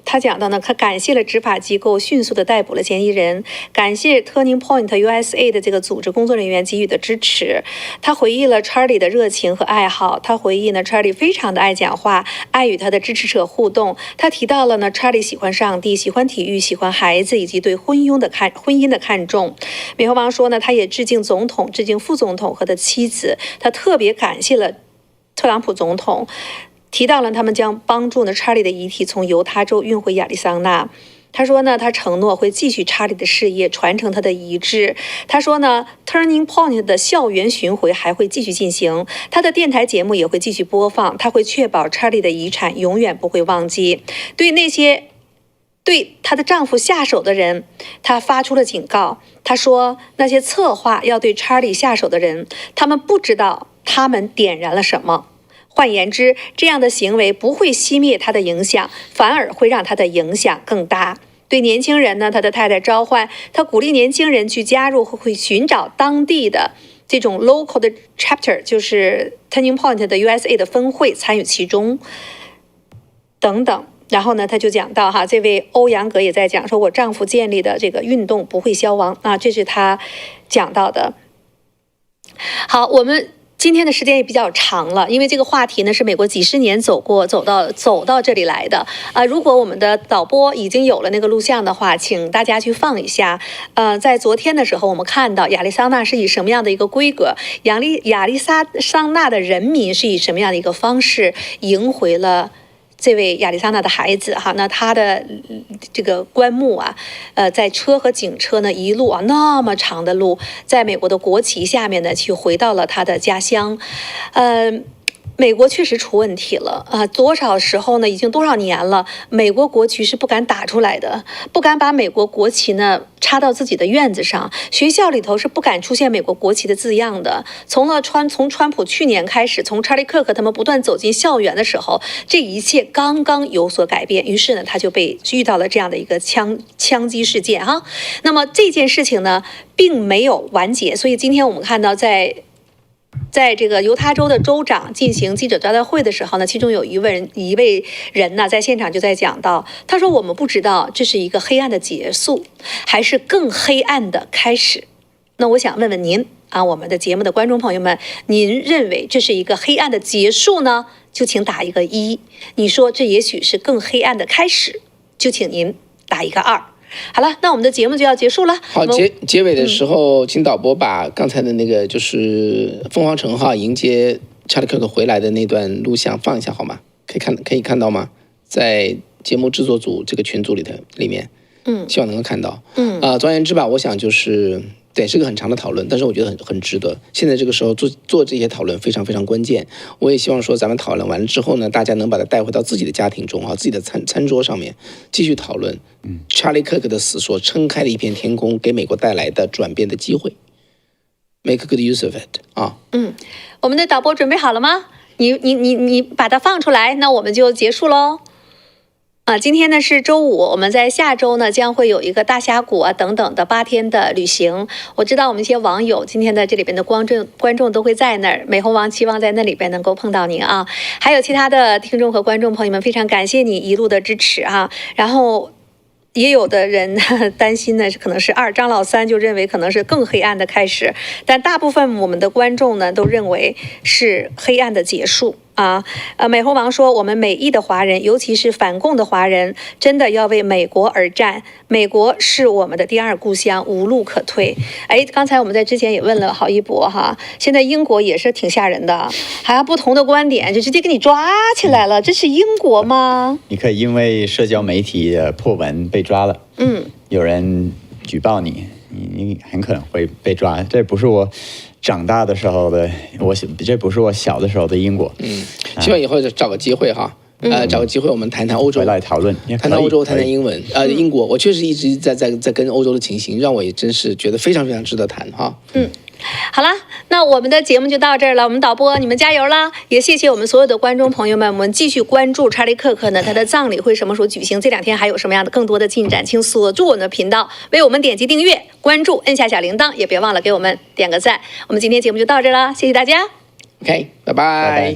他讲到呢，他感谢了执法机构迅速的逮捕了嫌疑人，感谢 Turning Point USA 的这个组织工作人员给予的支持。他回忆了 Charlie 的热情和爱好，他回忆呢 Charlie 非常的爱讲话，爱与他的支持者互动。他提到了呢 Charlie 喜欢上帝，喜欢体育，喜欢孩子，以及对婚姻的看重。美猴王说呢，他也致敬总统，致敬副总统和他的妻子，他特别感谢了特朗普总统。提到了他们将帮助呢查理的遗体从犹他州运回亚利桑那。他说呢，他承诺会继续查理的事业，传承他的遗志。他说呢 ，Turning Point 的校园巡回还会继续进行，他的电台节目也会继续播放。他会确保查理的遗产永远不会忘记。对那些对她的丈夫下手的人，他发出了警告。他说，那些策划要对查理下手的人，他们不知道他们点燃了什么。换言之，这样的行为不会熄灭他的影响，反而会让他的影响更大。对年轻人呢，他的太太召唤他，鼓励年轻人去加入，会寻找当地的这种 local 的 chapter， 就是 Turning Point 的 USA 的分会，参与其中等等。然后呢，他就讲到这位欧阳格也在讲说，我丈夫建立的这个运动不会消亡啊，这是他讲到的。好，我们今天的时间也比较长了，因为这个话题呢是美国几十年走到这里来的如果我们的导播已经有了那个录像的话，请大家去放一下。在昨天的时候，我们看到亚利桑那是以什么样的一个规格，亚利桑那的人民是以什么样的一个方式赢回了这位亚利桑那的孩子那他的这个棺木在车和警车呢一路那么长的路，在美国的国旗下面呢去回到了他的家乡。美国确实出问题了多少时候呢？已经多少年了，美国国旗是不敢打出来的，不敢把美国国旗呢插到自己的院子上，学校里头是不敢出现美国国旗的字样的。从川普去年开始，从查理克克他们不断走进校园的时候，这一切刚刚有所改变，于是呢他就被遇到了这样的一个枪击事件那么这件事情呢并没有完结，所以今天我们看到在这个犹他州的州长进行记者招待会的时候呢，其中有一位人呢在现场就在讲到，他说我们不知道这是一个黑暗的结束，还是更黑暗的开始。那我想问问您我们的节目的观众朋友们，您认为这是一个黑暗的结束呢？就请打一个1。你说这也许是更黑暗的开始，就请您打一个2。好了，那我们的节目就要结束了。好，结尾的时候，请导播把刚才的那个就是凤凰城迎接查理克克回来的那段录像放一下好吗？可以看到吗？在节目制作组这个群组里面，希望能够看到。总而言之吧，我想就是对，是个很长的讨论，但是我觉得很值得。现在这个时候做这些讨论非常非常关键。我也希望说咱们讨论完了之后呢，大家能把它带回到自己的家庭中啊，自己的餐桌上面继续讨论。查理·克克的死所撑开了一片天空，给美国带来的转变的机会。Make good use of it 啊。我们的导播准备好了吗？你把它放出来，那我们就结束喽。今天呢是周五，我们在下周呢将会有一个大峡谷等等的8天的旅行。我知道我们一些网友今天在这里边的观众都会在那儿，美猴王期望在那里边能够碰到您啊，还有其他的听众和观众朋友们，非常感谢你一路的支持啊。然后也有的人担心呢，可能是张老三就认为可能是更黑暗的开始，但大部分我们的观众呢都认为是黑暗的结束。美猴王说，我们美裔的华人，尤其是反共的华人，真的要为美国而战。美国是我们的第二故乡，无路可退。刚才我们在之前也问了郝一博哈，现在英国也是挺吓人的，还有不同的观点就直接给你抓起来了，这是英国吗？你可以因为社交媒体的破文被抓了，有人举报你很可能会被抓。这不是我长大的时候的这不是我小的时候的英国。希望以后就找个机会哈，找个机会我们谈谈欧洲，回来讨论，谈谈欧洲，谈谈英文。英国，我确实一直在跟欧洲的情形，让我也真是觉得非常非常值得谈哈。好了，那我们的节目就到这儿了。我们导播，你们加油啦！也谢谢我们所有的观众朋友们，我们继续关注查理·克克呢，他的葬礼会什么时候举行？这2天还有什么样的更多的进展？请锁住我们的频道，为我们点击订阅、关注，摁下小铃铛，也别忘了给我们点个赞。我们今天节目就到这儿了，谢谢大家。OK，拜拜。